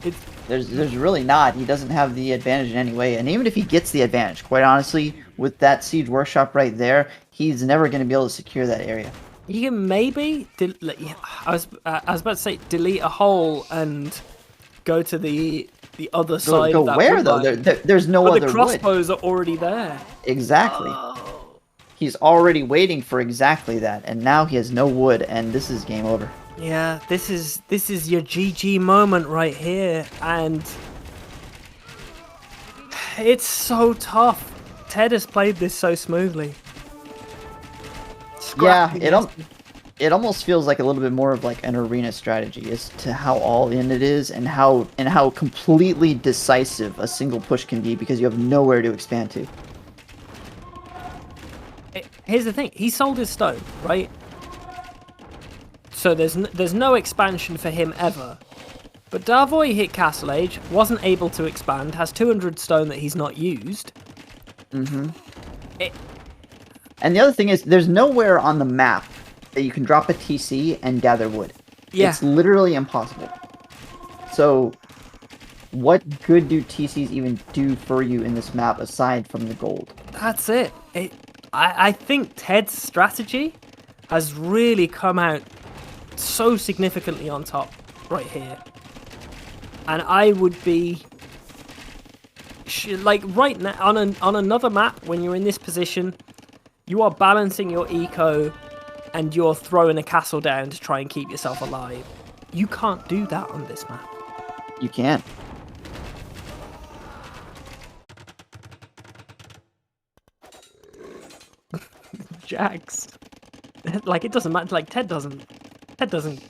There's really not. He doesn't have the advantage in any way. And even if he gets the advantage, quite honestly, with that siege workshop right there, he's never going to be able to secure that area. You can maybe, I was about to say, delete a hole and go to the other side of that where, wood though? line. There's no other wood. The crossbows are already there. Exactly. Oh. He's already waiting for exactly that, and now he has no wood, and this is game over. Yeah, this is your GG moment right here, and it's so tough Ted has played this so smoothly. Yeah, it almost feels like a little bit more of like an arena strategy as to how all in it is, and how completely decisive a single push can be because you have nowhere to expand to. Here's the thing: he sold his stone, right? So there's no expansion for him ever. But Darvoy hit Castle Age, wasn't able to expand, has 200 stone that he's not used. Mm-hmm. And the other thing is, there's nowhere on the map that you can drop a TC and gather wood. Yeah. It's literally impossible. So, what good do TCs even do for you in this map aside from the gold? That's it. I think Ted's strategy has really come out so significantly on top right here. And I would be like right now on another map when you're in this position, you are balancing your eco and you're throwing a castle down to try and keep yourself alive. You can't do that on this map. You can't. Jax. Like, it doesn't matter. Like, Ted doesn't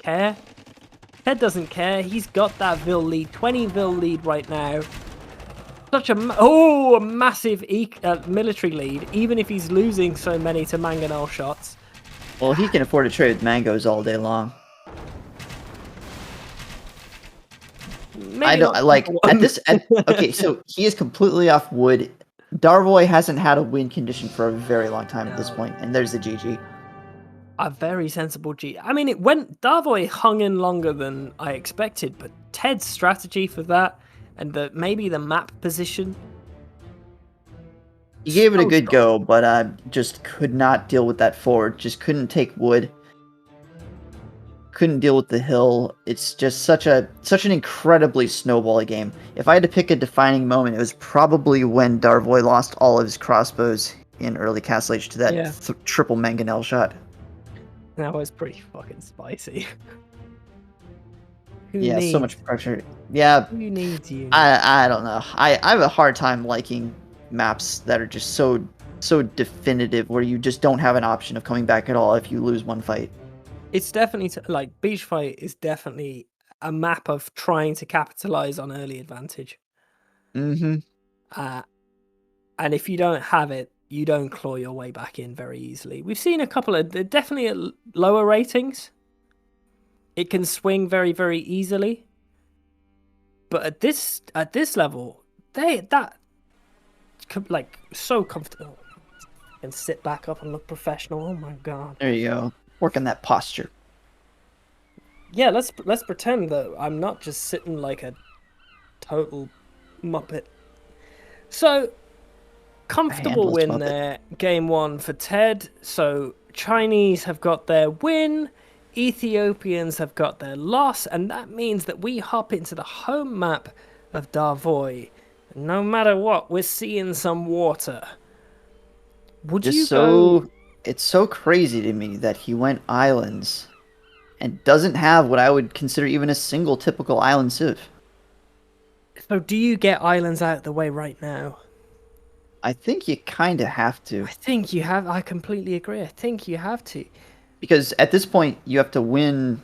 care. Ted doesn't care. He's got that Vil lead, 20 Vil lead right now. Such a massive military lead, even if he's losing so many to mangonel shots. Well, he can afford to trade with mangoes all day long. Maybe I don't like okay, so he is completely off wood. Darvoy hasn't had a win condition for a very long time at this point, and there's the GG. A very sensible G. I mean, Darvoy hung in longer than I expected, but Ted's strategy for that, and maybe the map position. He gave it a good go, but just could not deal with that forward. Just couldn't take wood. Couldn't deal with the hill. It's just such an incredibly snowbally game. If I had to pick a defining moment, it was probably when Darvoy lost all of his crossbows in early Castle Age to that triple mangonel shot. That was pretty fucking spicy. So much pressure. Yeah. Who needs you? I don't know. I have a hard time liking maps that are just so definitive where you just don't have an option of coming back at all if you lose one fight. It's definitely like Beach Fight is definitely a map of trying to capitalize on early advantage. Mm-hmm. And if you don't have it, you don't claw your way back in very easily. We've seen a couple of definitely at lower ratings. It can swing very, very easily. But at this level, that like so comfortable. And sit back up and look professional. Oh my god. There you go. Work on that posture. Yeah, let's pretend that I'm not just sitting like a total muppet. So, comfortable win there, game one for Ted. So, Chinese have got their win, Ethiopians have got their loss, and that means that we hop into the home map of Darvoy. No matter what, we're seeing some water. It's so crazy to me that he went islands and doesn't have what I would consider even a single typical island civ. So do you get islands out of the way right now? I think you kind of have to. I think you have. I completely agree. I think you have to. Because at this point, you have to win.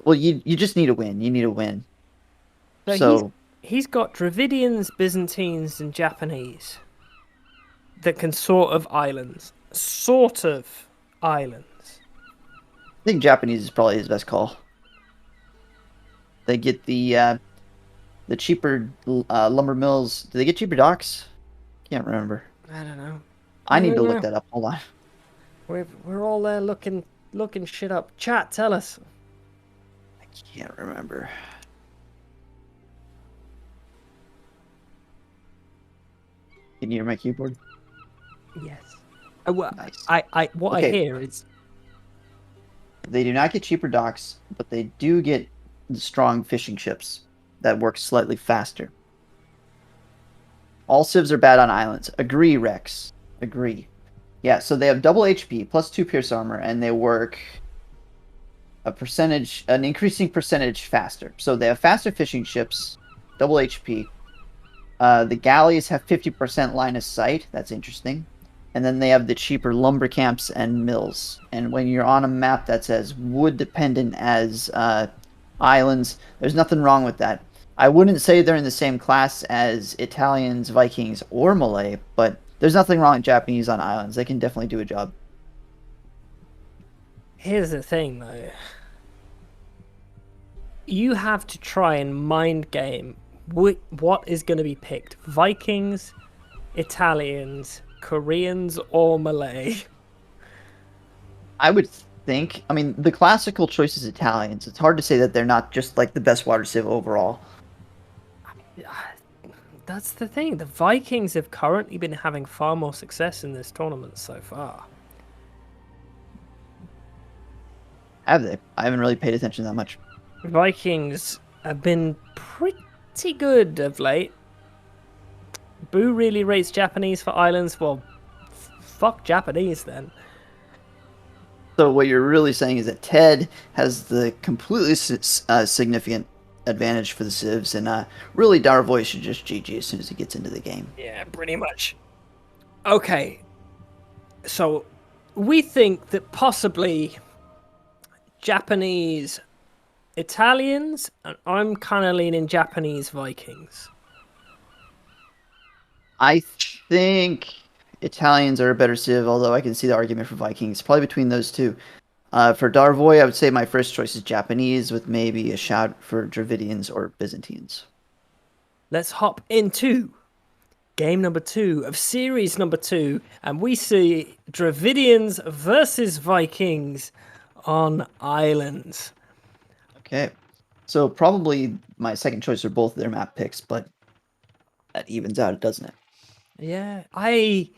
Well, you just need a win. You need a win. So he's got Dravidians, Byzantines, and Japanese that can sort of islands. I think Japanese is probably his best call. They get the cheaper lumber mills. Do they get cheaper docks? Can't remember. I don't know. I need to look that up. Hold on. We're all there looking shit up. Chat, tell us. I can't remember. Can you hear my keyboard? Yes. Nice. I hear is they do not get cheaper docks, but they do get strong fishing ships that work slightly faster. All civs are bad on islands. Agree, Rex. Agree. Yeah, so they have double HP plus 2 pierce armor, and they work an increasing percentage faster. So they have faster fishing ships, double HP, The galleys have 50% line of sight. That's interesting. And then they have the cheaper lumber camps and mills. And when you're on a map that's as wood dependent as islands, there's nothing wrong with that. I wouldn't say they're in the same class as Italians, Vikings, or Malay, but there's nothing wrong with Japanese on islands. They can definitely do a job. Here's the thing, though. You have to try and mind game what is going to be picked. Vikings, Italians, Koreans, or Malay. I would think, I mean, the classical choice is Italians. It's hard to say that they're not just like the best water civ overall. That's the thing. The Vikings have currently been having far more success in this tournament so far. Have they? I haven't really paid attention that much. Vikings have been pretty good of late. Boo really rates Japanese for islands. Well, fuck Japanese then. So what you're really saying is that Ted has the completely significant advantage for the civs, and really Darvoy should just GG as soon as he gets into the game. Yeah, pretty much. Okay, so we think that possibly Japanese Italians, and I'm kind of leaning Japanese Vikings. I think Italians are a better civ, although I can see the argument for Vikings. Probably between those two. For Darvoy, I would say my first choice is Japanese, with maybe a shout for Dravidians or Byzantines. Let's hop into game number 2 of series number 2, and we see Dravidians versus Vikings on islands. Okay, so probably my second choice are both their map picks, but that evens out, doesn't it? Yeah, I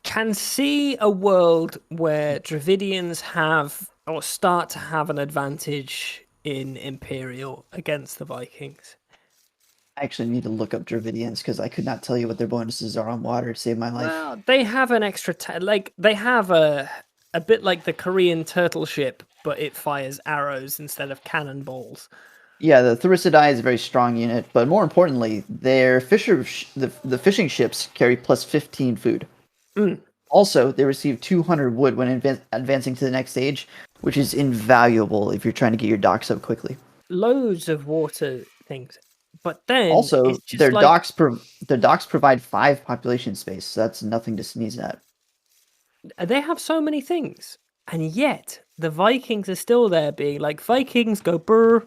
can see a world where Dravidians have or start to have an advantage in Imperial against the Vikings. I actually need to look up Dravidians because I could not tell you what their bonuses are on water to save my life. Well, they have an extra they have a bit like the Korean turtle ship, but it fires arrows instead of cannonballs. Yeah, the Thericidai is a very strong unit, but more importantly, their the fishing ships carry plus 15 food. Also, they receive 200 wood when advancing to the next stage, which is invaluable if you're trying to get your docks up quickly. Loads of water things, but then Also, it's just their like, docks provide 5 population space, so that's nothing to sneeze at. they have so many things, and yet the Vikings are still there, being like, Vikings go brr,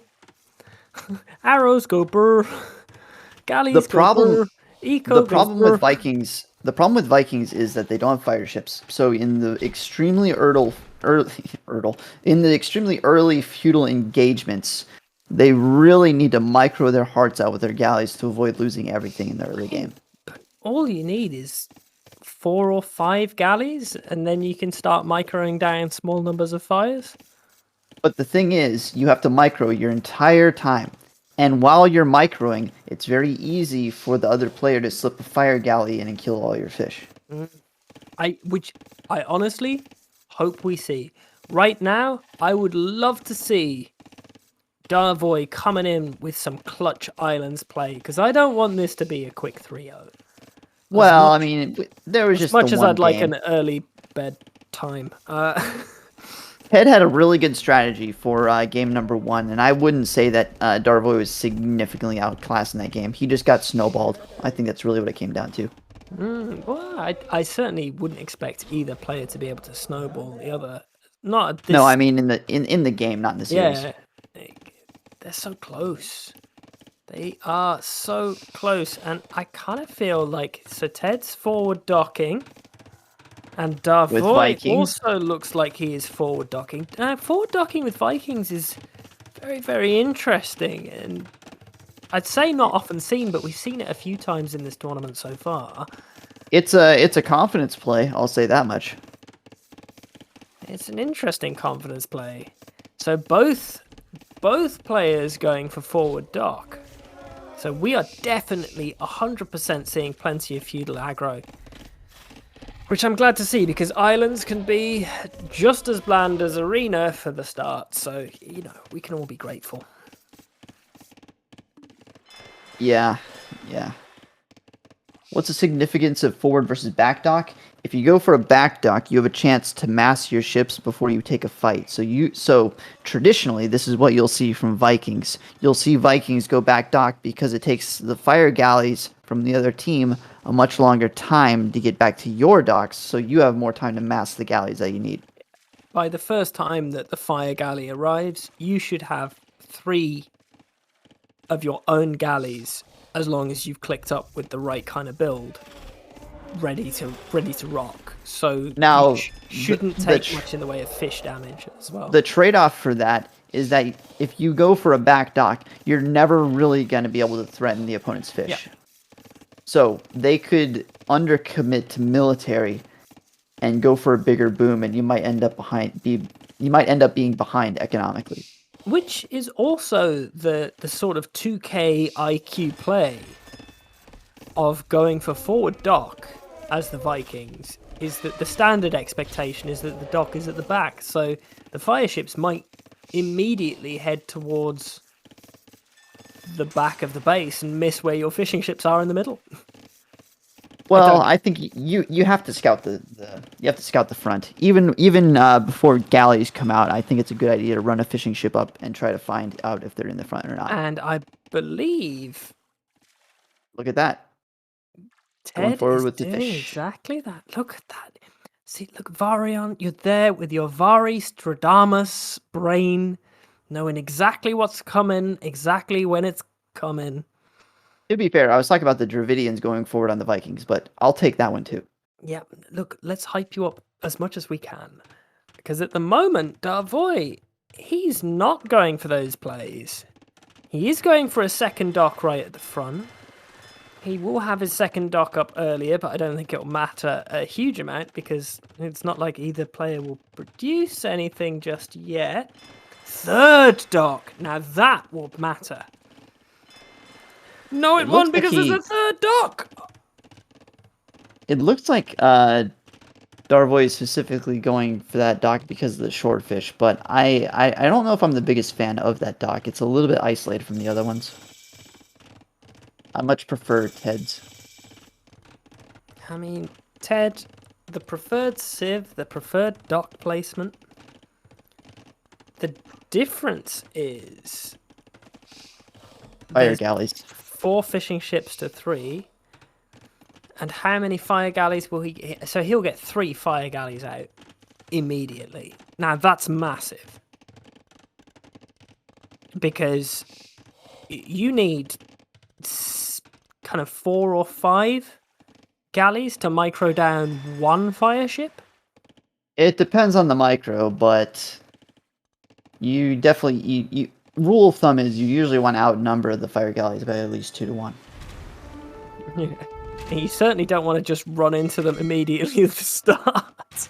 arrows go brr, galleys go brr, eco the problem goes with Vikings. The problem with Vikings is that they don't have fire ships. So in the extremely early feudal engagements, they really need to micro their hearts out with their galleys to avoid losing everything in the early game. All you need is 4 or 5 galleys, and then you can start microing down small numbers of fires. But the thing is, you have to micro your entire time. And while you're microing, it's very easy for the other player to slip a fire galley in and kill all your fish. Which I honestly hope we see. Right now, I would love to see Darvoy coming in with some clutch islands play, because I don't want this to be a quick 3-0. Well, I mean, there was just as much as I'd like game. an early bedtime. Ted had a really good strategy for game number 1, and I wouldn't say that Darvoy was significantly outclassed in that game. He just got snowballed. I think that's really what it came down to. Well, I certainly wouldn't expect either player to be able to snowball the other. Not at this... No, I mean in the game, not in the series. Yeah, they're so close. They are so close, and I kind of feel like, so Ted's forward docking. And Darvoy also looks like he is forward docking. Forward docking with Vikings is very, very interesting, and I'd say not often seen, but we've seen it a few times in this tournament so far. It's a confidence play, I'll say that much. It's an interesting confidence play. So both players going for forward dock. So we are definitely 100% seeing plenty of feudal aggro. Which I'm glad to see, because islands can be just as bland as arena for the start. So, we can all be grateful. Yeah, Yeah. What's the significance of forward versus back dock? If you go for a back dock, you have a chance to mass your ships before you take a fight. So traditionally, this is what you'll see from Vikings. You'll see Vikings go back dock because it takes the fire galleys from the other team a much longer time to get back to your docks, so you have more time to mass the galleys that you need. By the first time that the fire galley arrives, you should have 3 of your own galleys, as long as you've clicked up with the right kind of build, ready to rock. So Now, you shouldn't take much in the way of fish damage as well. The trade-off for that is that if you go for a back dock, you're never really going to be able to threaten the opponent's fish. Yeah. So they could undercommit to military and go for a bigger boom, and you might end up being behind economically. Which is also the sort of 2K IQ play of going for forward dock as the Vikings, is that the standard expectation is that the dock is at the back, so the fire ships might immediately head towards the back of the base and miss where your fishing ships are in the middle. Well, I think you have to scout the front. Even before galleys come out, I think it's a good idea to run a fishing ship up and try to find out if they're in the front or not. And I believe, look at that. Ted is doing exactly that. Look at that. See, look, Varian, you're there with your Vari Stradamus brain, knowing exactly what's coming, exactly when it's coming. To be fair, I was talking about the Dravidians going forward on the Vikings, but I'll take that one too. Yeah, look, let's hype you up as much as we can. Because at the moment, Darvoy, he's not going for those plays. He is going for a second dock right at the front. He will have his second dock up earlier, but I don't think it'll matter a huge amount because it's not like either player will produce anything just yet. Third dock, now that will matter. No, it won't because there's a third dock. It looks like Darvoy is specifically going for that dock because of the swordfish, but I don't know if I'm the biggest fan of that dock. It's a little bit isolated from the other ones. I much prefer Ted's. I mean, Ted, the preferred civ, the preferred dock placement. The difference is fire galleys. 4 fishing ships to 3. And how many fire galleys will he get? So he'll get 3 fire galleys out immediately. Now that's massive. Because you need kind of 4 or 5 galleys to micro down 1 fire ship. It depends on the micro, but you definitely you rule of thumb is you usually want to outnumber the fire galleys by at least 2 to 1. Yeah. And you certainly don't want to just run into them immediately at the start.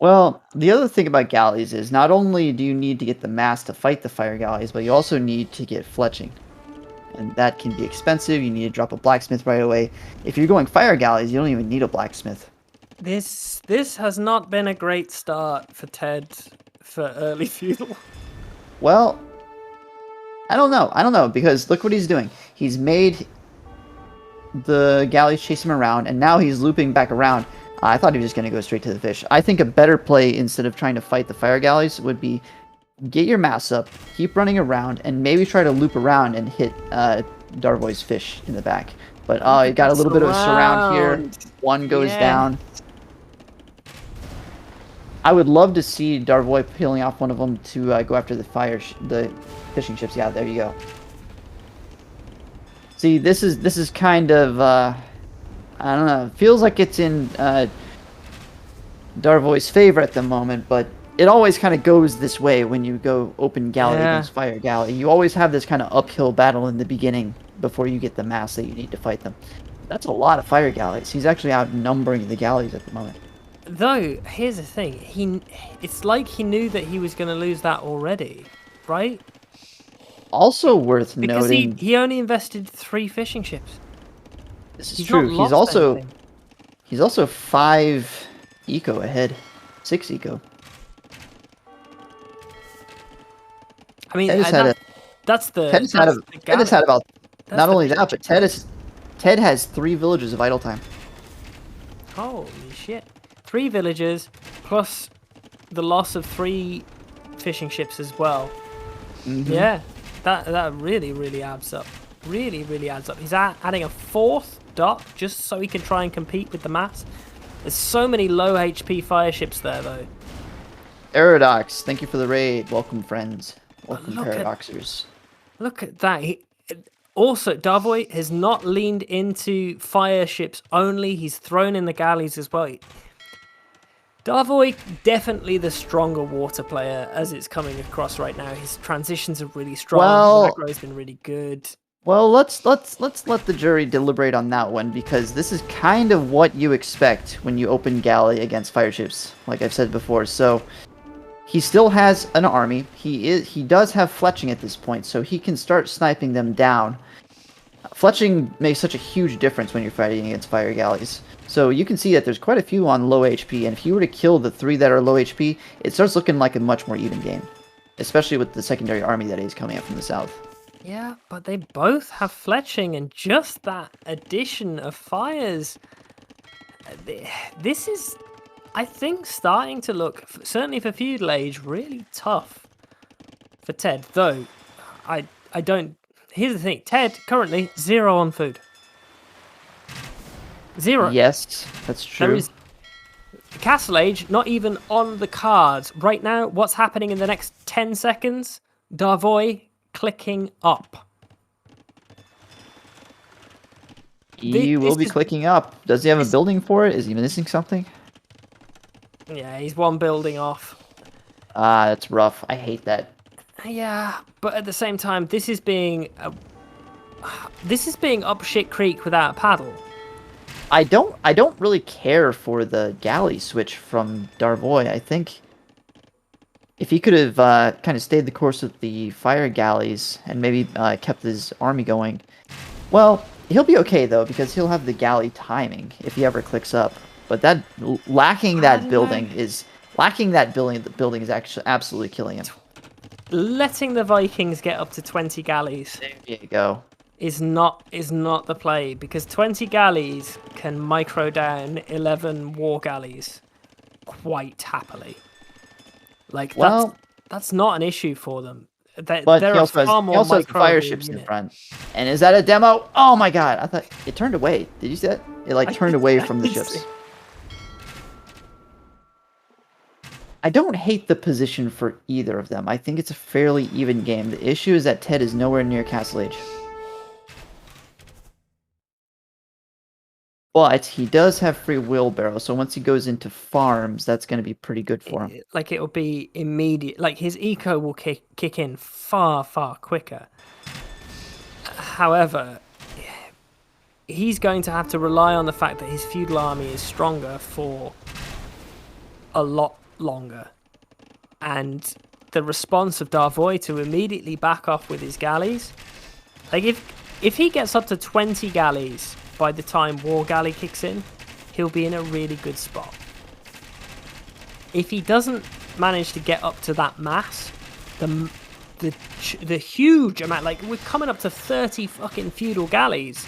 Well, the other thing about galleys is not only do you need to get the mass to fight the fire galleys, but you also need to get fletching. And that can be expensive. You need to drop a blacksmith right away. If you're going fire galleys, you don't even need a blacksmith. This has not been a great start for Ted for early feudal. Well, I don't know, because look what he's doing. He's made the galleys chase him around, and now he's looping back around. I thought he was just going to go straight to the fish. I think a better play, instead of trying to fight the fire galleys, would be get your mass up, keep running around, and maybe try to loop around and hit Darvoy's fish in the back. But he got a little bit of a surround here. One goes down. I would love to see Darvoy peeling off one of them to go after the fishing ships. Yeah, there you go. See, this is kind of I don't know. It feels like it's in Darvoy's favor at the moment, but it always kind of goes this way when you go open galley against fire galley. You always have this kind of uphill battle in the beginning before you get the mass that you need to fight them. That's a lot of fire galleys. He's actually outnumbering the galleys at the moment. Though, here's the thing. It's like he knew that he was going to lose that already, right? Also worth noting... Because he only invested 3 fishing ships. This is true. He's also 5 eco ahead. 6 eco. I mean, Ted has had Not only that, but Ted has 3 villages of idle time. Holy shit. 3 villagers, plus the loss of 3 fishing ships as well. Yeah, that really, really adds up. Really, really adds up. He's adding a 4th dock just so he can try and compete with the mass. There's so many low HP fire ships there, though. Aerodox, thank you for the raid. Welcome, friends. Welcome, Paradoxers. Look at that. Also, Darvoy has not leaned into fire ships only. He's thrown in the galleys as well. Darvoy, definitely the stronger water player as it's coming across right now. His transitions are really strong. His aggro's been really good. Well, let's let the jury deliberate on that one, because this is kind of what you expect when you open galley against fire ships, like I've said before. So he still has an army. He does have fletching at this point, so he can start sniping them down. Fletching makes such a huge difference when you're fighting against fire galleys. So you can see that there's quite a few on low HP, and if you were to kill the 3 that are low HP, it starts looking like a much more even game, especially with the secondary army that is coming up from the south. Yeah, but they both have fletching, and just that addition of fires. This is, I think, starting to look, certainly for feudal age, really tough for Ted. Though, I don't. Here's the thing: Ted currently 0 on food. 0. Yes, that's true. There is Castle Age not even on the cards right now. What's happening in the next 10 seconds? Darvoy clicking up. He will be clicking up. Does he have a building for it? Is he missing something? Yeah, he's 1 building off. That's rough. I hate that. Yeah, but at the same time, this is being up shit creek without a paddle. I don't really care for the galley switch from Darvoy. I think if he could have kind of stayed the course of the fire galleys and maybe kept his army going, well, he'll be okay though, because he'll have the galley timing if he ever clicks up. But that lacking that building is actually absolutely killing him. Letting the Vikings get up to 20 galleys. There you go. Is not the play, because 20 galleys can micro down 11 war galleys quite happily. Like, that's not an issue for them. But he also has fire ships in front. And is that a demo? Oh my god! I thought it turned away. Did you see that? It turned away from the ships. I don't hate the position for either of them. I think it's a fairly even game. The issue is that Ted is nowhere near Castle Age. But he does have free wheelbarrow, so once he goes into farms, that's going to be pretty good for him. Like, it'll be immediate. Like, his eco will kick in far, far quicker. However, he's going to have to rely on the fact that his feudal army is stronger for a lot longer. And the response of Darvoy to immediately back off with his galleys. Like, if he gets up to 20 galleys by the time War Galley kicks in, he'll be in a really good spot. If he doesn't manage to get up to that mass, the huge amount, like, we're coming up to 30 fucking feudal galleys,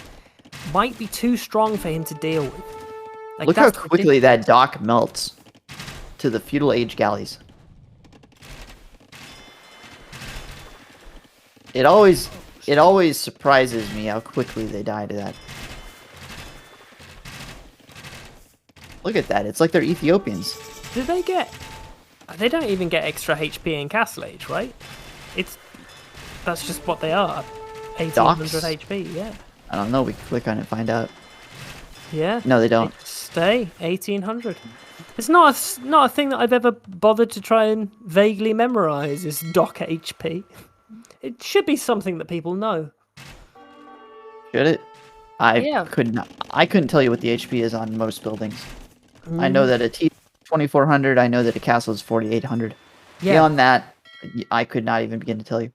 might be too strong for him to deal with. Like, look how quickly that dock melts to the feudal age galleys. It always surprises me how quickly they die to that. Look at that. It's like they're Ethiopians. Do they get... They don't even get extra HP in Castle Age, right? That's just what they are. 1800 HP, yeah. I don't know. We can click on it and find out. Yeah. No, they don't. Stay 1800. It's not a thing that I've ever bothered to try and vaguely memorize, is dock HP. It should be something that people know. Should it? I couldn't tell you what the HP is on most buildings. I know that a T 2400. I know that a castle is 4800. Yeah. Beyond that, I could not even begin to tell you.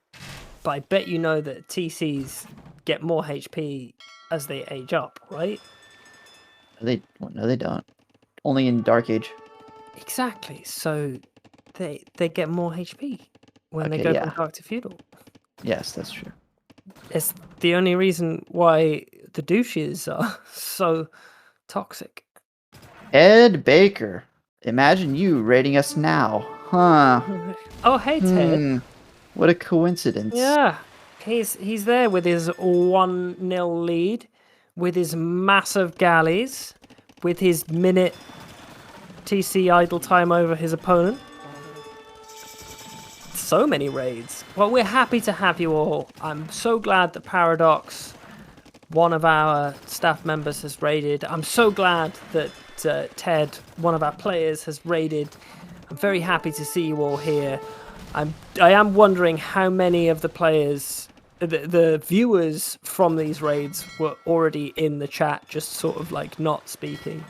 But I bet you know that TCs get more HP as they age up, right? No, they don't. Only in Dark Age. Exactly. So they get more HP when they go from Dark to Feudal. Yes, that's true. It's the only reason why the douches are so toxic. Ed Baker. Imagine you rating us now. Huh. Oh, hey, Ted. What a coincidence. Yeah, he's there with his 1-0 lead, with his massive galleys, with his minute TC idle time over his opponent. So many raids. Well, we're happy to have you all. I'm so glad that Paradox, one of our staff members, has raided. I'm so glad that Ted, one of our players, has raided. I'm very happy to see you all here. I am wondering how many of the players, the viewers from these raids were already in the chat, just sort of like not speaking.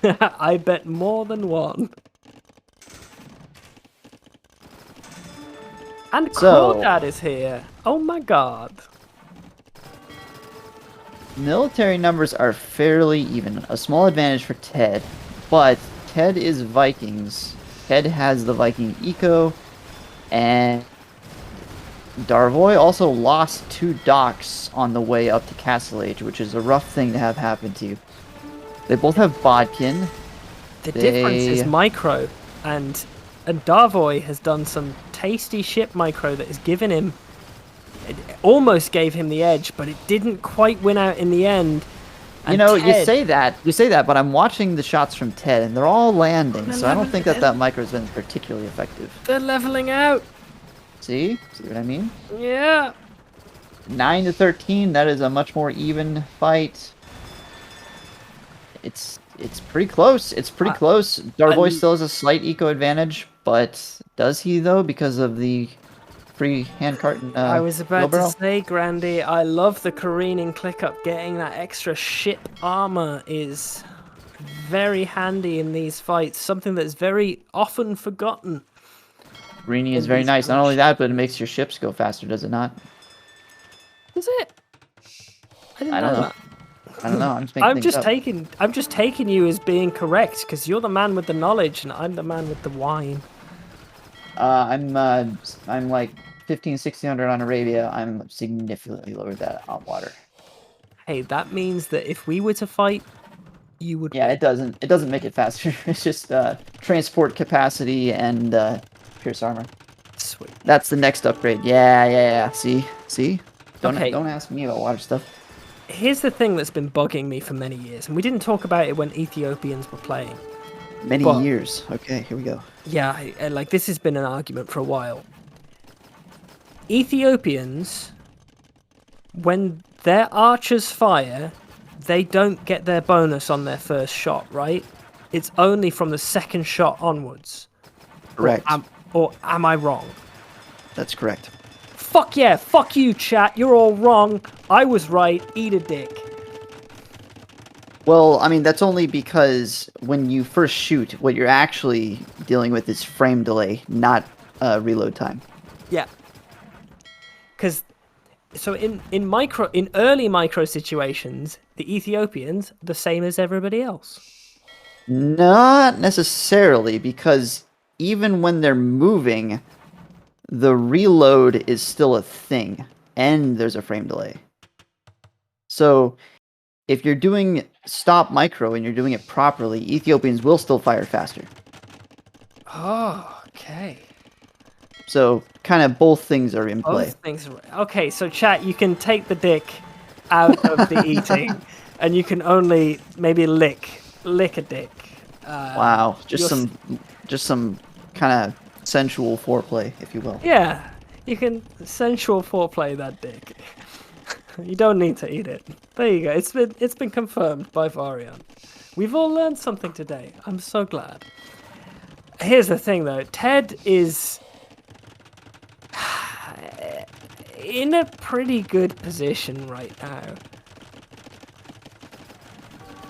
I bet more than one. And Crawdad is here. Oh my god. Military numbers are fairly even. A small advantage for Ted, but Ted is Vikings. Ted has the Viking eco, and Darvoy also lost 2 docks on the way up to Castle Age, which is a rough thing to have happen to you. They both have Bodkin. The difference is micro, and Darvoy has done some tasty ship micro that has given him, it almost gave him the edge, but it didn't quite win out in the end. And you know, Ted, you say that, but I'm watching the shots from Ted, and they're all landing, so I don't think that micro's been particularly effective. They're leveling out. See what I mean? Yeah. 9-13. That is a much more even fight. It's pretty close. It's pretty close. Darvoy still has a slight eco advantage, but does he though because of the free handcart? I was about to say, Grandy, I love the careening click up. Getting that extra ship armor is very handy in these fights. Something that's very often forgotten. Careening is very nice. Not only that, but it makes your ships go faster, does it not? Is it? I don't know. That. I don't know. I'm just taking you as being correct because you're the man with the knowledge and I'm the man with the wine. I'm like 1600 on Arabia. I'm significantly lower than that on water. Hey, that means that if we were to fight, you would. Yeah, it doesn't make it faster. It's just transport capacity and pierce armor. Sweet. That's the next upgrade. Yeah. See. Don't ask me about water stuff. Here's the thing that's been bugging me for many years, and we didn't talk about it when Ethiopians were playing. Many years. Okay, here we go. Yeah, like this has been an argument for a while. Ethiopians, when their archers fire, they don't get their bonus on their first shot, right? It's only from the second shot onwards. Correct. Or am I wrong? That's correct. Fuck yeah, fuck you, chat. You're all wrong. I was right. Eat a dick. Well, I mean, that's only because when you first shoot, what you're actually dealing with is frame delay, not reload time. Yeah. Because, so in early micro situations, the Ethiopians the same as everybody else. Not necessarily, because even when they're moving, the reload is still a thing, and there's a frame delay. So, if you're doing stop micro and you're doing it properly, Ethiopians will still fire faster. Oh, okay. So, kind of both things are in play. Both things. Okay, so chat, you can take the dick out of the eating, and you can only maybe lick a dick. Wow, just some kind of sensual foreplay, if you will. Yeah, you can sensual foreplay that dick. You don't need to eat it. There you go. It's been confirmed by Varian. We've all learned something today. I'm so glad. Here's the thing, though. Ted is in a pretty good position right now.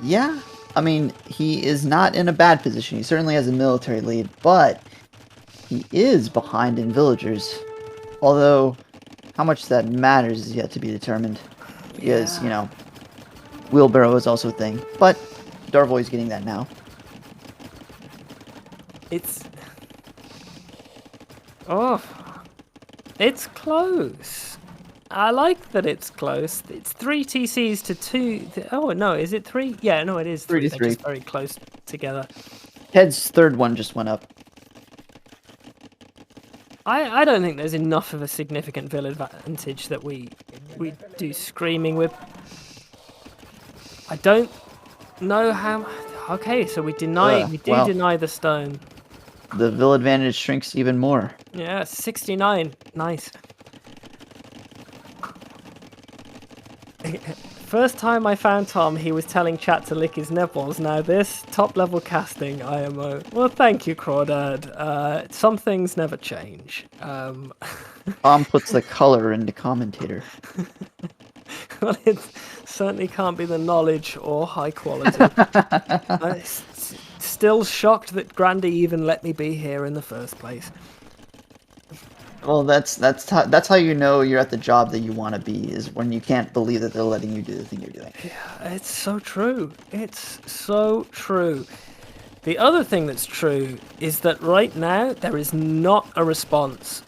Yeah, I mean, he is not in a bad position. He certainly has a military lead, but he is behind in villagers. Although, how much that matters is yet to be determined. Because, you know, wheelbarrow is also a thing. But Darvoy's getting that now. It's close. I like that it's close. It's 3 TCs to 2. Oh, no, is it 3? Yeah, no, it is 3. 3 to They're 3. just very close together. Ted's third one just went up. I don't think there's enough of a significant vill advantage that we do screaming with. I don't know how... Okay, so we do deny the stone. The vill advantage shrinks even more. Yeah, 69. Nice. First time I found Tom, he was telling chat to lick his nipples. Now this, top level casting, IMO. Well, thank you, Crawdad. Some things never change. Tom puts the color into commentator. Well, it certainly can't be the knowledge or high quality. I'm still shocked that Grandy even let me be here in the first place. Well, that's how you know you're at the job that you want to be, is when you can't believe that they're letting you do the thing you're doing. Yeah, it's so true. It's so true. The other thing that's true is that right now there is not a response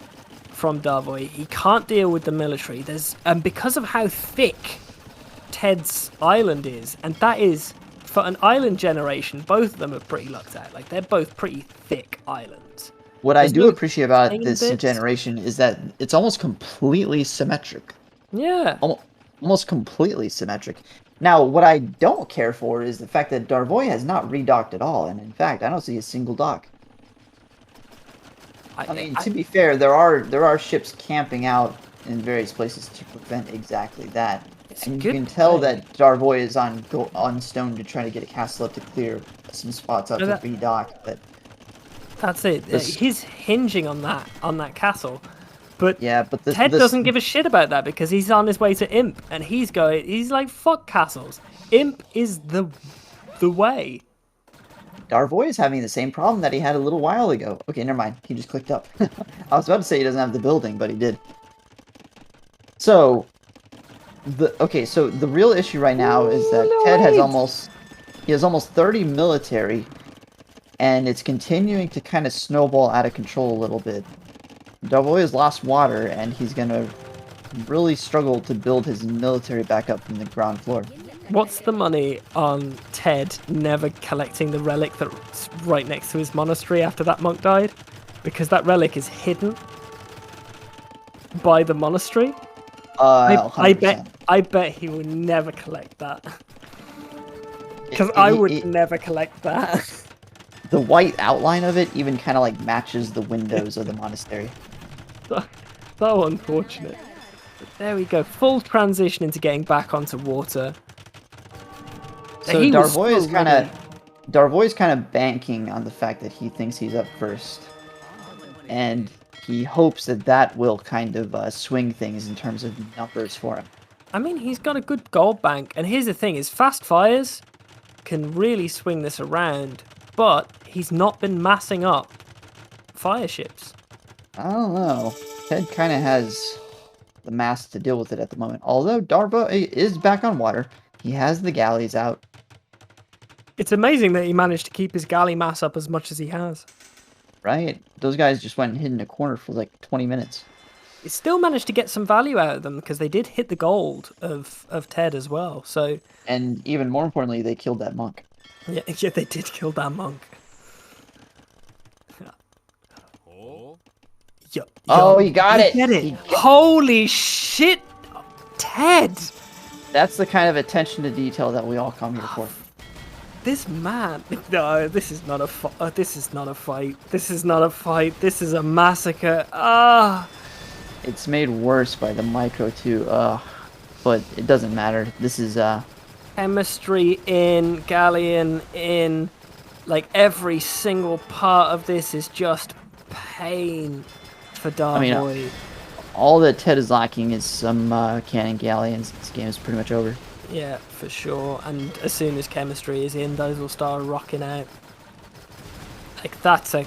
from Darvoy. He can't deal with the military. And because of how thick Ted's island is, and that is, for an island generation, both of them are pretty lucked out. Like, they're both pretty thick islands. What I do appreciate about this generation is that it's almost completely symmetric. Yeah. Almost completely symmetric. Now, what I don't care for is the fact that Darvoy has not redocked at all, and in fact, I don't see a single dock. I mean, to be fair, there are ships camping out in various places to prevent exactly that. And you can tell that Darvoy is on stone to try to get a castle up to clear some spots up to redock, but... That's it. He's hinging on that castle, but Ted doesn't give a shit about that because he's on his way to Imp, and he's like, fuck castles. Imp is the way. Darvoy is having the same problem that he had a little while ago. Okay, never mind. He just clicked up. I was about to say he doesn't have the building, but he did. So the real issue right now is that Ted has almost 30 military. And it's continuing to kind of snowball out of control a little bit. Darvoy has lost water, and he's going to really struggle to build his military back up from the ground floor. What's the money on Ted never collecting the relic that's right next to his monastery after that monk died? Because that relic is hidden by the monastery. I bet he will never collect that. Because I would never collect that. The white outline of it even kind of like matches the windows of the monastery. So unfortunate. But there we go. Full transition into getting back onto water. So Darvoy is kind of banking on the fact that he thinks he's up first, and he hopes that will kind of swing things in terms of numbers for him. I mean, he's got a good gold bank, and here's the thing: is fast fires can really swing this around. But he's not been massing up fire ships. I don't know. Ted kind of has the mass to deal with it at the moment. Although Darvoy is back on water. He has the galleys out. It's amazing that he managed to keep his galley mass up as much as he has. Right? Those guys just went and hid in a corner for like 20 minutes. He still managed to get some value out of them because they did hit the gold of Ted as well. So, and even more importantly, they killed that monk. Yeah, they did kill that monk. Oh, he got it! Get it! Holy shit, Ted! That's the kind of attention to detail that we all come here for. This man... No, this is not a fight. This is not a fight. This is not a fight. This is a massacre. Ah! It's made worse by the micro too. But it doesn't matter. This is chemistry in, galleon in, like every single part of this is just pain for Darvoy. I mean, all that Ted is lacking is some cannon galleons. This game is pretty much over. Yeah, for sure. And as soon as chemistry is in, those will start rocking out. Like that's a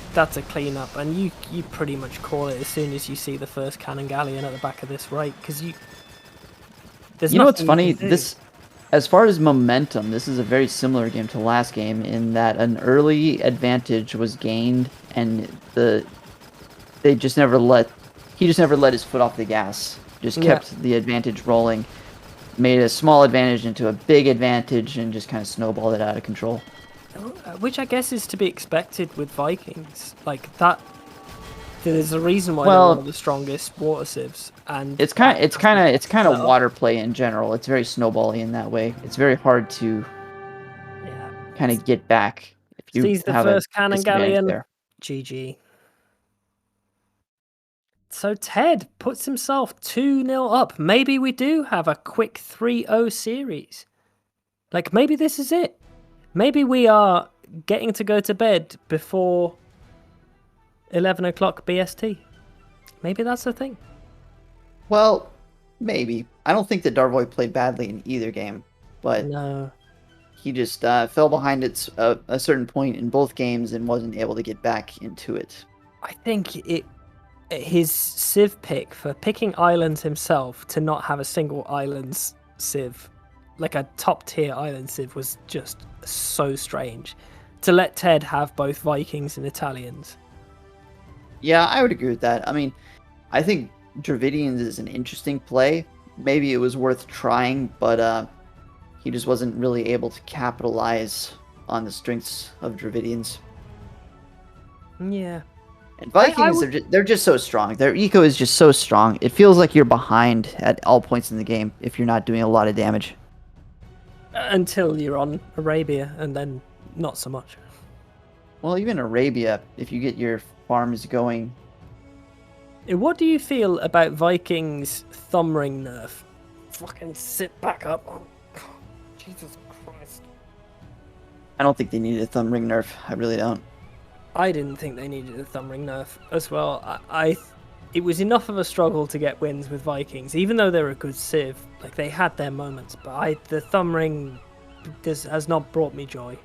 cleanup, and you pretty much call it as soon as you see the first cannon galleon at the back of this, right? Because there's you know what's funny? This. As far as momentum, this is a very similar game to the last game in that an early advantage was gained, and he just never let his foot off the gas Just kept the advantage rolling, made a small advantage into a big advantage, and just kind of snowballed it out of control. Which I guess is to be expected with Vikings. Like that, there's a reason why they're one of the strongest water civs, and it's kind of water play in general. It's very snowbally in that way. It's very hard to kind of get back if you sees the have first a cannon disadvantage galleon. there. GG. So Ted puts himself 2-0 up. Maybe we do have a quick 3-0 series. Like, maybe this is it. Maybe we are getting to go to bed before 11 o'clock BST. Maybe that's the thing. Well, maybe. I don't think that Darvoy played badly in either game, but no. He just fell behind at a certain point in both games and wasn't able to get back into it. I think his Civ pick for picking islands himself to not have a single islands Civ, like a top tier island Civ, was just so strange. To let Ted have both Vikings and Italians. Yeah, I would agree with that. I mean, I think Dravidians is an interesting play. Maybe it was worth trying, but he just wasn't really able to capitalize on the strengths of Dravidians. Yeah. And Vikings, they're just so strong. Their eco is just so strong. It feels like you're behind at all points in the game if you're not doing a lot of damage. Until you're on Arabia, and then not so much. Well, even Arabia, if you get your farms going. What do you feel about Vikings' thumb ring nerf? Fucking sit back up. Oh, Jesus Christ. I don't think they needed a thumb ring nerf. I really don't. I didn't think they needed a thumb ring nerf as well. It was enough of a struggle to get wins with Vikings, even though they're a good civ. Like, they had their moments, but the thumb ring has not brought me joy.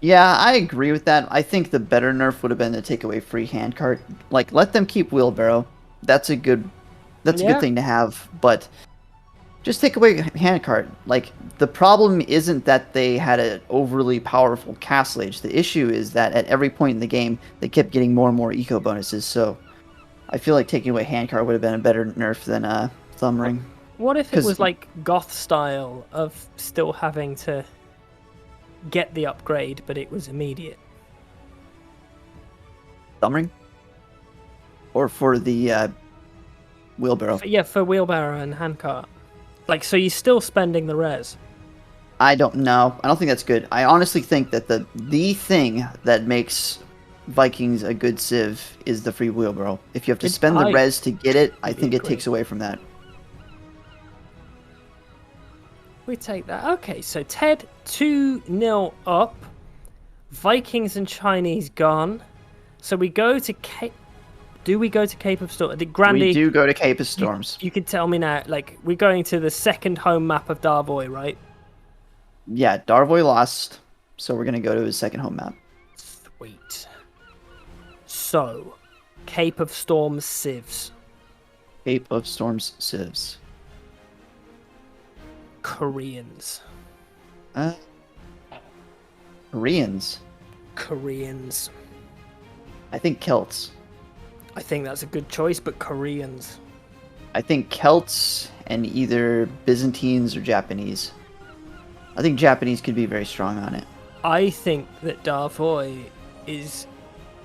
Yeah, I agree with that. I think the better nerf would have been to take away free handcart. Like, let them keep wheelbarrow. That's a good thing to have, but just take away handcart. Like, the problem isn't that they had an overly powerful castle age. The issue is that at every point in the game, they kept getting more and more eco bonuses. So, I feel like taking away handcart would have been a better nerf than thumb ring. What if it was like Goth style of still having to get the upgrade, but it was immediate? Thumb ring? Or for the wheelbarrow? For wheelbarrow and handcart. Like, so you're still spending the res. I don't know. I don't think that's good. I honestly think that the thing that makes Vikings a good civ is the free wheelbarrow. If you have to spend the res to get it, I think it takes away from that. We take that. Okay, so Ted 2-0 up. Vikings and Chinese gone. So we go to Cape. Do we go to Cape of Storms? We do go to Cape of Storms. You can tell me now, like, we're going to the second home map of Darvoy, right? Yeah, Darvoy lost, so we're going to go to his second home map. Sweet. So, Cape of Storms civs. Cape of Storms civs. Koreans. Koreans. Koreans. I think Celts. I think that's a good choice, but Koreans. I think Celts and either Byzantines or Japanese. I think Japanese could be very strong on it. I think that Darvoy is...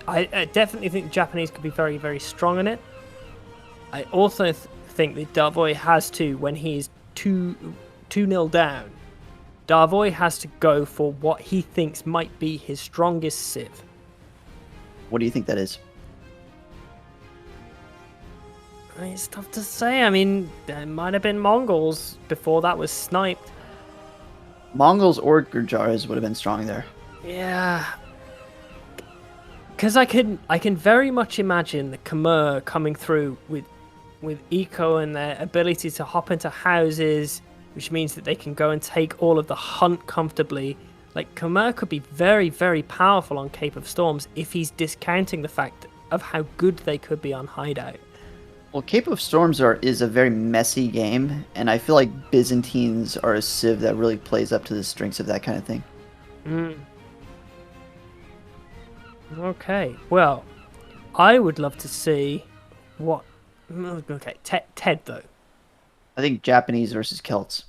I definitely think Japanese could be very, very strong on it. I also think that Darvoy has to, when he's 2-0 down, Darvoy has to go for what he thinks might be his strongest civ. What do you think that is? It's tough to say. I mean, there might have been Mongols before that was sniped. Mongols or Gurjaras would have been strong there. Yeah. Because I can very much imagine the Khmer coming through with eco and their ability to hop into houses, which means that they can go and take all of the hunt comfortably. Like, Khmer could be very, very powerful on Cape of Storms if he's discounting the fact of how good they could be on Hideout. Well, Cape of Storms is a very messy game, and I feel like Byzantines are a civ that really plays up to the strengths of that kind of thing. Okay, well, I would love to see what Okay, Ted though. I think Japanese versus Celts.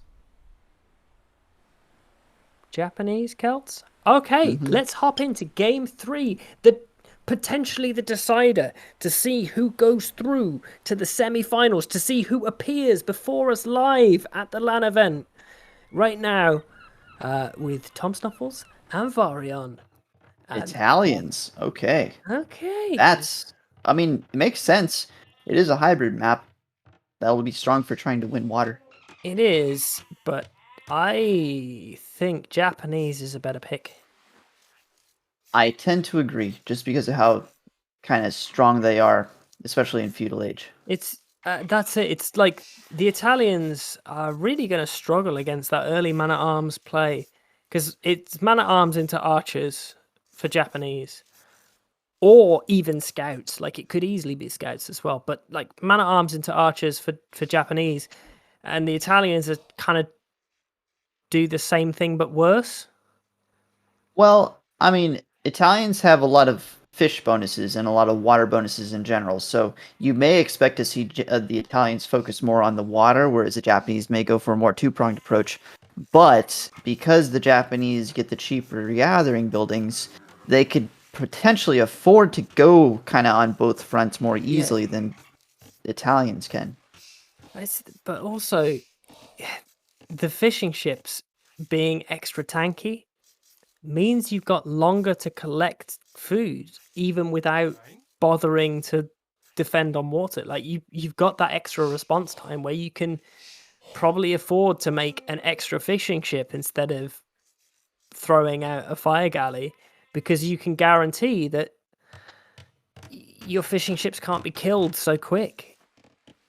Japanese Celts. Okay, Hmm. let's hop into game 3. The potentially the decider to see who goes through to the semi-finals, to see who appears before us live at the LAN event right now, with Tom Snuffles and Varion. And Italians. Okay. okay, That's, I mean, it makes sense. It is a hybrid map. That will be strong for trying to win water. it is, but I think Japanese is a better pick. I tend to agree, just because of how kind of strong they are, especially in feudal age. It's that's it. It's like the Italians are really going to struggle against that early man at arms play because it's man at arms into archers for Japanese, or even scouts. Like it could easily be scouts as well, but like man at arms into archers for Japanese, and the Italians are kind of do the same thing but worse. Well, I mean, Italians have a lot of fish bonuses and a lot of water bonuses in general, so you may expect to see the Italians focus more on the water, whereas the Japanese may go for a more two-pronged approach. But because the Japanese get the cheaper gathering buildings, they could potentially afford to go kind of on both fronts more Yeah, easily than Italians can. but also the fishing ships being extra tanky means you've got longer to collect food even without bothering to defend on water. Like you've got that extra response time where you can probably afford to make an extra fishing ship instead of throwing out a fire galley because you can guarantee that your fishing ships can't be killed so quick.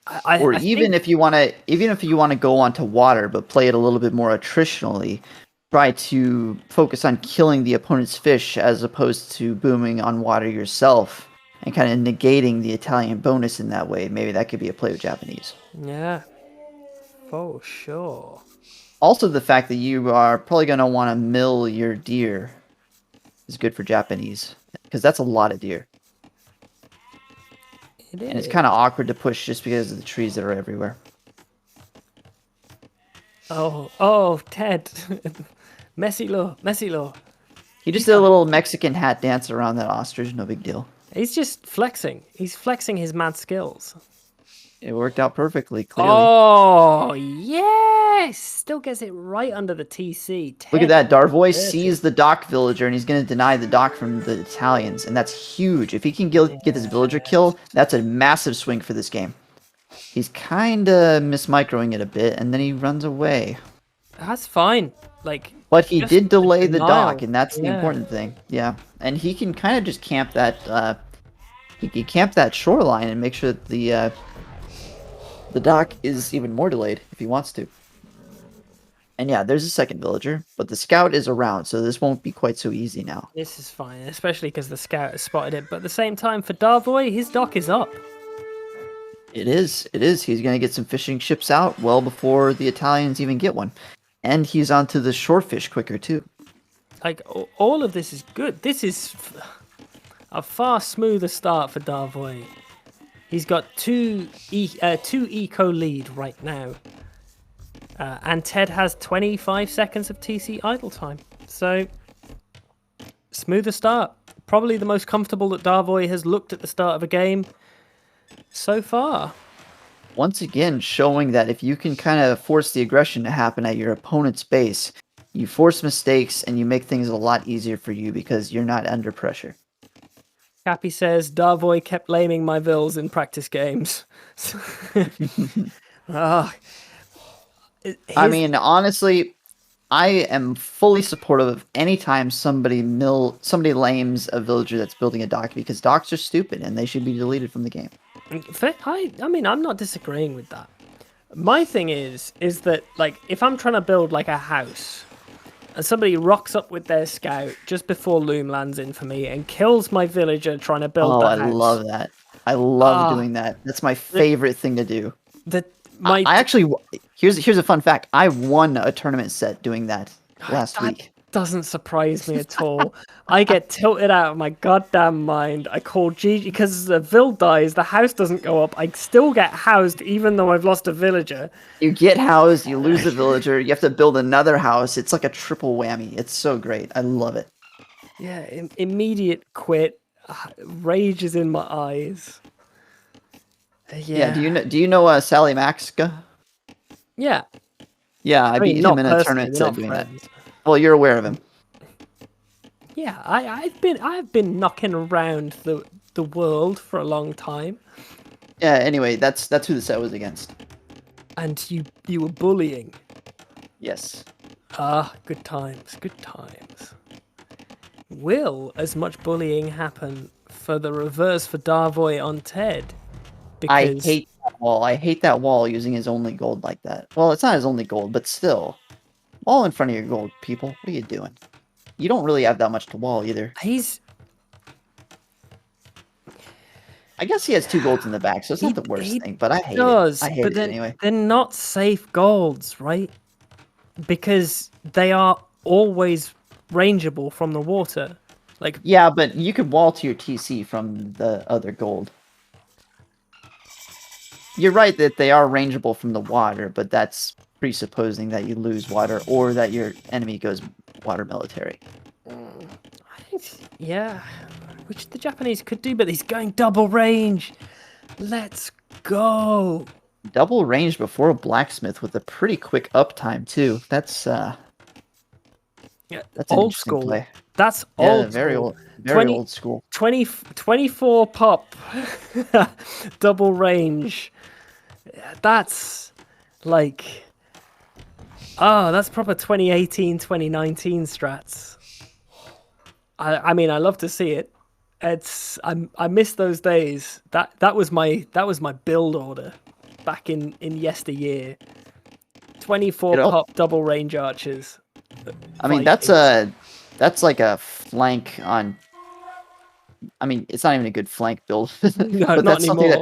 Or I think even if you want to go onto water but play it a little bit more attritionally, try to focus on killing the opponent's fish as opposed to booming on water yourself and kind of negating the Italian bonus in that way. Maybe that could be a play with Japanese. yeah, for sure. Also, the fact that you are probably going to want to mill your deer is good for Japanese because that's a lot of deer. It And it's is. kind of awkward to push just because of the trees that are everywhere. Oh, Ted. Messy law. He just He's did a got little Mexican hat dance around that ostrich, no big deal. He's just flexing. He's flexing his mad skills. It worked out perfectly, clearly. Oh, yes! Still gets it right under the TC. Look at 10 that. Darvoy dirty. sees the dock villager and he's going to deny the dock from the Italians. And that's huge. If he can get this villager kill, that's a massive swing for this game. He's kind of mismicroing it a bit, and then he runs away. That's fine. Like, But he just did delay the dock, denial. and that's the Yeah. important thing. Yeah. And he can kind of just camp that, he can camp that shoreline and make sure that the dock is even more delayed if he wants to. And yeah, there's a second villager, but the scout is around, so this won't be quite so easy now. This is fine, especially because the scout has spotted it. But at the same time, for Darvoy, his dock is up. It is. It is. He's going to get some fishing ships out well before the Italians even get one. And he's onto the shore fish quicker, too. Like, all of this is good. This is a far smoother start for Darvoy. He's got two eco lead right now. And Ted has 25 seconds of TC idle time. So, smoother start. Probably the most comfortable that Darvoy has looked at the start of a game so far. Once again, showing that if you can kind of force the aggression to happen at your opponent's base, you force mistakes and you make things a lot easier for you because you're not under pressure. Cappy says, Darvoy kept laming my vills in practice games. Ah, I mean, honestly, I am fully supportive of any time somebody lames a villager that's building a dock because docks are stupid and they should be deleted from the game. I mean, I'm not disagreeing with that. My thing is that, like, if I'm trying to build, like, a house, and somebody rocks up with their scout just before Loom lands in for me and kills my villager trying to build the house. I love that. I love doing that. That's my favorite thing to do. I actually, here's a fun fact. I won a tournament set doing that last week. doesn't surprise me at all. I get tilted out of my goddamn mind. I call Gigi because the Vil dies, the house doesn't go up. I still get housed even though I've lost a villager. You get housed, you lose a villager, you have to build another house. It's like a triple whammy. It's so great. I love it. Yeah, immediate quit. Rage is in my eyes. Yeah. Do you know Sally Maxka? Yeah. Yeah, I beat him in a tournament doing that. Well, you're aware of him. Yeah, I've been knocking around the world for a long time. Yeah. Anyway, that's who the set was against. And you were bullying. Yes. Ah, good times, good times. Will as much bullying happen for the reverse for Darvoy on Ted? Because I hate that wall. I hate that wall using his only gold like that. Well, it's not his only gold, but still. Wall in front of your gold, people. What are you doing? You don't really have that much to wall either. I guess he has 2 golds in the back, so it's not the worst thing, but I hate it. I hate it anyway. They're not safe golds, right? Because they are always rangeable from the water. Like, yeah, but you could wall to your TC from the other gold. You're right that they are rangeable from the water, but that's presupposing that you lose water or that your enemy goes water military. Yeah, which the Japanese could do, but he's going double range. Let's go. Double range before a blacksmith with a pretty quick uptime too. That's old school. Play. That's very old school. 24 pop, double range. That's like, that's proper 2018, 2019 strats. I mean, I love to see it. I miss those days. That was my build order back in yesteryear. 24 pop double range archers. I mean, that's like a flank on. I mean, it's not even a good flank build, no, but that's anymore.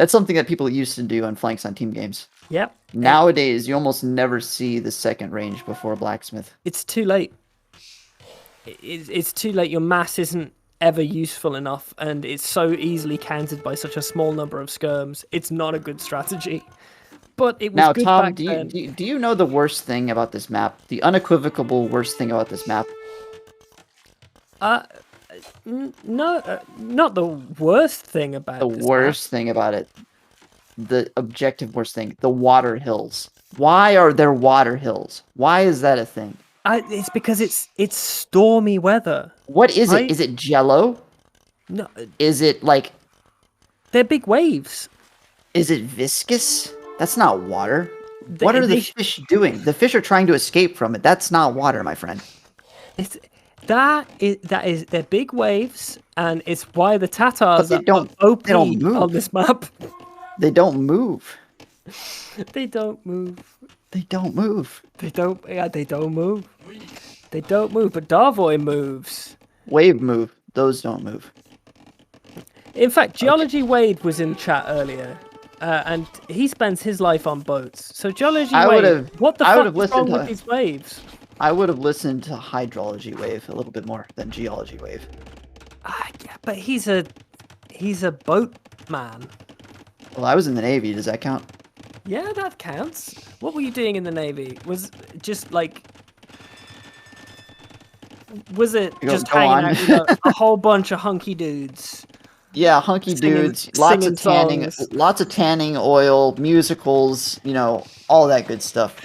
something that people used to do on flanks on team games. Yep. Nowadays, you almost never see the second range before a blacksmith. It's too late. It's too late. Your mass isn't ever useful enough, and it's so easily countered by such a small number of skirms. It's not a good strategy. But it was now, good Tom, back then. Do you know the worst thing about this map? The unequivocal worst thing about this map? No, not the worst thing about the worst thing about it. The objective worst thing. The water hills. Why are there water hills? Why is that a thing? It's because it's stormy weather. What is it? Is it jello? No. Is it like... They're big waves. Is it viscous? That's not water. What are the fish doing? The fish are trying to escape from it. That's not water, my friend. They're big waves, and it's why the Tatars are OP on this map. They don't move. They don't move. They don't move. They don't. Yeah, they don't move. They don't move. But Darvoy moves. Wave move. Those don't move. In fact, Geology Wade was in chat earlier, and he spends his life on boats. So Geology Wade, what the fuck is wrong with these waves? I would have listened to Hydrology Wave a little bit more than Geology Wave. Yeah, but he's a boat man. Well, I was in the Navy. Does that count? Yeah, that counts. What were you doing in the Navy? Was it just hanging out with a whole bunch of hunky dudes? Yeah, hunky dudes, lots of tanning oil, musicals, all that good stuff.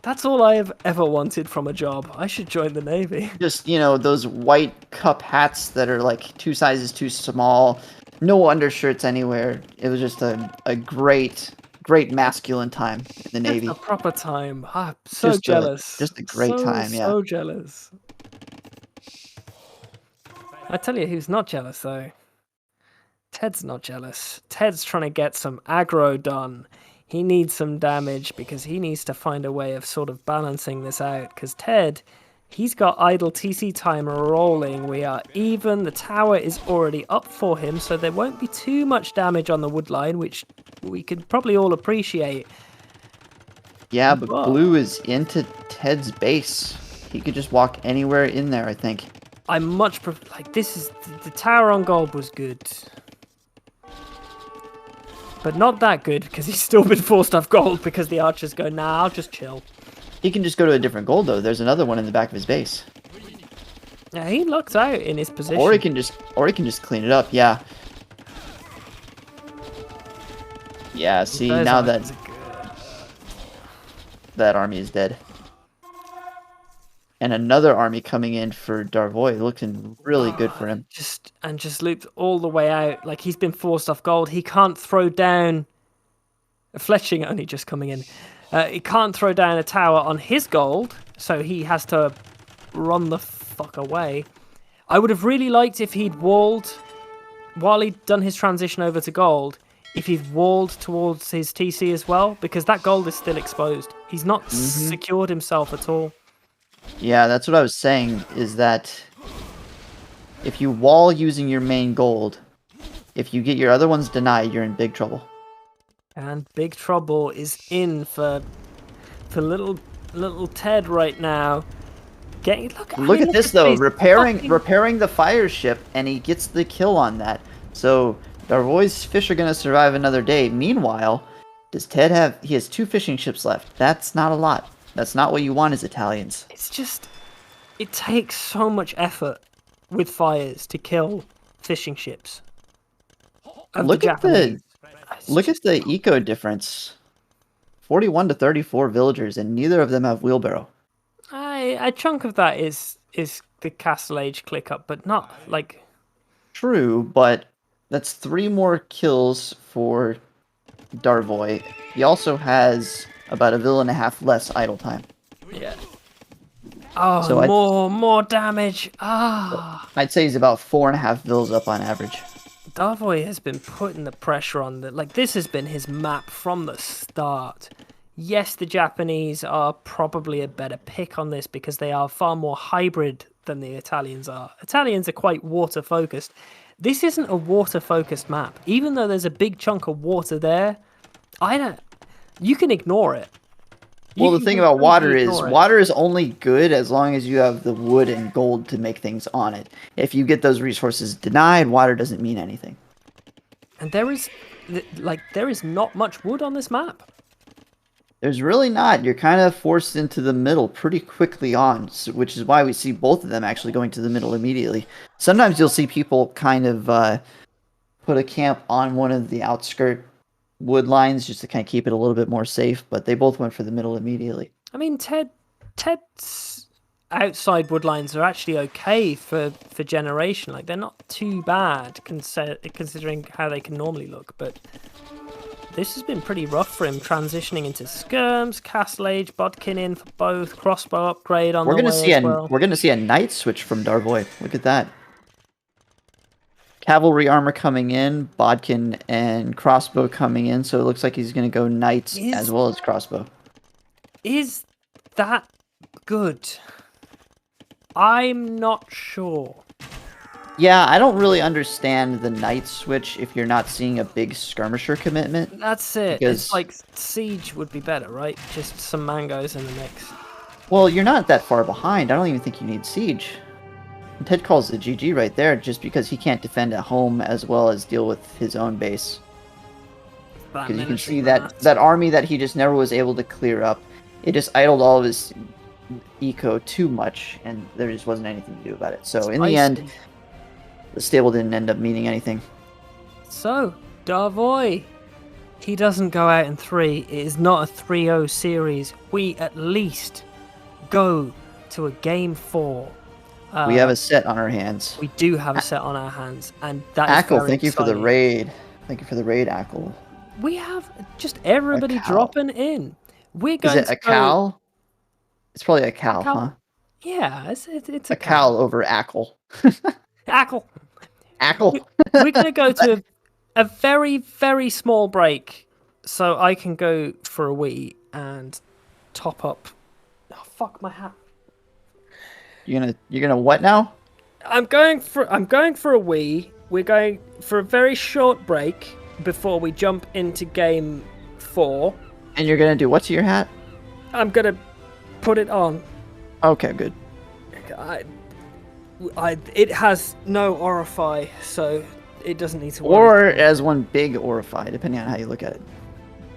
That's all I have ever wanted from a job. I should join the Navy. Just, those white cup hats that are like 2 sizes too small, no undershirts anywhere. It was just a great masculine time in the Navy. A proper time. I'm so jealous. Just a great time, yeah. So jealous. I tell you who's not jealous, though. Ted's not jealous. Ted's trying to get some aggro done. He needs some damage because he needs to find a way of sort of balancing this out. Because Ted, he's got idle TC timer rolling. We are even. The tower is already up for him, so there won't be too much damage on the wood line, which we could probably all appreciate. Yeah, but Blue is into Ted's base. He could just walk anywhere in there, I think. I much prefer, like, this is, the tower on gold was good. But not that good, because he's still been forced off gold, because the archers go, nah, I'll just chill. He can just go to a different gold, though. There's another one in the back of his base. Yeah, he looks out in his position. Or he can just clean it up, yeah. Yeah, see, Those now archers are good. that army is dead. And another army coming in for Darvoy, looking really good for him. Just looped all the way out. Like, he's been forced off gold. He can't throw down... Fletching only just coming in. He can't throw down a tower on his gold, so he has to run the fuck away. I would have really liked if he'd walled, while he'd done his transition over to gold, if he'd walled towards his TC as well, because that gold is still exposed. He's not secured himself at all. Yeah, that's what I was saying, is that if you wall using your main gold, if you get your other ones denied, you're in big trouble. And big trouble is in for little Ted right now. Look at this though, repairing the fire ship, and he gets the kill on that. So Darvoy's fish are gonna survive another day. Meanwhile, does Ted have? He has 2 fishing ships left. That's not a lot. That's not what you want as Italians. It's just, it takes so much effort with fires to kill fishing ships. Look at the eco difference. 41 to 34 villagers, and neither of them have wheelbarrow. A chunk of that is the Castle Age click up, but not like. True, but that's 3 more kills for Darvoy. He also has about a vill and a half less idle time. Yeah. Oh, so more damage. I'd say he's about 4.5 vills up on average. Darvoy has been putting the pressure on this has been his map from the start. Yes, the Japanese are probably a better pick on this because they are far more hybrid than the Italians are. Italians are quite water focused. This isn't a water focused map. Even though there's a big chunk of water there, you can ignore it. Well, the thing about water is only good as long as you have the wood and gold to make things on it. If you get those resources denied, water doesn't mean anything. And there is not much wood on this map. There's really not. You're kind of forced into the middle pretty quickly on, which is why we see both of them actually going to the middle immediately. Sometimes you'll see people kind of put a camp on one of the outskirt wood lines just to kind of keep it a little bit more safe, but they both went for the middle immediately. I mean, Ted's outside wood lines are actually okay for generation. Like, they're not too bad considering how they can normally look, but this has been pretty rough for him, transitioning into skirms, Castle Age, Bodkin in for both, crossbow upgrade on the way as well. We're going to see a knight switch from Darvoy. Look at that. Cavalry armor coming in, Bodkin and crossbow coming in, so it looks like he's going to go knights as well as crossbow. Is that good? I'm not sure. Yeah, I don't really understand the knight switch if you're not seeing a big skirmisher commitment. That's it. It's like siege would be better, right? Just some mangoes in the mix. Well, you're not that far behind. I don't even think you need siege. And Ted calls the GG right there just because he can't defend at home as well as deal with his own base. Because you can see that army that he just never was able to clear up, it just idled all of his eco too much, and there just wasn't anything to do about it. So in the end, the stable didn't end up meaning anything. So, Darvoy, he doesn't go out in 3. It is not a 3-0 series. We at least go to a game 4. We have a set on our hands. We do have a set on our hands, and that is Ackle, very thank you exciting. for the raid. Thank you for the raid, Ackle. We have just everybody dropping in. We're going Is it a cow? It's probably a cow, huh? Yeah, it's a cow over Ackle. Ackle. Ackle. We're going to go to a very, very small break so I can go for a wee and top up. Oh, fuck my hat. You're gonna what now? I'm going for a wee. We're going for a very short break before we jump into game 4. And you're gonna do what to your hat? I'm gonna put it on. Okay, good. it has no orify, so it doesn't need to Or worry. as one big orify, depending on how you look at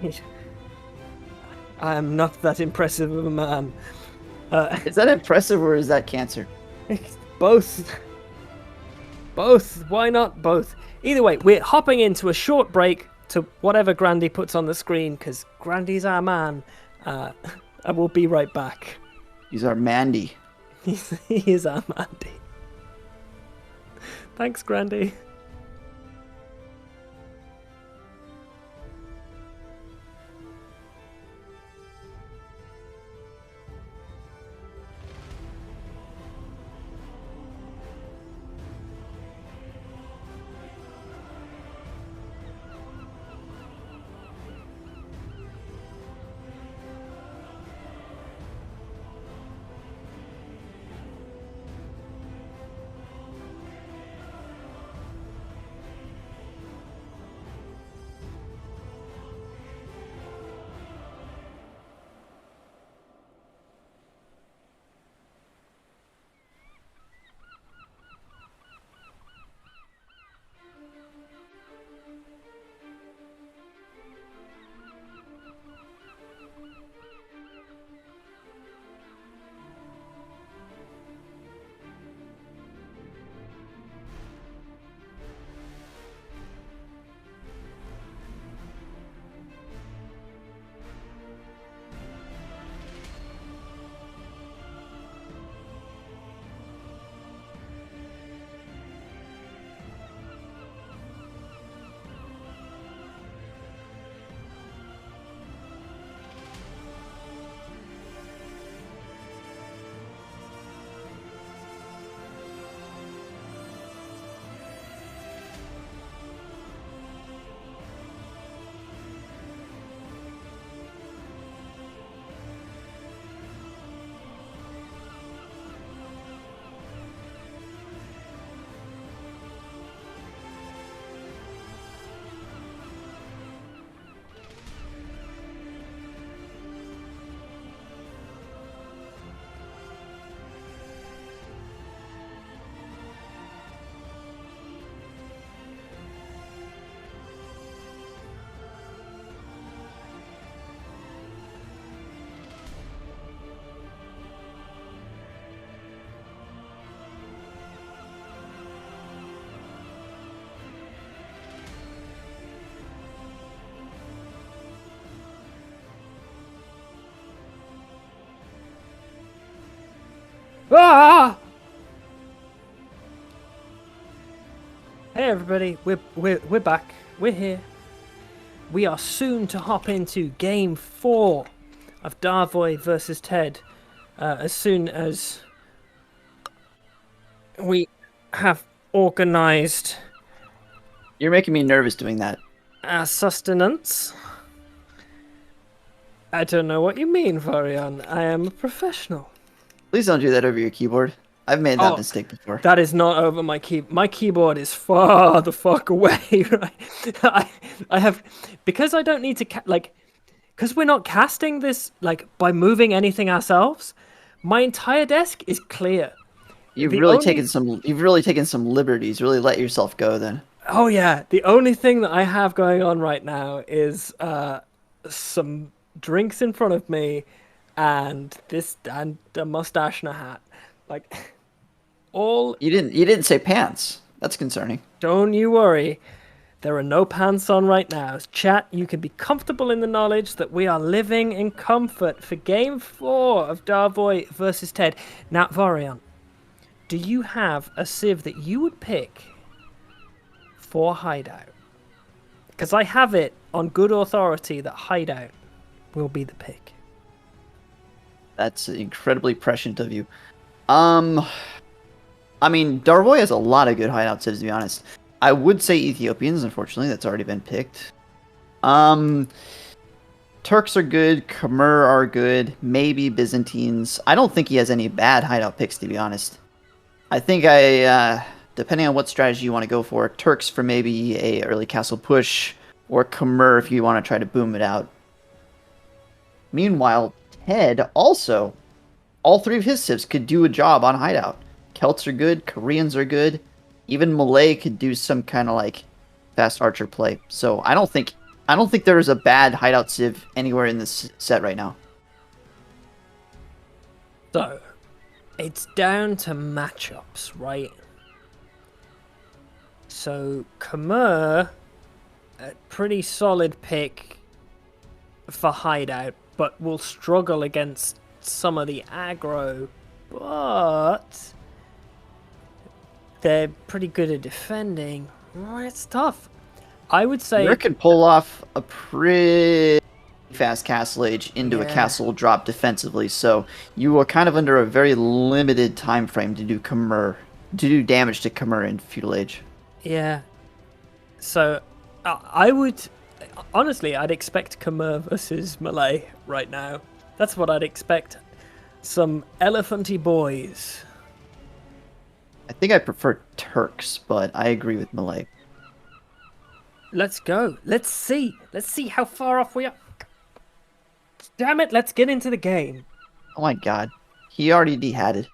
it. I am not that impressive of a man. Is that impressive or is that cancer? Both. Both. Why not both? Either way, we're hopping into a short break to whatever Grandy puts on the screen, because Grandy's our man. I will be right back. He's our Mandy. He is our Mandy. Thanks, Grandy. Ah! Hey everybody, we're back. We're here. We are soon to hop into Game 4 of Darvoy versus Ted. As soon as we have organised You're making me nervous doing that. our sustenance. I don't know what you mean, Varian. I am a professional. Please don't do that over your keyboard. I've made that mistake before. That is not over my keyboard. My keyboard is far the fuck away, right? I have, because I don't need to, because we're not casting this, by moving anything ourselves, my entire desk is clear. You've really taken some liberties. Really let yourself go then. Oh yeah, the only thing that I have going on right now is some drinks in front of me and a mustache and a hat. You didn't say pants. That's concerning. Don't you worry. There are no pants on right now. Chat, you can be comfortable in the knowledge that we are living in comfort for Game 4 of Darvoy versus Ted. Now, Varian, do you have a civ that you would pick for Hideout? Because I have it on good authority that Hideout will be the pick. That's incredibly prescient of you. I mean, Darvoy has a lot of good hideout civs, to be honest. I would say Ethiopians, unfortunately, that's already been picked. Turks are good, Khmer are good, maybe Byzantines. I don't think he has any bad hideout picks, to be honest. I think depending on what strategy you want to go for, Turks for maybe a early castle push, or Khmer if you want to try to boom it out. Meanwhile, Ted also all three of his civs could do a job on hideout. Celts are good, Koreans are good, even Malay could do some kind of like fast archer play. So I don't think there is a bad hideout civ anywhere in this set right now. So it's down to matchups, right? So Khmer, a pretty solid pick for hideout, but will struggle against some of the aggro, but they're pretty good at defending. Oh, it's tough. I would say Khmer could pull off a pretty fast castle age into a castle drop defensively, so you are kind of under a very limited time frame to do damage to Khmer in feudal age. Yeah. So I would honestly, I'd expect Khmer versus Malay right now. That's what I'd expect. Some elephanty boys. I think I prefer Turks, but I agree with Malay. Let's go. Let's see. Let's see how far off we are. Damn it, let's get into the game. Oh my god. He already dehatted.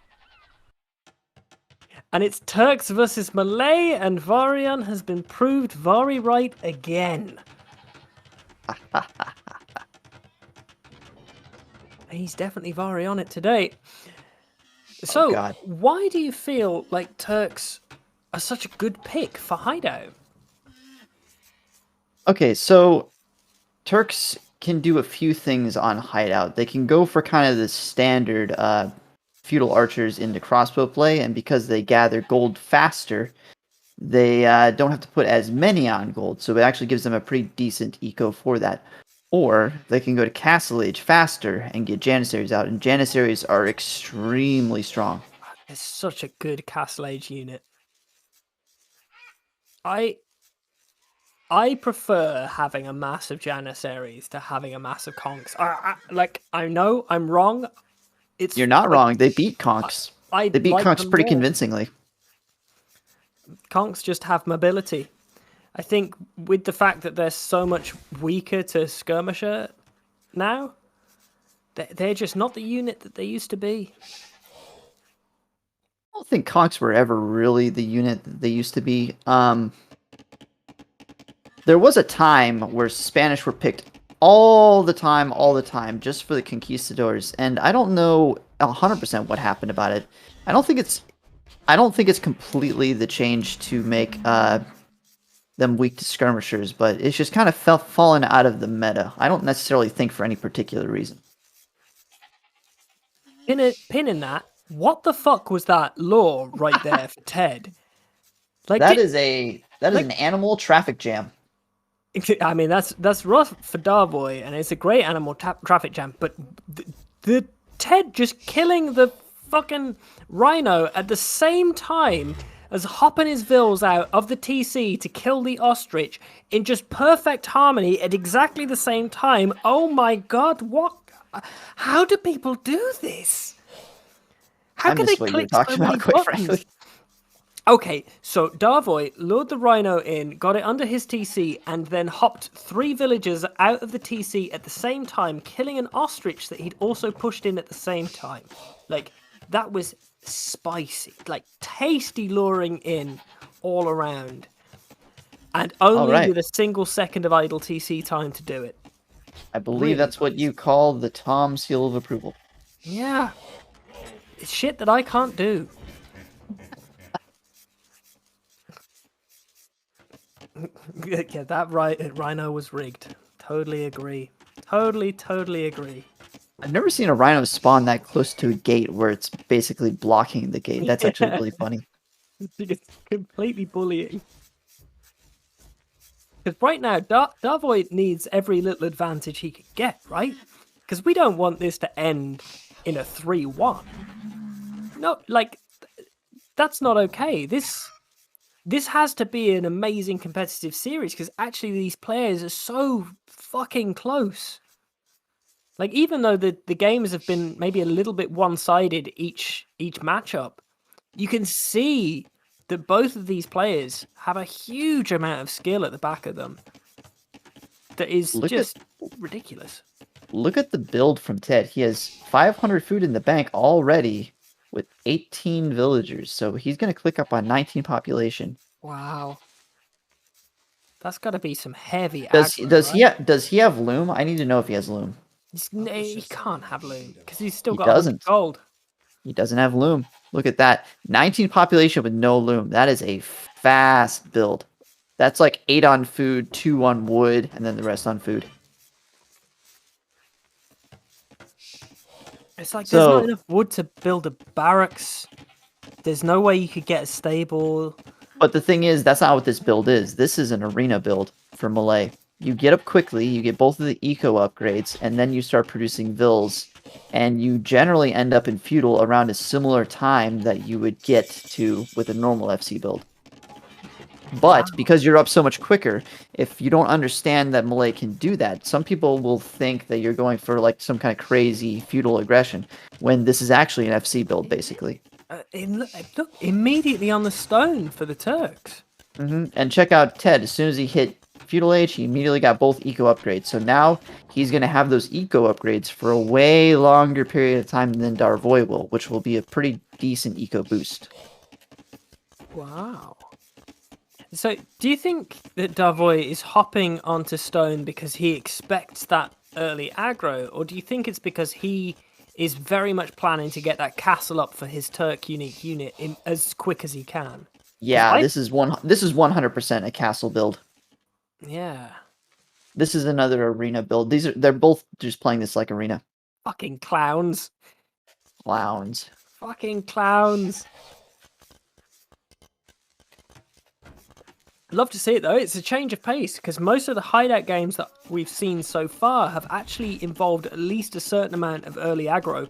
And it's Turks versus Malay, and Varian has been proved Vari right again. He's definitely Vari on it today. So, why do you feel like Turks are such a good pick for hideout? Okay, so Turks can do a few things on hideout. They can go for kind of the standard feudal archers into crossbow play, and because they gather gold faster, they don't have to put as many on gold, so it actually gives them a pretty decent eco for that. Or they can go to castle age faster and get janissaries out, and janissaries are extremely strong. It's such a good castle age unit. I prefer having a massive janissaries to having a massive conks. I know I'm wrong. You're not wrong. They beat conks. They beat conks pretty convincingly. Conks just have mobility. I think with the fact that they're so much weaker to skirmisher now, they're just not the unit that they used to be. I don't think conks were ever really the unit that they used to be. There was a time where Spanish were picked all the time, just for the conquistadors, and I don't know 100% what happened about it. I don't think it's completely the change to make them weak to skirmishers, but it's just kind of fallen out of the meta. I don't necessarily think for any particular reason. Pinning that, what the fuck was that law right there for Ted? Like that is an animal traffic jam. I mean, that's rough for Darboy, and it's a great animal traffic jam, but the Ted just killing the fucking rhino at the same time as hopping his vills out of the TC to kill the ostrich in just perfect harmony at exactly the same time. Oh my god, what? How do people do this? How can they click so many buttons? Okay, so Darvoy lured the rhino in, got it under his TC, and then hopped 3 villagers out of the TC at the same time, killing an ostrich that he'd also pushed in at the same time. Like, that was spicy. Like, tasty luring in all around. And only with a single second of idle TC time to do it. I believe that's what you call the Tom seal of approval. Yeah. It's shit that I can't do. Yeah, that rhino was rigged. Totally agree. Totally agree. I've never seen a rhino spawn that close to a gate where it's basically blocking the gate. That's actually really funny. It's completely bullying. Because right now, Darvoid needs every little advantage he can get, right? Because we don't want this to end in a 3-1. No, like, that's not okay. This has to be an amazing competitive series because actually these players are so fucking close. Like, even though the games have been maybe a little bit one-sided each matchup, you can see that both of these players have a huge amount of skill at the back of them. That is ridiculous. look at the build from Ted. He has 500 food in the bank already with 18 villagers. So he's going to click up on 19 population. Wow. That's got to be some heavy Does aggro, does he have loom? I need to know if he has loom. He can't have loom because he's still He got 100 doesn't. gold. He doesn't have loom. Look at that. 19 population with no loom. That is a fast build. That's like 8 on food, 2 on wood, and then the rest on food. It's like there's not enough wood to build a barracks. There's no way you could get a stable. But the thing is, that's not what this build is. This is an arena build for Melee. You get up quickly, you get both of the eco upgrades, and then you start producing vills. And you generally end up in feudal around a similar time that you would get to with a normal FC build. But because you're up so much quicker, if you don't understand that Melee can do that, some people will think that you're going for like some kind of crazy feudal aggression, when this is actually an FC build, basically. Look, immediately on the stone for the Turks. And check out Ted. As soon as he hit feudal age, he immediately got both eco upgrades. So now he's going to have those eco upgrades for a way longer period of time than Darvoy will, which will be a pretty decent eco boost. Wow. So, do you think that Darvoy is hopping onto stone because he expects that early aggro, or do you think it's because he is very much planning to get that castle up for his Turk unique unit as quick as he can? Yeah, this is 100% a castle build. Yeah. This is another arena build. They're both just playing this like arena. Fucking clowns. Clowns. Fucking clowns. Love to see it though. It's a change of pace because most of the hideout games that we've seen so far have actually involved at least a certain amount of early aggro.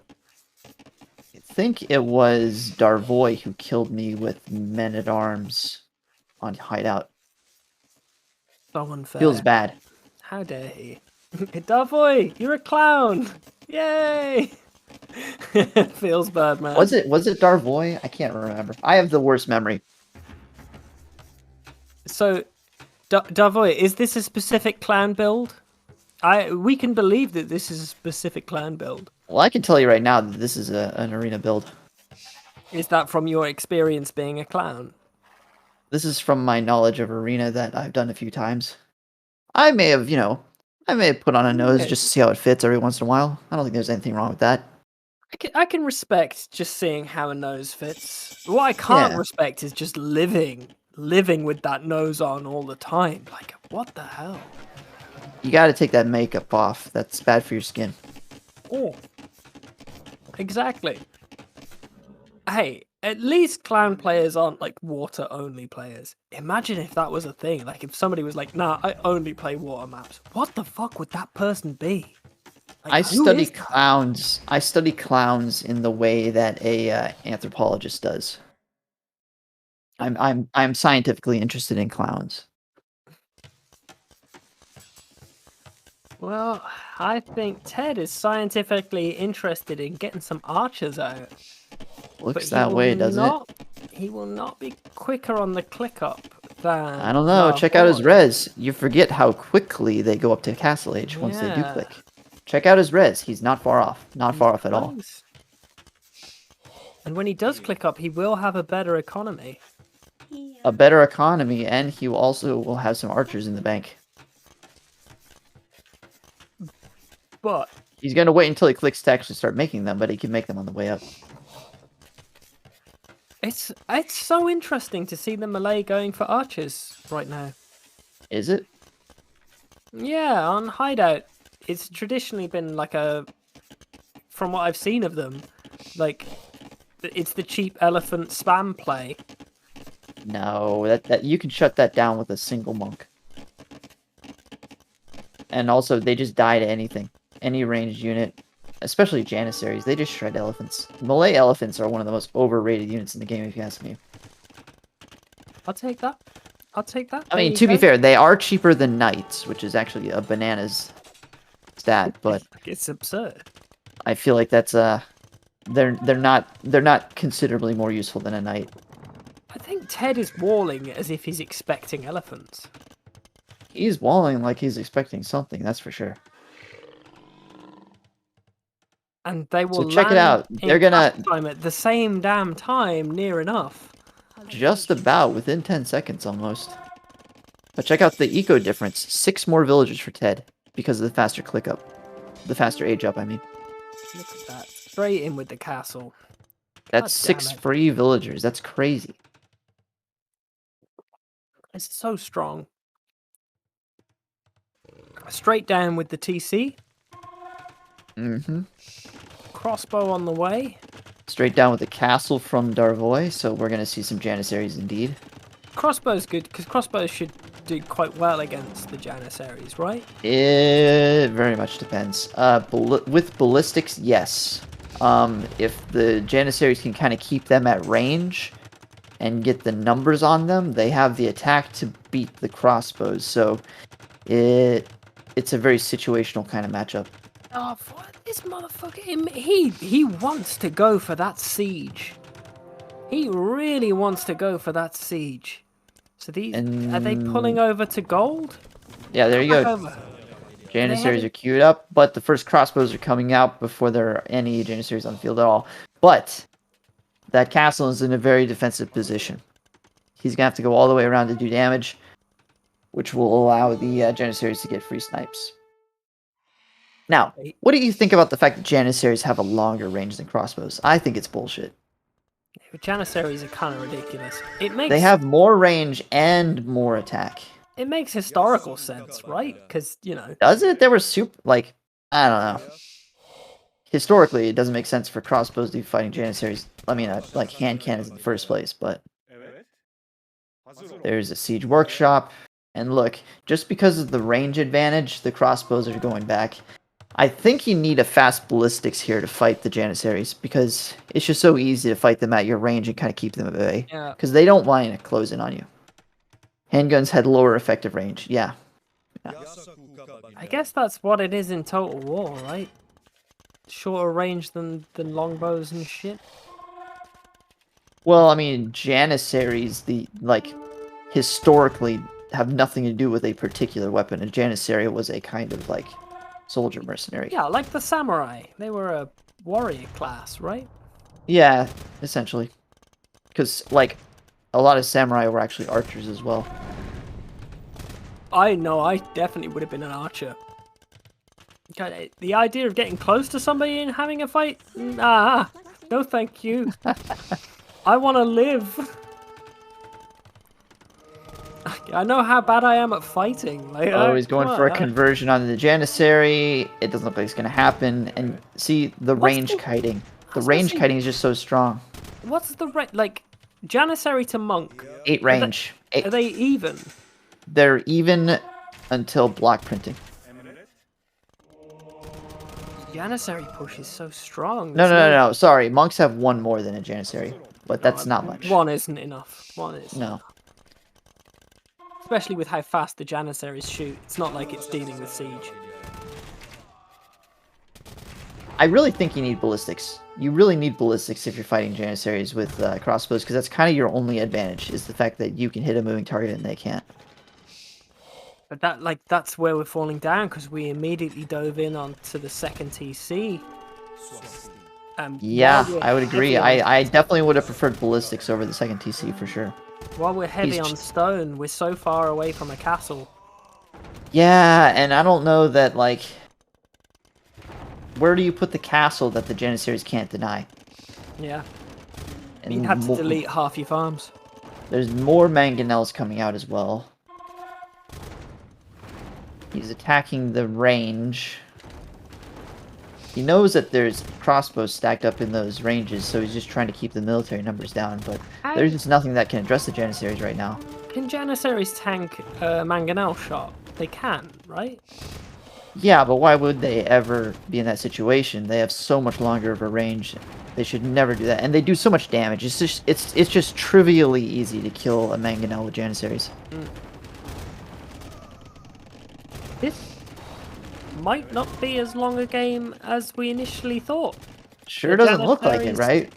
I think it was Darvoy who killed me with men-at-arms on hideout. So unfair. Feels bad. How dare he? Darvoy, you're a clown! Yay! Feels bad, man. Was it Darvoy? I can't remember. I have the worst memory. So, Darvoy, is this a specific clan build? We can believe that this is a specific clan build. Well, I can tell you right now that this is an arena build. Is that from your experience being a clown? This is from my knowledge of arena that I've done a few times. I may have put on a nose just to see how it fits every once in a while. I don't think there's anything wrong with that. I can respect just seeing how a nose fits. What I can't respect is just living with that nose on all the time. Like, what the hell? You got to take that makeup off. That's bad for your skin. Oh, exactly. Hey, at least clown players aren't like water only players. Imagine if that was a thing. Like if somebody was like, nah, I only play water maps. What the fuck would that person be? Like, I study clowns. I study clowns in the way that a anthropologist does. I'm scientifically interested in clowns. Well, I think Ted is scientifically interested in getting some archers out. Looks that way, doesn't it? He will not be quicker on the click up than... I don't know. Check out his res. You forget how quickly they go up to castle age once they do click. Check out his res. He's not far off. Not far off at all. And when he does click up, he will have a better economy. A better economy, and he also will have some archers in the bank. But he's going to wait until he clicks to actually start making them, but he can make them on the way up. It's so interesting to see the Melee going for archers right now. Is it? Yeah, on Hideout. It's traditionally been like from what I've seen of them, like, it's the cheap elephant spam play. No, that you can shut that down with a single monk. And also, they just die to anything. Any ranged unit, especially Janissaries, they just shred elephants. Melee elephants are one of the most overrated units in the game, if you ask me. I'll take that. I mean, to be fair, they are cheaper than knights, which is actually a bananas stat, but it's absurd. I feel like that's they're not considerably more useful than a knight. I think Ted is walling as if he's expecting elephants. He's walling like he's expecting something, that's for sure. And they will So check it land out. They're gonna time at the same damn time, near enough. just about within 10 seconds almost. But check out the eco difference. 6 more villagers for Ted because of the faster click up. The faster age up, I mean. Look at that. Straight in with the castle. That's 6 free villagers. That's crazy. It's so strong. Straight down with the TC. Mm-hmm. Crossbow on the way. Straight down with the castle from Darvoy, so we're going to see some Janissaries indeed. Crossbow's good, because crossbows should do quite well against the Janissaries, right? It very much depends. With ballistics, yes. If the Janissaries can kind of keep them at range and get the numbers on them, they have the attack to beat the crossbows, so it's a very situational kind of matchup. Oh, what? This motherfucker, he wants to go for that siege. He really wants to go for that siege. So are they pulling over to gold? Yeah, there you go. Janissaries are queued up, but the first crossbows are coming out before there are any Janissaries on the field at all. But that castle is in a very defensive position. He's going to have to go all the way around to do damage, which will allow the Janissaries to get free snipes. Now, what do you think about the fact that Janissaries have a longer range than crossbows? I think it's bullshit. Janissaries are kind of ridiculous. They have more range and more attack. It makes historical sense, right? Because, you know... Does it? They were super... Like, I don't know. Historically, it doesn't make sense for crossbows to be fighting Janissaries. I mean, like, hand cannons in the first place, but... There's a siege workshop. And look, just because of the range advantage, the crossbows are going back. I think you need a fast ballistics here to fight the Janissaries, because it's just so easy to fight them at your range and kind of keep them at bay. Because they don't want to close in on you. Handguns had lower effective range, yeah. I guess that's what it is in Total War, right? Shorter range than longbows and shit. Well, I mean, Janissaries, historically have nothing to do with a particular weapon. A Janissary was a kind of, soldier mercenary. Yeah, like the samurai. They were a warrior class, right? Yeah, essentially. Because, a lot of samurai were actually archers as well. I know, I definitely would have been an archer. The idea of getting close to somebody and having a fight? No thank you. I want to live. I know how bad I am at fighting. He's going for a conversion on the Janissary. It doesn't look like it's going to happen. And see, the range kiting. The range kiting is just so strong. What's the Janissary to monk? 8 range. Are they even? They're even until block printing. Janissary push is so strong. No. Sorry, monks have 1 more than a Janissary, but that's not much. 1 isn't enough. 1 is. No. Especially with how fast the Janissaries shoot. It's not like it's dealing with siege. I really think you need ballistics. You really need ballistics if you're fighting Janissaries with crossbows, because that's kind of your only advantage, is the fact that you can hit a moving target and they can't. But that's where we're falling down, because we immediately dove in onto the second TC. Yeah, I would agree. I definitely would have preferred ballistics over the second TC for sure. While we're heavy on stone, we're so far away from a castle. Yeah, and I don't know that, where do you put the castle that the Janissaries can't deny? Yeah. And you'd have to delete half your farms. There's more mangonels coming out as well. He's attacking the range. He knows that there's crossbows stacked up in those ranges, so he's just trying to keep the military numbers down, but there's just nothing that can address the Janissaries right now. Can Janissaries tank a mangonel shot? They can, right? Yeah, but why would they ever be in that situation? They have so much longer of a range. They should never do that. And they do so much damage. It's just trivially easy to kill a mangonel with Janissaries. This might not be as long a game as we initially thought. Sure doesn't look like it, right?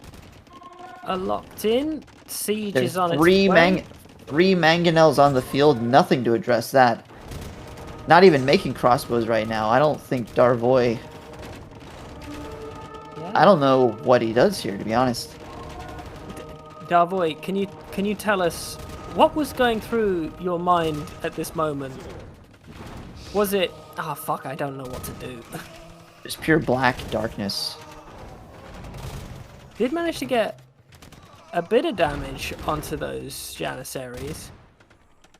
Are locked in. Siege There's is on its way. 3 mangonels on the field. Nothing to address that. Not even making crossbows right now. I don't think Darvoy I don't know what he does here, to be honest. Darvoy, can you tell us what was going through your mind at this moment? Was it... Ah, fuck, I don't know what to do. Just pure black darkness. Did manage to get a bit of damage onto those Janissaries,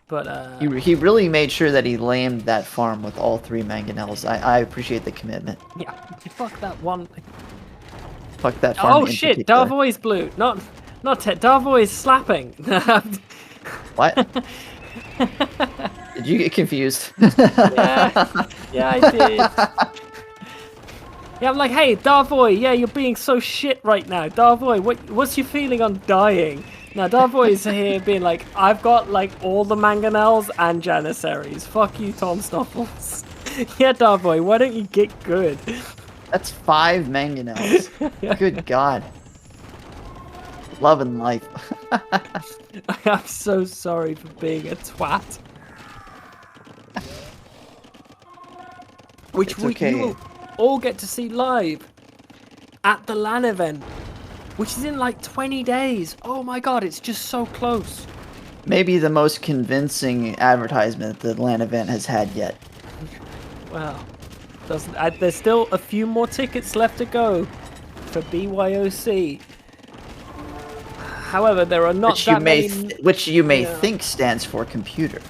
but He really made sure that he lamed that farm with all 3 mangonels. I appreciate the commitment. yeah, fuck that one. Fuck that farm. Oh shit, Darvoy's blue, not Darvoy's slapping. What? Did you get confused? Yeah, I did. Yeah, I'm like, hey, Darvoy, yeah, you're being so shit right now. Darvoy, what's your feeling on dying? Now, Darvoy is here being like, I've got, like, all the mangonels and Janissaries. Fuck you, Tom Snuffles. Yeah, Darvoy, why don't you get good? That's 5 mangonels. Good God. Love and life. I'm so sorry for being a twat. Which okay. you will all get to see live at the LAN event, which is in like 20 days. Oh my god, it's just so close. Maybe the most convincing advertisement the LAN event has had yet. Well, there's still a few more tickets left to go for BYOC. However, there are not which you may think stands for computer.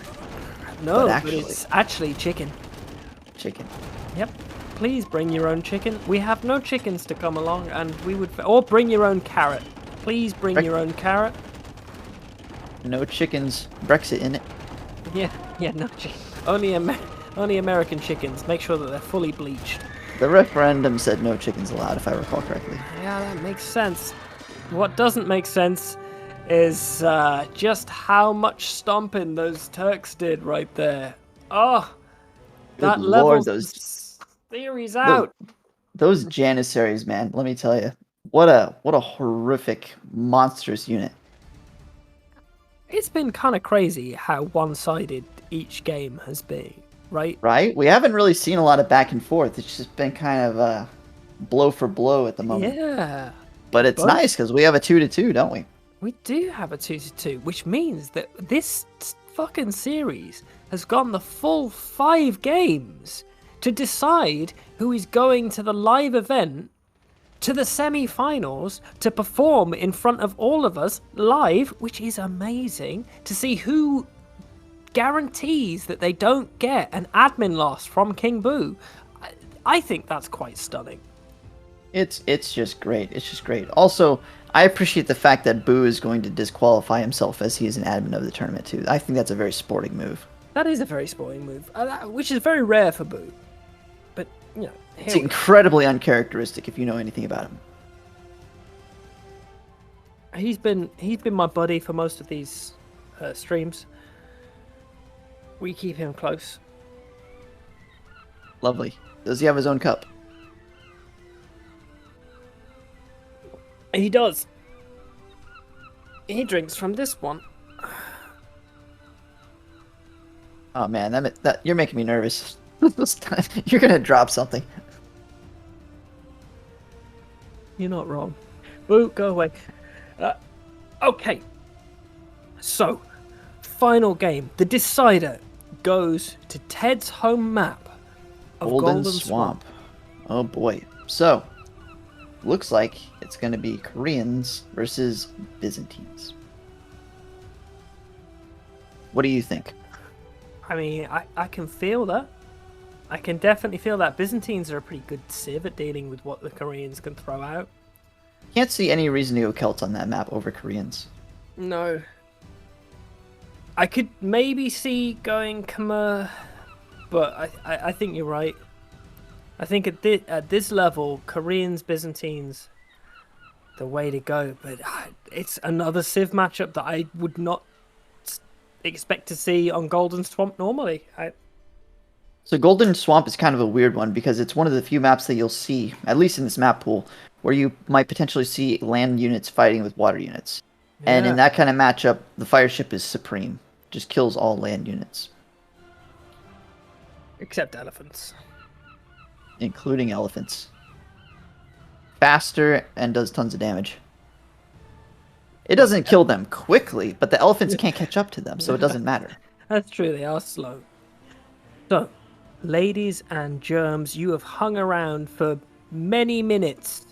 No, but it's actually chicken. Chicken. Yep. Please bring your own chicken. We have no chickens to come along, and we would... Or bring your own carrot. Please bring your own carrot. No chickens. Brexit in it. Yeah, no chicken. Only American chickens. Make sure that they're fully bleached. The referendum said no chickens allowed, if I recall correctly. Yeah, that makes sense. What doesn't make sense is just how much stomping those Turks did right there. Oh, that level theory's out. Those Janissaries, man, let me tell you. What a horrific, monstrous unit. It's been kind of crazy how one-sided each game has been, right? Right? We haven't really seen a lot of back and forth. It's just been kind of blow for blow at the moment. Yeah. But it's nice because we have a 2-2, don't we? We do have a 2-2, which means that this fucking series has gone the full 5 games to decide who is going to the live event, to the semi-finals, to perform in front of all of us live, which is amazing, to see who guarantees that they don't get an admin loss from King Boo. I think that's quite stunning. It's just great. It's just great. Also, I appreciate the fact that Boo is going to disqualify himself as he is an admin of the tournament too. I think that's a very sporting move. That is a very sporting move, which is very rare for Boo. But, you know... It's incredibly uncharacteristic if you know anything about him. He's been my buddy for most of these streams. We keep him close. Lovely. Does he have his own cup? He does. He drinks from this one. Oh man, that you're making me nervous. You're gonna drop something. You're not wrong. Boo, go away. Okay. So, final game. The decider goes to Ted's home map of Golden Swamp. Oh boy. So, looks like it's going to be Koreans versus Byzantines. What do you think? I mean, I can feel that. I can definitely feel that. Byzantines are a pretty good civ at dealing with what the Koreans can throw out. Can't see any reason to go Celts on that map over Koreans. No. I could maybe see going Khmer, but I think you're right. I think at this level, Koreans, Byzantines, the way to go. But it's another civ matchup that I would not expect to see on Golden Swamp normally. So Golden Swamp is kind of a weird one because it's one of the few maps that you'll see, at least in this map pool, where you might potentially see land units fighting with water units. Yeah. And in that kind of matchup, the fire ship is supreme. Just kills all land units. Except elephants. Including elephants. faster and does tons of damage. It doesn't kill them quickly, but the elephants can't catch up to them, so it doesn't matter. That's true, they are slow. So, ladies and germs, you have hung around for many minutes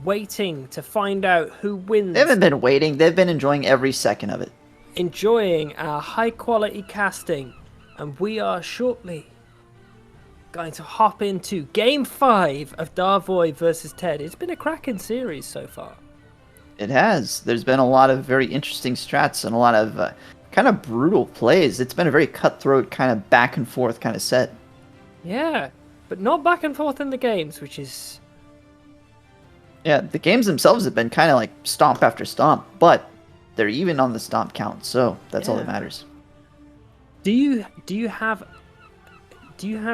waiting to find out who wins. They haven't been waiting, they've been enjoying every second of it. Enjoying our high quality casting, and we are shortly going to hop into Game 5 of Darvoy versus Ted. It's been a cracking series so far. It has. There's been a lot of very interesting strats and a lot of kind of brutal plays. It's been a very cutthroat, kind of back and forth kind of set. Yeah, but not back and forth in the games, which is... Yeah, the games themselves have been kind of like stomp after stomp, but they're even on the stomp count, so that's all that matters. Do you have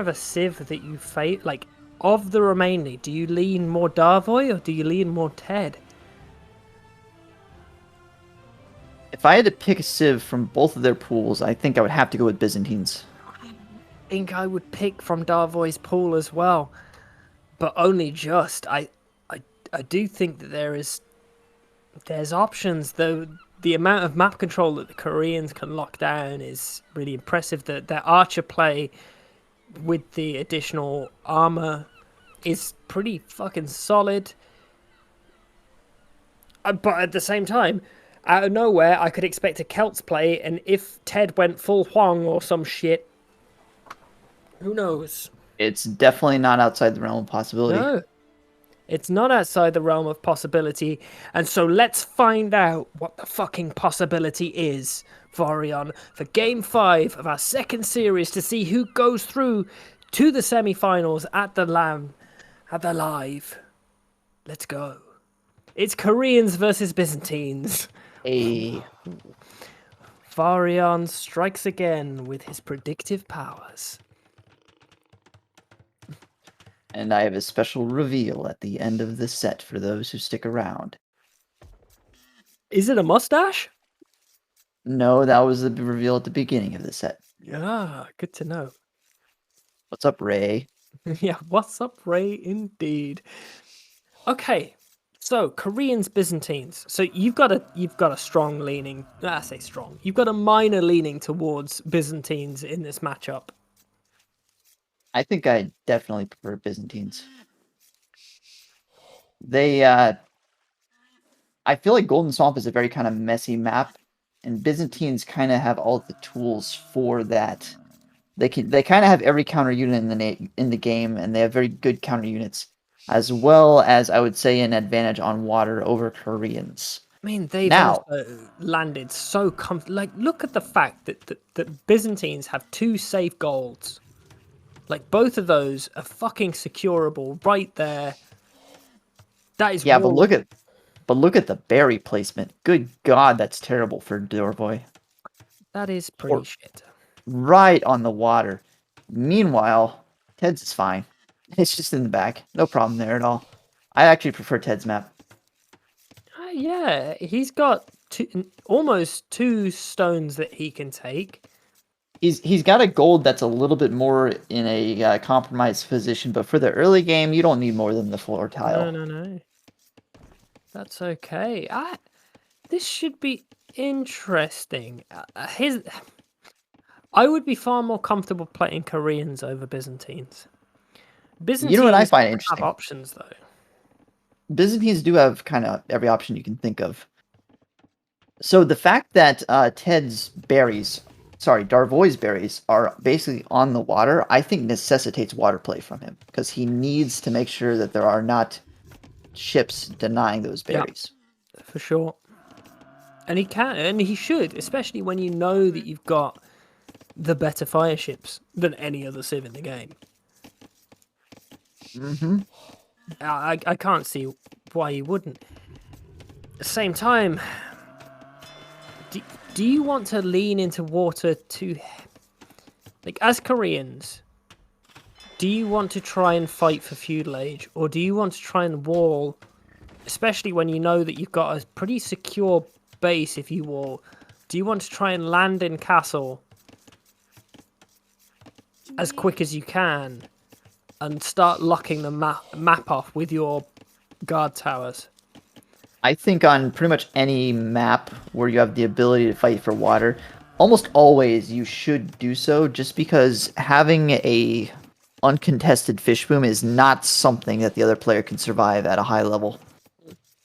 a civ that you fight, like, of the remaining? Do you lean more Darvoy or do you lean more Ted? If I had to pick a civ from both of their pools, I think I would have to go with Byzantines. I think I would pick from Darvoy's pool as well, but only just. I do think that there's options, though. The amount of map control that the Koreans can lock down is really impressive. Their archer play with the additional armor is pretty fucking solid. But at the same time, out of nowhere, I could expect a Celts play, and if Ted went full Huang or some shit, who knows? It's definitely not outside the realm of possibility. No, it's not outside the realm of possibility, and so let's find out what the fucking possibility is, Vorion, for Game 5 of our second series to see who goes through to the semi-finals at the LAN, at the live. Let's go. It's Koreans versus Byzantines. Hey. Varian strikes again with his predictive powers. And I have a special reveal at the end of the set for those who stick around. Is it a mustache? No, that was the reveal at the beginning of the set. Yeah, good to know. What's up, Ray? Yeah, what's up, Ray? Indeed. Okay. So, Koreans, Byzantines. So you've got a strong leaning. I say strong. You've got a minor leaning towards Byzantines in this matchup. I think I definitely prefer Byzantines. I feel like Golden Swamp is a very kind of messy map, and Byzantines kind of have all the tools for that. They kind of have every counter unit in the game, and they have very good counter units, as well as, I would say, an advantage on water over Koreans. I mean, they've also landed so like, look at the fact that Byzantines have 2 safe golds. Like, both of those are fucking securable right there. That is but look at the berry placement. Good God, that's terrible for Darvoy. That is pretty shit. Right on the water. Meanwhile, Ted's is fine. It's just in the back. No problem there at all. I actually prefer Ted's map. Yeah, he's got almost 2 stones that he can take. He's got a gold that's a little bit more in a compromised position, but for the early game, you don't need more than the floor tile. No. That's okay. This should be interesting. I would be far more comfortable playing Koreans over Byzantines. Byzantines, you know what I find interesting? Have options, though. Byzantines do have kind of every option you can think of. So the fact that Darvoy's berries are basically on the water, I think necessitates water play from him, because he needs to make sure that there are not ships denying those berries. Yeah, for sure. And he can, and he should, especially when you know that you've got the better fire ships than any other civ in the game. Mm-hmm. I can't see why you wouldn't. At the same time, do you want to lean into water to... Like, as Koreans, do you want to try and fight for feudal age, or do you want to try and wall, especially when you know that you've got a pretty secure base if you wall? Do you want to try and land in castle as quick as you can and start locking the map off with your guard towers. I think on pretty much any map where you have the ability to fight for water, almost always you should do so, just because having a uncontested fish boom is not something that the other player can survive at a high level.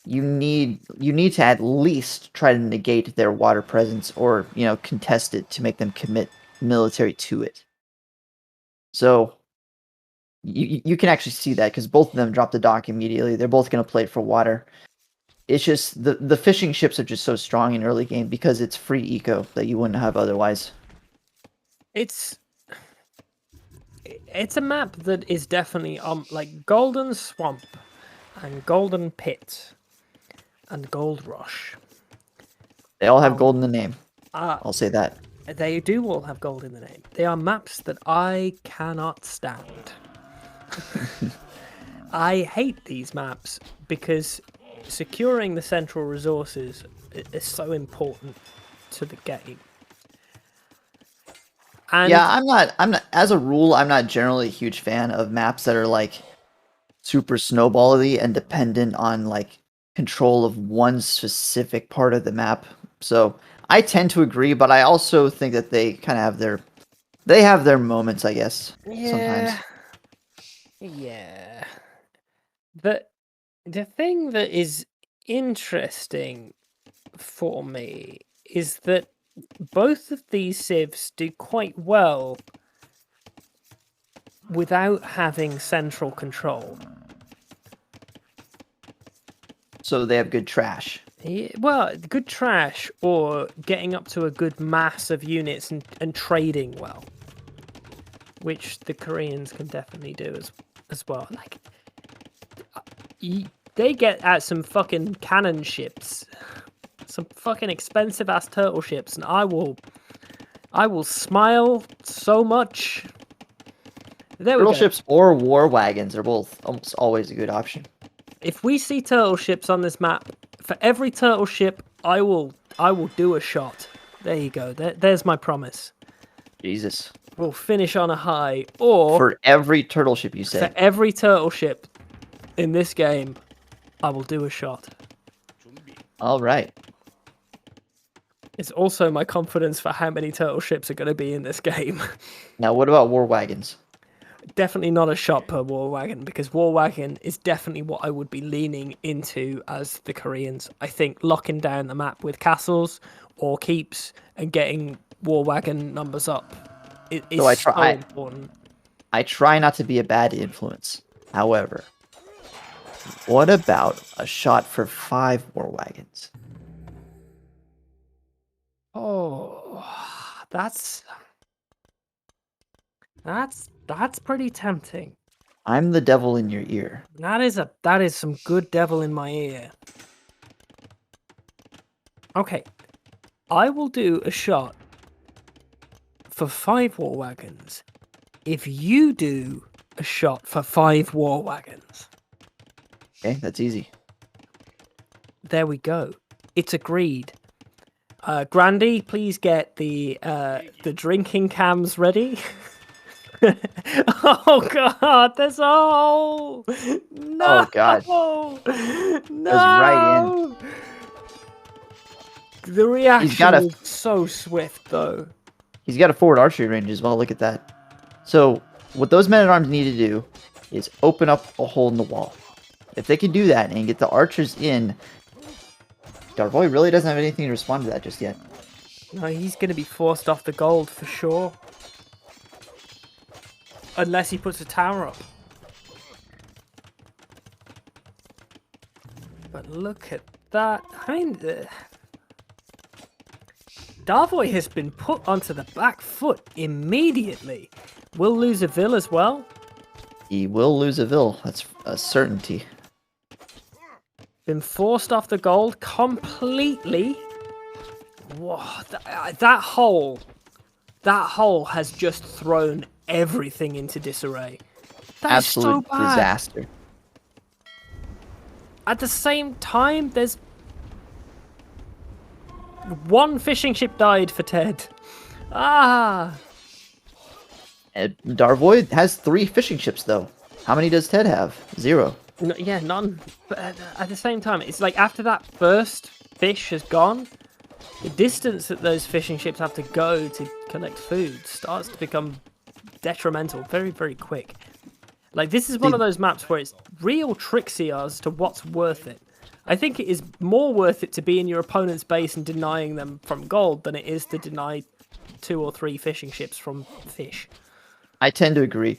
You need to at least try to negate their water presence, or contest it to make them commit military to it. So you can actually see that because both of them drop the dock immediately. They're both going to play it for water. It's just the fishing ships are just so strong in early game because it's free eco that you wouldn't have otherwise. It's a map that is definitely like Golden Swamp and Golden Pit and Gold Rush. They all have gold in the name. I'll say that. They do all have gold in the name. They are maps that I cannot stand. I hate these maps because securing the central resources is so important to the game. And yeah, I'm not as a rule, I'm not generally a huge fan of maps that are like super snowball-y and dependent on like control of one specific part of the map. So I tend to agree, but I also think that they kind of have their moments, I guess. Sometimes. Yeah. The thing that is interesting for me is that both of these civs do quite well without having central control. So they have good trash. Yeah, well, good trash or getting up to a good mass of units and trading well, which the Koreans can definitely do as well. Like, they get at some fucking cannon ships, some fucking expensive ass turtle ships, and I will smile so much. There we go. Turtle ships or war wagons are both almost always a good option. If we see turtle ships on this map, for every turtle ship, I will do a shot. There you go. There's my promise. Jesus. We'll finish on a high, or for every turtle ship you say. For every turtle ship in this game, I will do a shot. All right. It's also my confidence for how many turtle ships are going to be in this game. Now, what about war wagons? Definitely not a shot per war wagon, because war wagon is definitely what I would be leaning into as the Koreans. I think locking down the map with castles or keeps and getting war wagon numbers up is so important. I try not to be a bad influence. However, what about a shot for 5 war wagons? Oh, that's pretty tempting. I'm the devil in your ear. That is some good devil in my ear. Okay, I will do a shot for 5 war wagons if you do a shot for 5 war wagons. Okay, that's easy. There we go. It's agreed. Grandy, please get the drinking cams ready. Oh god, there's a hole! No! Oh god. No! Right in. The reaction is so swift, though. He's got a forward archery range as well, look at that. So, what those men-at-arms need to do is open up a hole in the wall. If they can do that and get the archers in, Darvoy really doesn't have anything to respond to that just yet. No, he's going to be forced off the gold for sure. Unless he puts a tower up. But look at that. I mean, Darvoy has been put onto the back foot immediately. Will lose a Ville as well. He will lose a Ville. That's a certainty. Been forced off the gold completely. Whoa, that hole has just thrown everything into disarray. That's absolute so bad. Disaster. At the same time, there's one fishing ship died for Ted. Ah. And Darvoy has 3 fishing ships though. How many does Ted have? 0. No, yeah, none. But at the same time, it's like after that first fish has gone, the distance that those fishing ships have to go to collect food starts to become detrimental very, very quick. Like, this is one of those maps where it's real tricksy as to what's worth it. I think it is more worth it to be in your opponent's base and denying them from gold than it is to deny 2 or 3 fishing ships from fish. I tend to agree.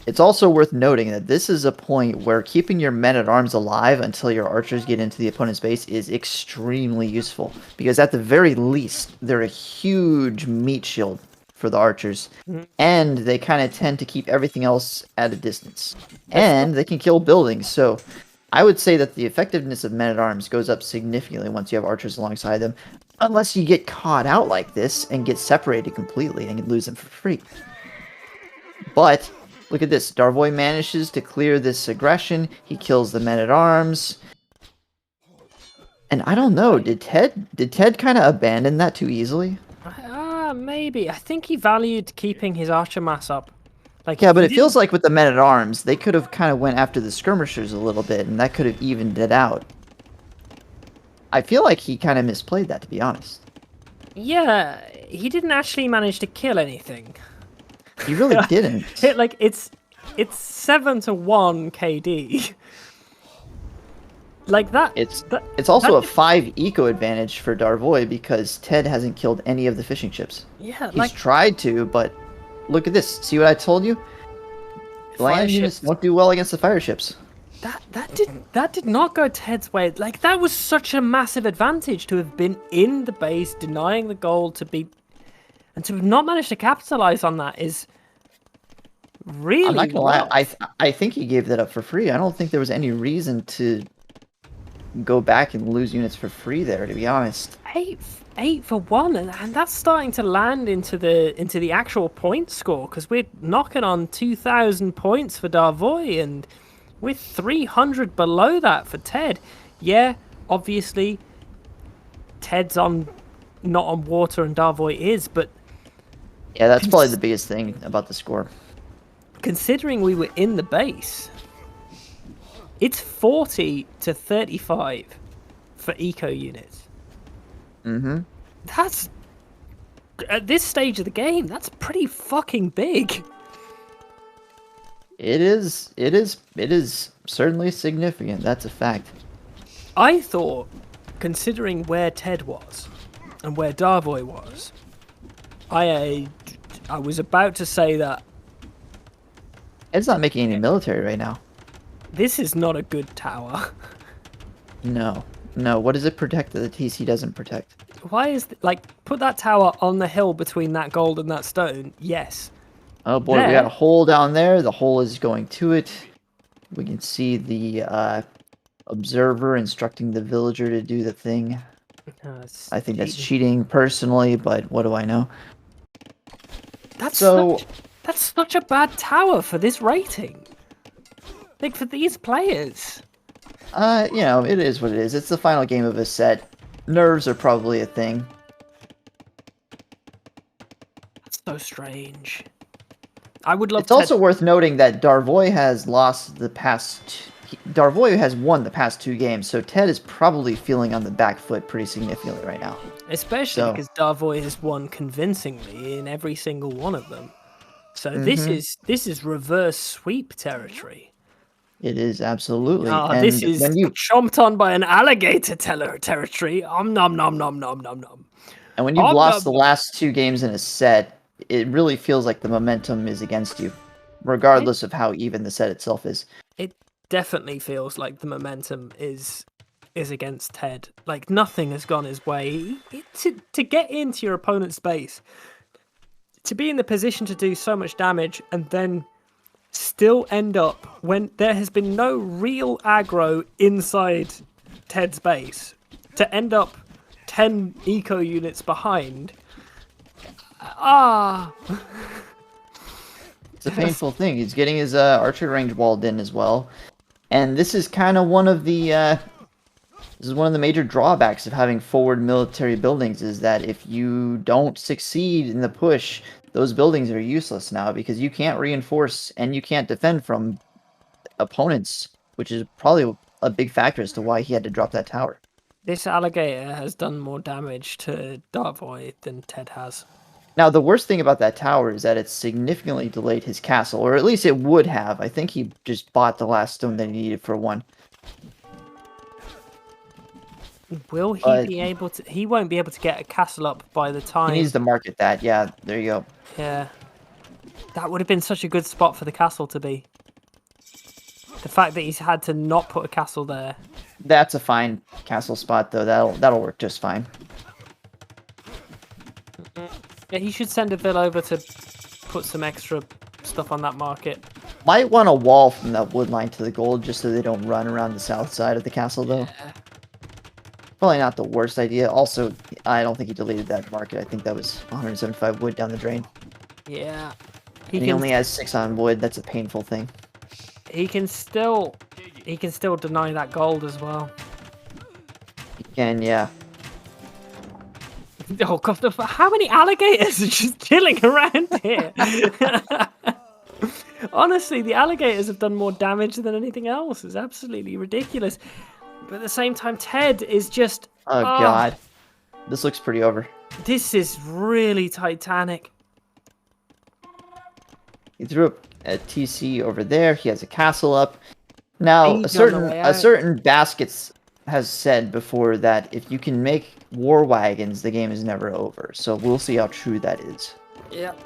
It's also worth noting that this is a point where keeping your men-at-arms alive until your archers get into the opponent's base is extremely useful, because at the very least, they're a huge meat shield for the archers, and they kind of tend to keep everything else at a distance. And they can kill buildings, so I would say that the effectiveness of men-at-arms goes up significantly once you have archers alongside them, unless you get caught out like this and get separated completely and lose them for free. But look at this. Darvoy manages to clear this aggression. He kills the men-at-arms. And I don't know, did Ted kind of abandon that too easily? Maybe. I think he valued keeping his archer mass up. Like, yeah, but it feels like with the men-at-arms, they could have kind of went after the skirmishers a little bit, and that could have evened it out. I feel like he kind of misplayed that, to be honest. Yeah, he didn't actually manage to kill anything. He really didn't. Like, it's 7-1 KD. Like that. It's also a 5 eco advantage for Darvoy because Ted hasn't killed any of the fishing ships. Yeah, he's tried to, but look at this. See what I told you? Land units don't do well against the fire ships. That did not go Ted's way. Like, that was such a massive advantage to have been in the base, denying the gold to be, and to have not managed to capitalize on that is really. I'm not gonna lie. I think he gave that up for free. I don't think there was any reason to go back and lose units for free there, to be honest. 8 for 1, and that's starting to land into the actual point score, because we're knocking on 2,000 points for Darvoy, and we're 300 below that for Ted. Yeah, obviously, Ted's not on water and Darvoy is, but yeah, that's probably the biggest thing about the score. Considering we were in the base, it's 40 to 35 for eco units. Mm-hmm. That's, at this stage of the game, that's pretty fucking big. It is certainly significant. That's a fact. I thought, considering where Ted was and where Darvoy was, I was about to say that Ted's not making any military right now. This is not a good tower. No. What does it protect that the TC doesn't protect? Why is put that tower on the hill between that gold and that stone? Yes. Oh boy, we got a hole down there. The hole is going to it. We can see the observer instructing the villager to do the thing. I think that's cheating personally, but what do I know? That's such a bad tower for this rating. Like, for these players. It is what it is. It's the final game of a set. Nerves are probably a thing. That's so strange. I would love. It's also worth noting that Darvoy has lost the past. Darvoy has won the past 2 games, so Ted is probably feeling on the back foot pretty significantly right now. Especially because Darvoy has won convincingly in every single one of them. So this is reverse sweep territory. It is, absolutely. This is chomped on by an alligator territory. Nom nom nom nom nom nom. And when you've lost the last 2 games in a set, it really feels like the momentum is against you, regardless of how even the set itself is. It definitely feels like the momentum is against Ted. Like, nothing has gone his way. To get into your opponent's base, to be in the position to do so much damage, and then still end up, when there has been no real aggro inside Ted's base, to end up 10 eco units behind. It's a painful thing. He's getting his archer range walled in as well. And this is kind of one of the major drawbacks of having forward military buildings, is that if you don't succeed in the push, those buildings are useless now because you can't reinforce and you can't defend from opponents which is probably a big factor as to why he had to drop that tower. This alligator has done more damage to Darvoy than Ted has. Now, the worst thing about that tower is that it significantly delayed his castle, or at least it would have. I think he just bought the last stone that he needed for one. Will he be able to... He won't be able to get a castle up by the time... He needs to market that. Yeah, there you go. Yeah. That would have been such a good spot for the castle to be. The fact that he's had to not put a castle there. That's a fine castle spot, though. That'll work just fine. Yeah, he should send a Vil over to put some extra stuff on that market. Might want a wall from that wood line to the gold, just so they don't run around the south side of the castle, though. Yeah. Probably not the worst idea. Also, I don't think he deleted that market. I think that was 175 wood down the drain. Yeah. He only has 6 on wood. That's a painful thing. He can still deny that gold as well. He can, yeah. Oh god, how many alligators are just chilling around here? Honestly, the alligators have done more damage than anything else. It's absolutely ridiculous. But at the same time, Ted is just... Oh god. This looks pretty over. This is really Titanic. He threw up a TC over there. He has a castle up. Now, a certain Baskets has said before that if you can make war wagons, the game is never over. So we'll see how true that is. Yep.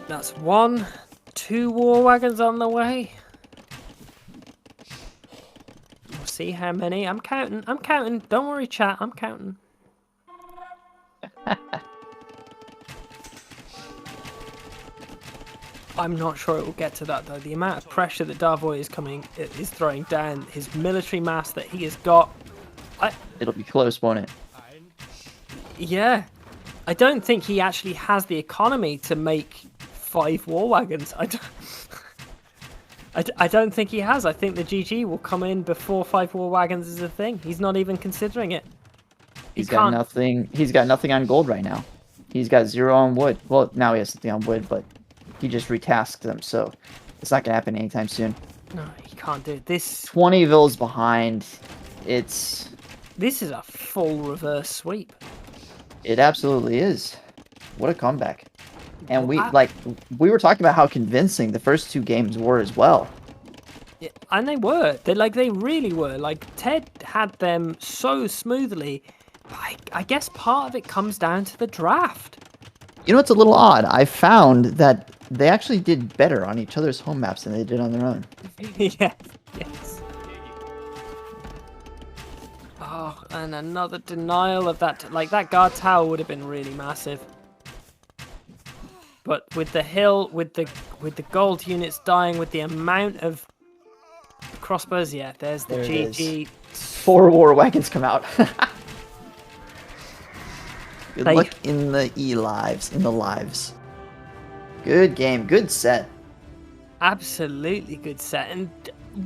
That's 1, 2 war wagons on the way. We'll see how many. I'm counting. I'm counting. Don't worry, chat. I'm counting. I'm not sure it will get to that, though. The amount of pressure that Darvoy is throwing down, his military mass that he has got... It'll be close, won't it? Yeah. I don't think he actually has the economy to make 5 war wagons. I don't think he has. I think the GG will come in before 5 war wagons is a thing. He's not even considering it. He's got nothing. He's got nothing on gold right now. He's got 0 on wood. Well, now he has something on wood, but he just retasked them, so it's not gonna happen anytime soon. No, he can't do it. This 20 Vils behind. This is a full reverse sweep. It absolutely is. What a comeback. And we were talking about how convincing the first 2 games were as well. Yeah, and they were. They really were. Like, Ted had them so smoothly. I guess part of it comes down to the draft. You know, it's a little odd. I found that they actually did better on each other's home maps than they did on their own. Yes. Oh, and another denial of that. Like, that guard tower would have been really massive. But with the hill, with the gold units dying, with the amount of crossbows, yeah, there's the GG. 4 war wagons come out. Good luck in the lives. Good game, good set. Absolutely good set, and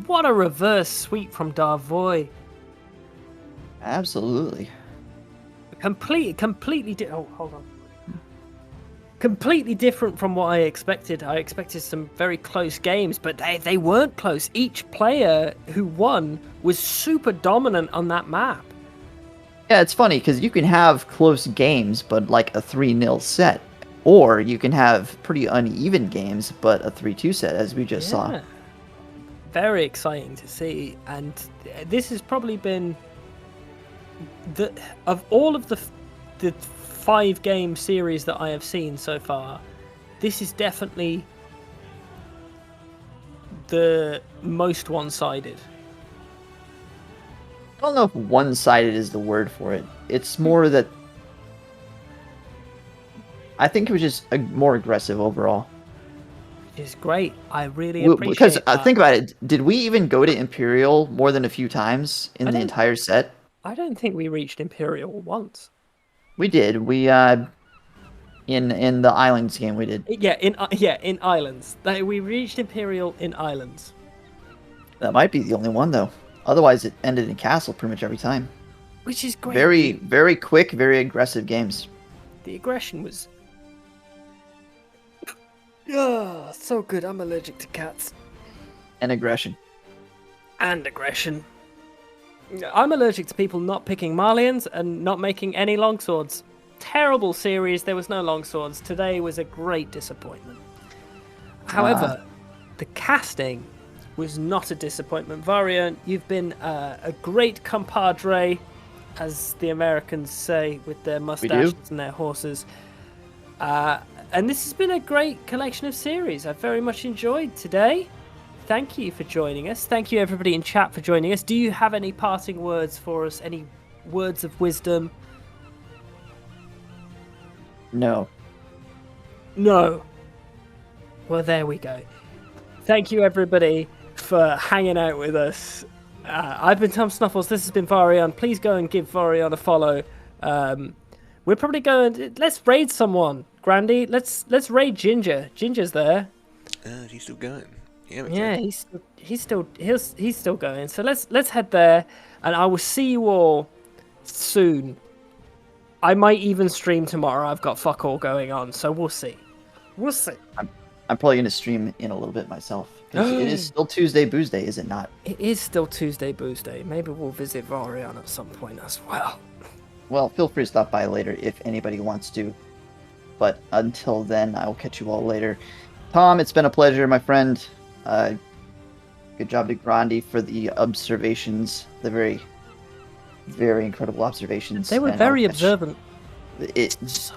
what a reverse sweep from Darvoy. Absolutely. Completely. Oh, hold on. Completely different from what I expected. I expected some very close games, but they weren't close. Each player who won was super dominant on that map. Yeah, it's funny because you can have close games, but like a 3-0 set. Or you can have pretty uneven games, but a 3-2 set, as we just saw. Very exciting to see. And this has probably been... of all of the 5-game series that I have seen so far, this is definitely the most one-sided. I don't know if one-sided is the word for it. It's more that I think it was just more aggressive overall. Which is great. I really appreciate that. Because think about it. Did we even go to Imperial more than a few times in the entire set? I don't think we reached Imperial once. We did. We in the Islands game we did. Yeah, in Islands. We reached Imperial in Islands. That might be the only one though. Otherwise, it ended in Castle pretty much every time. Which is great. Very, very quick, very aggressive games. The aggression was... Oh, so good. I'm allergic to cats. And aggression. And aggression. I'm allergic to people not picking Marlians and not making any longswords. Terrible series, there was no longswords. Today was a great disappointment. However, the casting was not a disappointment. Varian, you've been a great compadre, as the Americans say, with their mustaches and their horses. And this has been a great collection of series. I've very much enjoyed today. Thank you for joining us. Thank you, everybody in chat, for joining us. Do you have any parting words for us? Any words of wisdom? No. No. Well, there we go. Thank you, everybody, for hanging out with us. I've been Tom Snuffles. This has been Varian. Please go and give Varian a follow. We're probably going. Let's raid someone, Grandy. Let's raid Ginger. Ginger's there. He's still going. Yeah, he's still going. So let's head there, and I will see you all soon. I might even stream tomorrow. I've got fuck all going on, so we'll see. We'll see. I'm probably going to stream in a little bit myself. It is still Tuesday Booze Day, is it not? It is still Tuesday Booze Day. Maybe we'll visit Varian at some point as well. Well, feel free to stop by later if anybody wants to. But until then, I will catch you all later. Tom, it's been a pleasure, my friend. Good job to Grandi for the observations. The very, very incredible observations. They were very observant.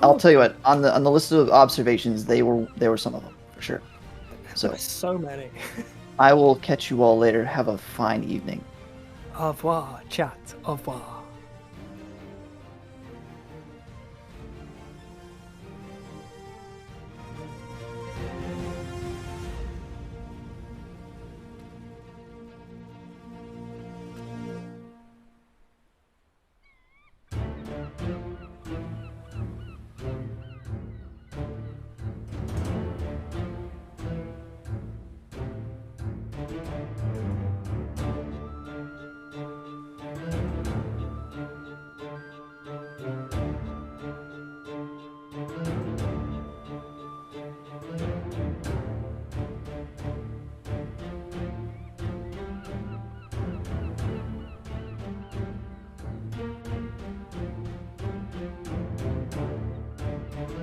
I'll tell you what. On the list of observations, they were some of them for sure. So many. I will catch you all later. Have a fine evening. Au revoir, chat. Au revoir.